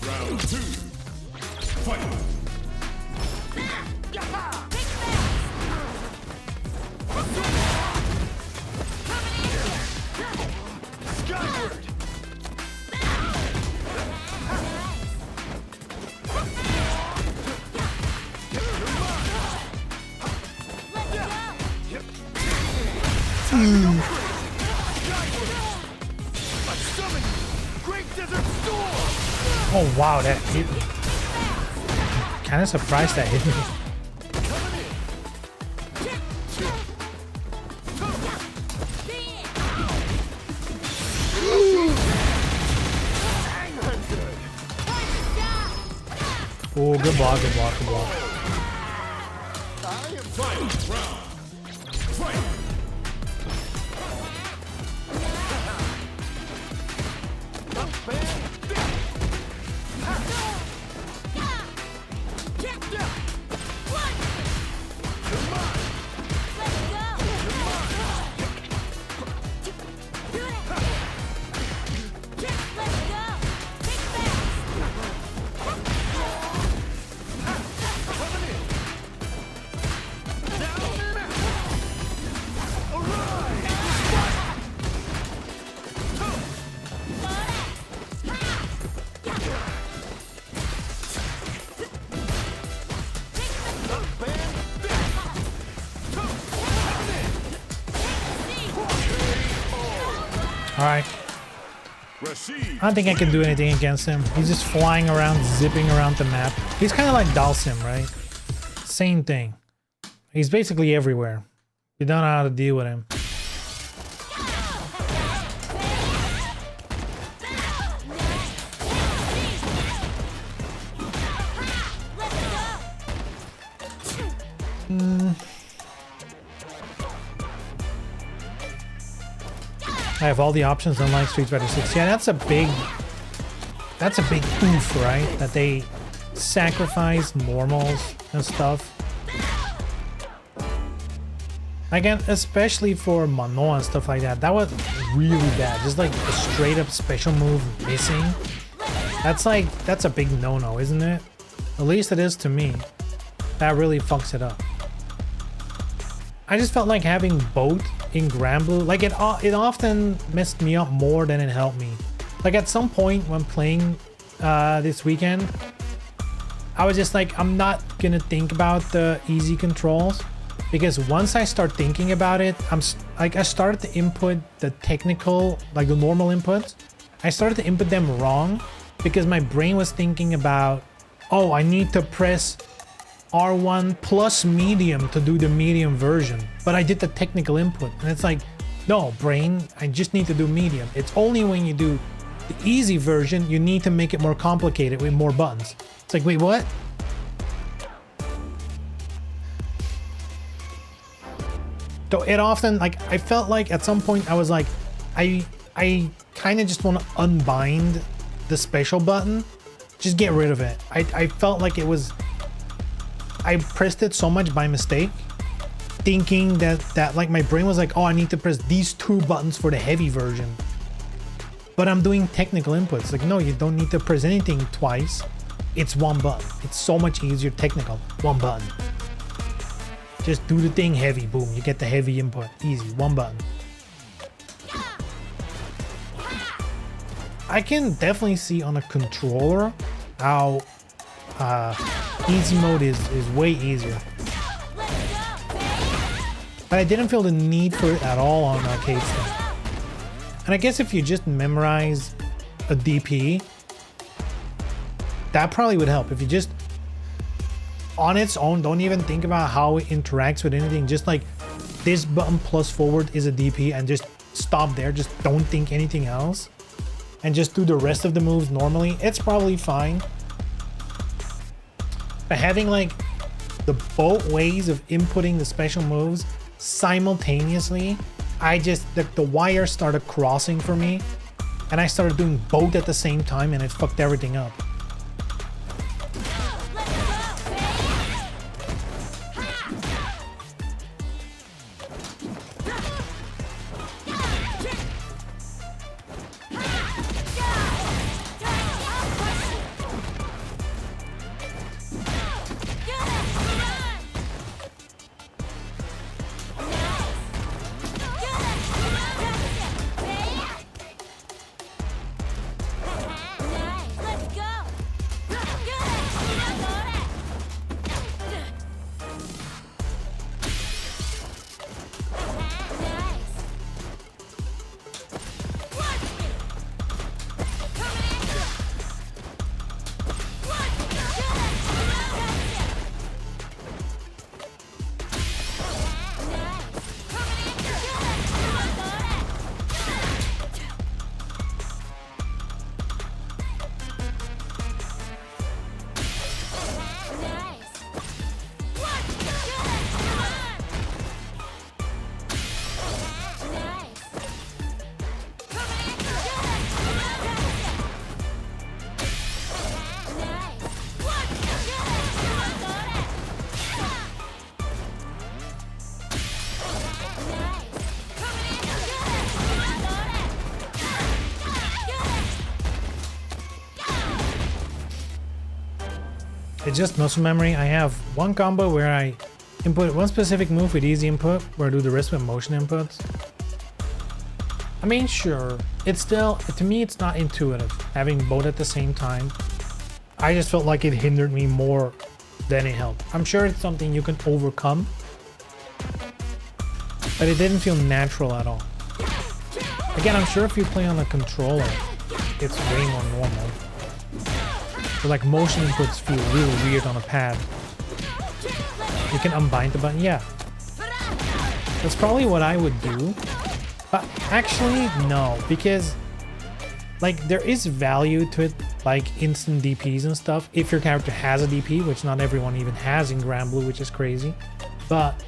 Round 2. Fight. Skyward! I summon you! Great Desert Storm! Oh wow, that hit me. Kind of surprised that hit me. Oh, good block, good block, good block. Final round. Fight. Alright. Rashid. I don't think I can do anything against him. He's just flying around, zipping around the map. He's kind of like Dalsim, right? Same thing. He's basically everywhere. You don't know how to deal with him. I have all the options unlike Street Fighter 6. Yeah, that's a big oof, right? That they sacrifice normals and stuff. Again, especially for Manoa and stuff like that. That was really bad. Just like a straight up special move missing. That's a big no-no, isn't it? At least it is to me. That really fucks it up. I just felt like having both in Granblue, like it often messed me up more than it helped me. Like at some point when playing this weekend, I was just like, I'm not gonna think about the easy controls, because once I start thinking about it, I started to input the technical, like the normal inputs. I started to input them wrong because my brain was thinking about, oh, I need to press R1 plus medium to do the medium version, but I did the technical input, and it's like, no, brain, I just need to do medium. It's only when you do the easy version you need to make it more complicated with more buttons. It's like, wait, what? So it often, like, I felt like at some point I was like, I kind of just want to unbind the special button, just get rid of it. I felt like it was, I pressed it so much by mistake, thinking that like my brain was like, oh, I need to press these two buttons for the heavy version. But I'm doing technical inputs. Like, no, you don't need to press anything twice. It's one button. It's so much easier technical. One button. Just do the thing heavy. Boom. You get the heavy input. Easy. One button. I can definitely see on a controller how easy mode is way easier. But I didn't feel the need for it at all on arcade stuff. And I guess if you just memorize a DP, that probably would help. If you just, on its own, don't even think about how it interacts with anything. Just like this button plus forward is a DP, and just stop there. Just don't think anything else. And just do the rest of the moves normally. It's probably fine. But having like the both ways of inputting the special moves simultaneously, I just, the wire started crossing for me, and I started doing both at the same time, and it fucked everything up. It's just muscle memory. I have one combo where I input one specific move with easy input, where I do the rest with motion inputs. I mean, sure, it's still, to me, it's not intuitive having both at the same time. I just felt like it hindered me more than it helped. I'm sure it's something you can overcome, but it didn't feel natural at all. Again, I'm sure if you play on a controller, it's way more normal. But like motion inputs feel really weird on a pad. You can unbind the button, yeah. That's probably what I would do. But actually, no, because like there is value to it, like instant DPs and stuff, if your character has a DP, which not everyone even has in Granblue, which is crazy. But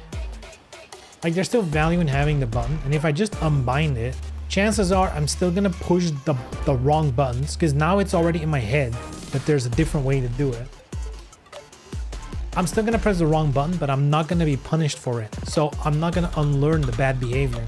like there's still value in having the button, and if I just unbind it, chances are I'm still gonna push the wrong buttons, because now it's already in my head that there's a different way to do it. I'm still gonna press the wrong button, but I'm not gonna be punished for it. So I'm not gonna unlearn the bad behavior.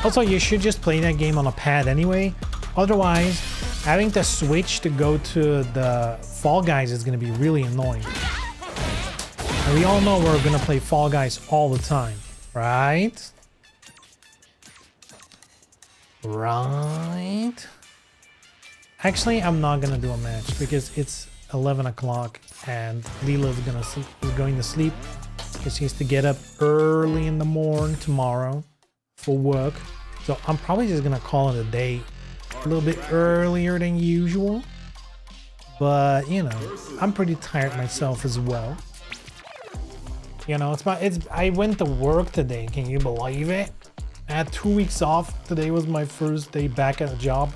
Also, you should just play that game on a pad anyway. Otherwise, having to switch to go to the Fall Guys is going to be really annoying. And we all know we're going to play Fall Guys all the time, right? Right? Actually, I'm not going to do a match because it's 11 o'clock and Leela's going to sleep because she has to get up early in the morning tomorrow for work. So I'm probably just gonna call it a day a little bit earlier than usual, but you know, I'm pretty tired myself as well. You know, I went to work today, can you believe it? I had 2 weeks off. Today was my first day back at a job.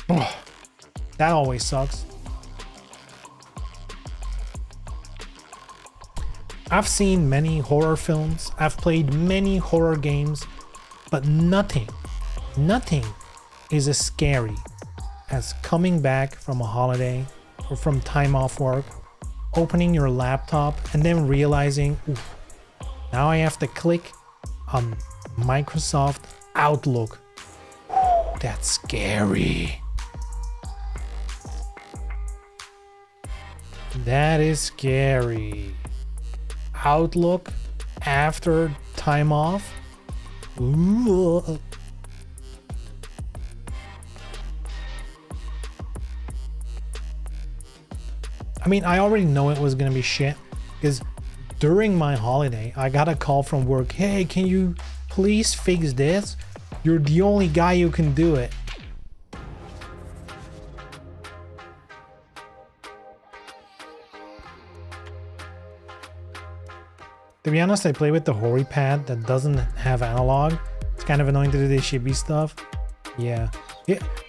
That always sucks. I've seen many horror films, I've played many horror games, but nothing is as scary as coming back from a holiday or from time off work, opening your laptop and then realizing, oof, now I have to click on Microsoft Outlook. Ooh, that's scary. That is scary. Outlook after time off. Ooh. I mean, I already know it was gonna be shit because during my holiday, I got a call from work. Hey, can you please fix this? You're the only guy who can do it. To be honest, I play with the Hori pad that doesn't have analog. It's kind of annoying to do this chibi stuff. Yeah.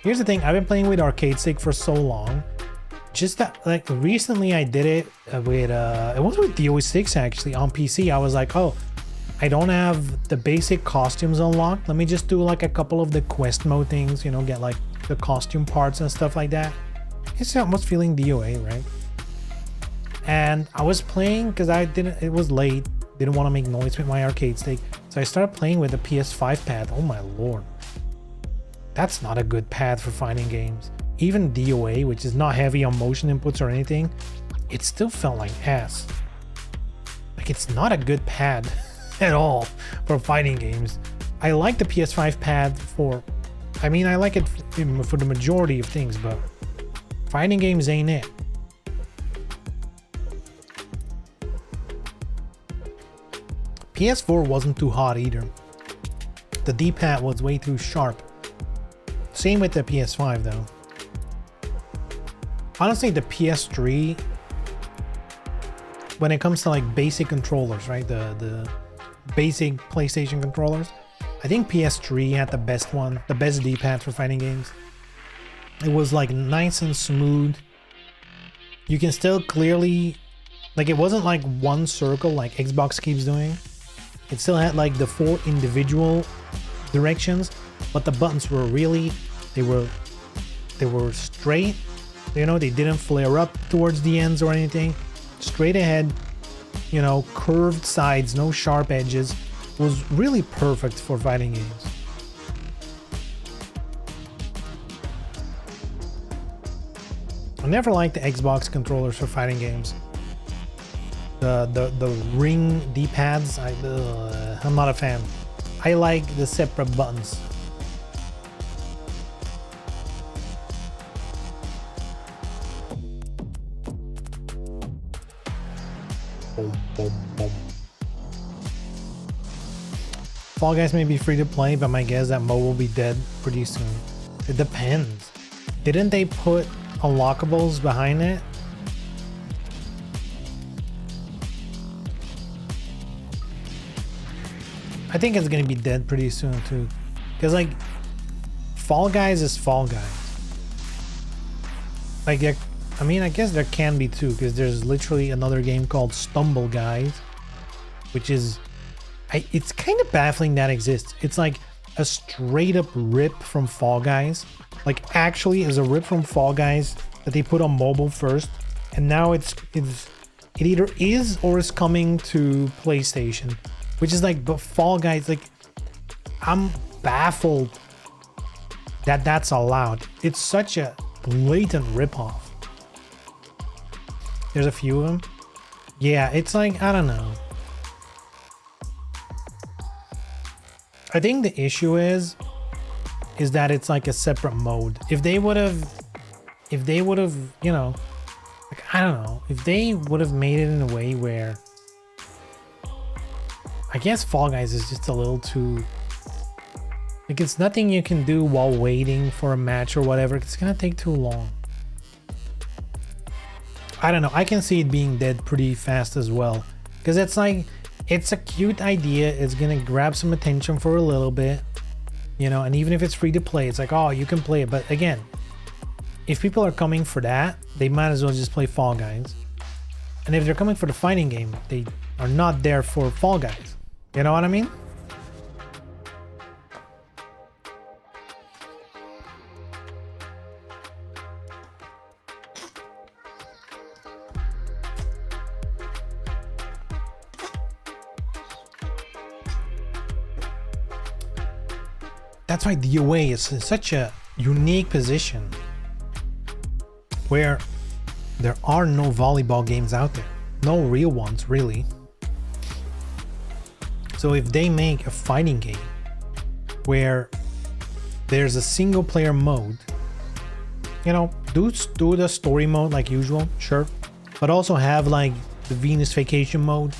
Here's the thing, I've been playing with arcade stick for so long. Just that, like, recently I did it with, it was with DOA6 actually on PC. I was like, oh, I don't have the basic costumes unlocked. Let me just do like a couple of the quest mode things, you know, get like the costume parts and stuff like that. It's almost feeling DOA, right? And I was playing because it was late. Didn't want to make noise with my arcade stick, so I started playing with the PS5 pad. Oh my lord, that's not a good pad for fighting games. Even DOA, which is not heavy on motion inputs or anything, it still felt like ass. Like, it's not a good pad at all for fighting games. I like the PS5 pad I like it for the majority of things, but fighting games ain't it. PS4 wasn't too hot either. The D-pad was way too sharp. Same with the PS5 though. Honestly, the PS3, when it comes to like basic controllers, right? The basic PlayStation controllers, I think PS3 had the best one, the best D-pad for fighting games. It was like nice and smooth. You can still clearly, like, it wasn't like one circle like Xbox keeps doing. It still had like the 4 individual directions, but the buttons were really, they were straight. You know, they didn't flare up towards the ends or anything. Straight ahead, you know, curved sides, no sharp edges, was really perfect for fighting games. I never liked the Xbox controllers for fighting games. The ring D-pads, I'm not a fan. I like the separate buttons. Boom, boom, boom. Fall Guys may be free to play, but my guess is that mode will be dead pretty soon. It depends. Didn't they put unlockables behind it? I think it's gonna be dead pretty soon too, because like Fall Guys is Fall Guys. Like, I mean, I guess there can be too, because there's literally another game called Stumble Guys, which is, it's kind of baffling that exists. It's like a straight up rip from Fall Guys. Like, actually is a rip from Fall Guys that they put on mobile first, and now it either is or is coming to PlayStation, which is like, but Fall Guys, like, I'm baffled that that's allowed. It's such a blatant ripoff. There's a few of them. Yeah, it's like, I don't know. I think the issue is that it's like a separate mode. If they would have, you know, like, I don't know, if they would have made it in a way where, I guess Fall Guys is just a little too, like, it's nothing you can do while waiting for a match or whatever. It's gonna take too long. I don't know. I can see it being dead pretty fast as well, because it's like, it's a cute idea. It's gonna grab some attention for a little bit, you know, and even if it's free to play, it's like, oh, you can play it. But again, if people are coming for that, they might as well just play Fall Guys. And if they're coming for the fighting game, they are not there for Fall Guys. You know what I mean? That's why DOA is in such a unique position where there are no volleyball games out there. No real ones, really. So if they make a fighting game where there's a single player mode, you know, do the story mode like usual, sure. But also have like the Venus Vacation mode,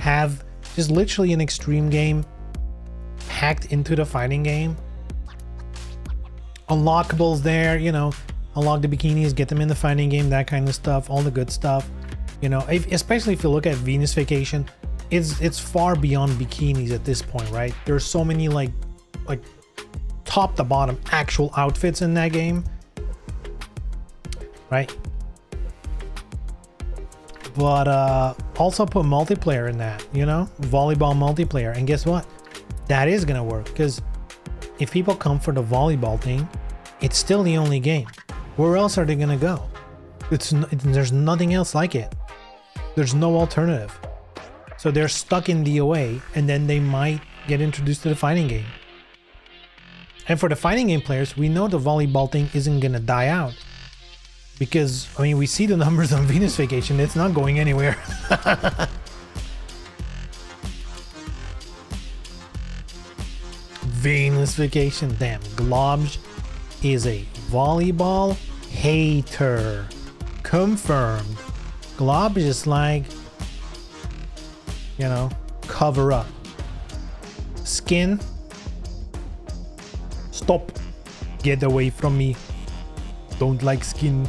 have just literally an extreme game packed into the fighting game. Unlockables there, you know, unlock the bikinis, get them in the fighting game, that kind of stuff, all the good stuff. You know, especially if you look at Venus Vacation, it's far beyond bikinis at this point, right? There's so many like top to bottom actual outfits in that game, right? But also put multiplayer in that, you know, volleyball multiplayer, and guess what? That is gonna work, because if people come for the volleyball thing, it's still the only game. Where else are they gonna go? There's nothing else like it. There's no alternative. So they're stuck in DOA, and then they might get introduced to the fighting game. And for the fighting game players, we know the volleyball thing isn't gonna die out, because I mean, we see the numbers on Venus Vacation. It's not going anywhere. Venus Vacation. Damn, Globj is a volleyball hater. Confirmed. Globj is like, you know, cover up. Skin. Stop. Get away from me. Don't like skin.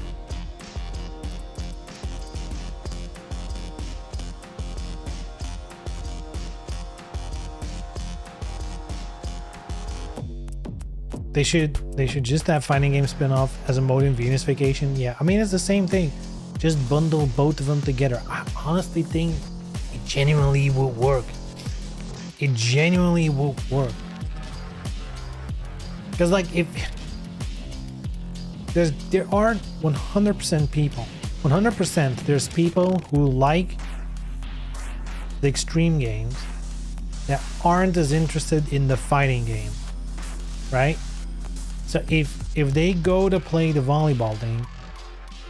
They should just have fighting game spin-off as a mode in Venus Vacation. Yeah, I mean, it's the same thing. Just bundle both of them together. I honestly think it genuinely will work. It genuinely will work. Because like, if there are 100% people, 100% there's people who like the extreme games that aren't as interested in the fighting game, right? So if they go to play the volleyball thing,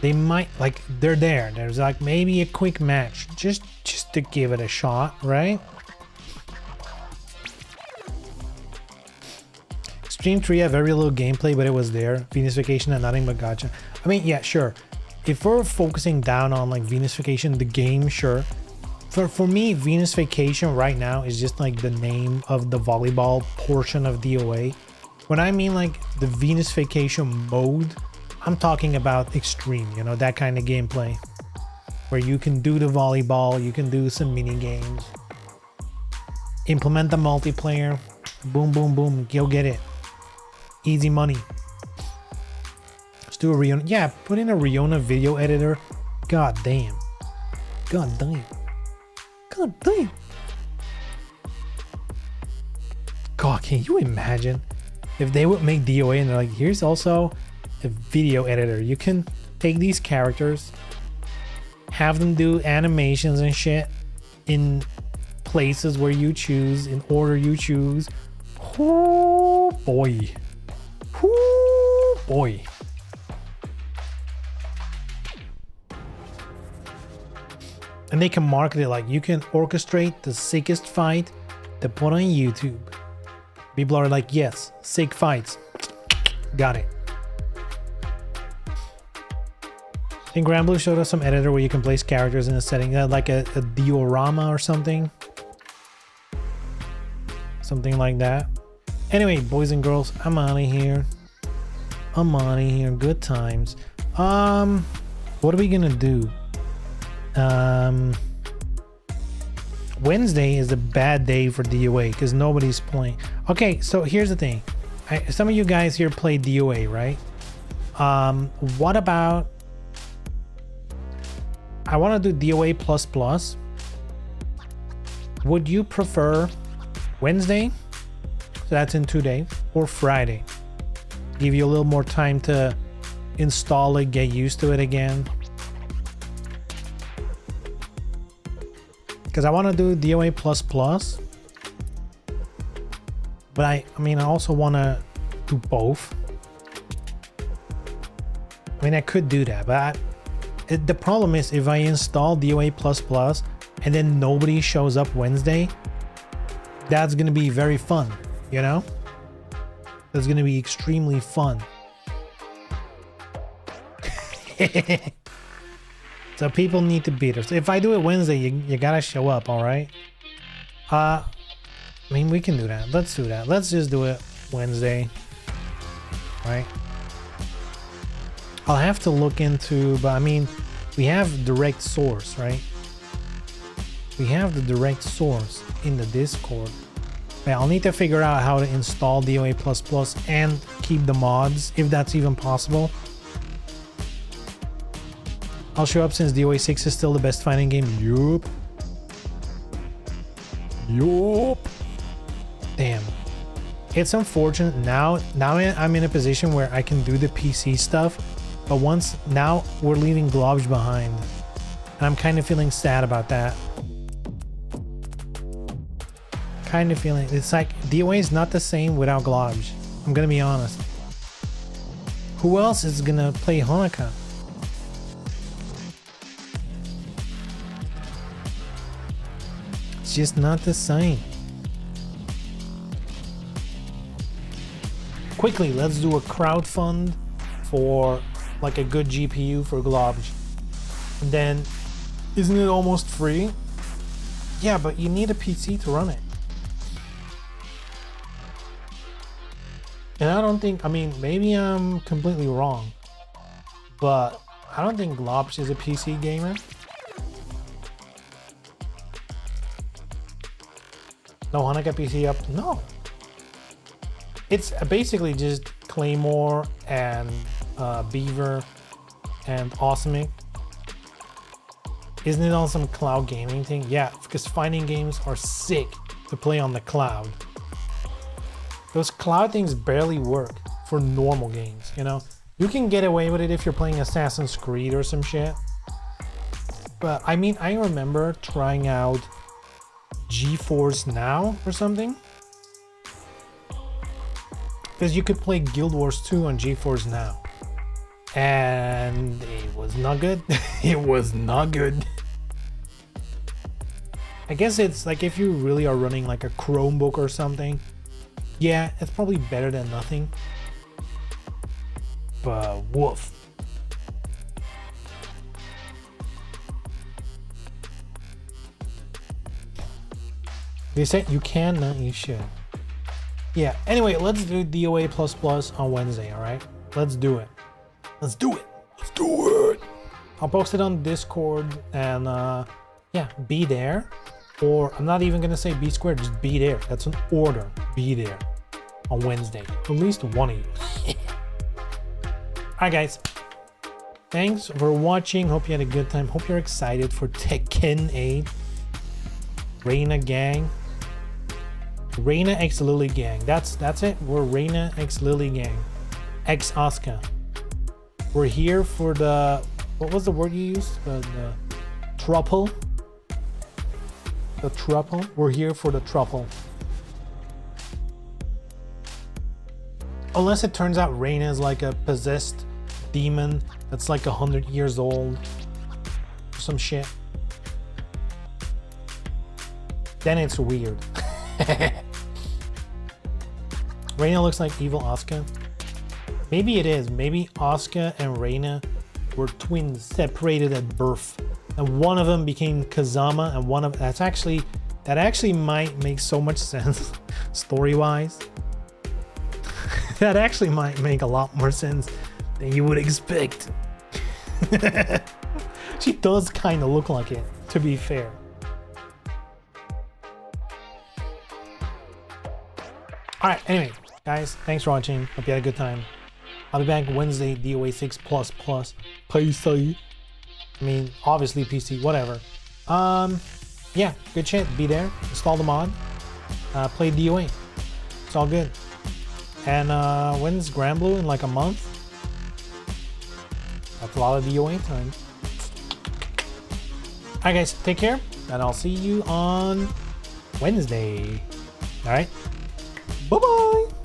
they might, like, they're there. There's like maybe a quick match just to give it a shot, right? Extreme 3 had very little gameplay, but it was there. Venus Vacation and nothing but gacha. I mean, yeah, sure. If we're focusing down on like Venus Vacation, the game, sure. For me, Venus Vacation right now is just like the name of the volleyball portion of DOA. When I mean like the Venus Vacation mode, I'm talking about extreme, you know, that kind of gameplay where you can do the volleyball, you can do some mini games, implement the multiplayer, boom, boom, boom, go get it. Easy money. Let's do a Riona. Yeah, put in a Riona video editor. God damn. God damn. God damn. God, can you imagine if they would make DOA and they're like, here's also a video editor. You can take these characters, have them do animations and shit in places where you choose, in order you choose. Oh boy. Oh boy. And they can market it like you can orchestrate the sickest fight to put on YouTube. People are like, yes, sick fights. Got it. I think Granblue showed us some editor where you can place characters in a setting, like a diorama or something. Something like that. Anyway, boys and girls, I'm out of here. I'm out of here. Good times. What are we gonna do? Wednesday is a bad day for DOA because nobody's playing. Okay, so here's the thing. Some of you guys here play DOA, right? What about... I want to do DOA++. Would you prefer Wednesday? So that's in 2 days. Or Friday? Give you a little more time to install it, get used to it again. Because I want to do DOA++. But I mean, I also want to do both. I mean, I could do that, but the problem is if I install DOA++ and then nobody shows up Wednesday, that's going to be very fun, you know? That's going to be extremely fun. So people need to beat us. If I do it Wednesday, you gotta show up, all right? I mean, we can do that. Let's do that. Let's just do it Wednesday, right? I'll have to look into, but I mean, we have direct source, right? We have the direct source in the Discord. But I'll need to figure out how to install DOA++ and keep the mods, if that's even possible. I'll show up since DOA 6 is still the best fighting game. Yup. Yup. Damn. It's unfortunate now I'm in a position where I can do the PC stuff, but now we're leaving Globj behind. And I'm kind of feeling sad about that. Kind of feeling, it's like DOA is not the same without Globj. I'm gonna be honest. Who else is gonna play Honoka? It's just not the same. Quickly, let's do a crowdfund for like a good GPU for Globj. And then, isn't it almost free? Yeah, but you need a PC to run it. And I don't think, I mean, maybe I'm completely wrong, but I don't think Globj is a PC gamer. No Honoka PC up? No. It's basically just Claymore and Beaver and Awesomic. Isn't it on some cloud gaming thing? Yeah, because fighting games are sick to play on the cloud. Those cloud things barely work for normal games, you know? You can get away with it if you're playing Assassin's Creed or some shit. But I mean, I remember trying out GeForce Now or something. Because you could play Guild Wars 2 on GeForce Now. And it was not good. It was not good. I guess it's like if you really are running like a Chromebook or something, yeah, it's probably better than nothing. But woof. They said you can, not you should. Yeah, anyway, let's do DOA++ on Wednesday, alright? Let's do it. Let's do it. Let's do it. I'll post it on Discord and yeah, be there. Or I'm not even gonna say be squared, just be there. That's an order. Be there on Wednesday. At least one of you. Alright guys. Thanks for watching. Hope you had a good time. Hope you're excited for Tekken 8. Reina gang. Reina x Lily gang. That's it. We're Reina x Lily gang. X Asuka. We're here for the, what was the word you used? The truple. The truple. We're here for the truple. Unless it turns out Reina is like a possessed demon that's like 100 years old. Some shit. Then it's weird. Reina looks like evil Asuka. Maybe it is. Maybe Asuka and Reina were twins separated at birth. And one of them became Kazama and one of that actually might make so much sense story-wise. That actually might make a lot more sense than you would expect. She does kind of look like it, to be fair. Alright, anyway, guys, thanks for watching. Hope you had a good time. I'll be back Wednesday, DOA 6++. PC. I mean, obviously PC, whatever. Yeah, good shit. Be there. Install the mod. Play DOA. It's all good. And when's Granblue? In like a month? That's a lot of DOA time. Alright guys, take care. And I'll see you on Wednesday. Alright? Bye-bye!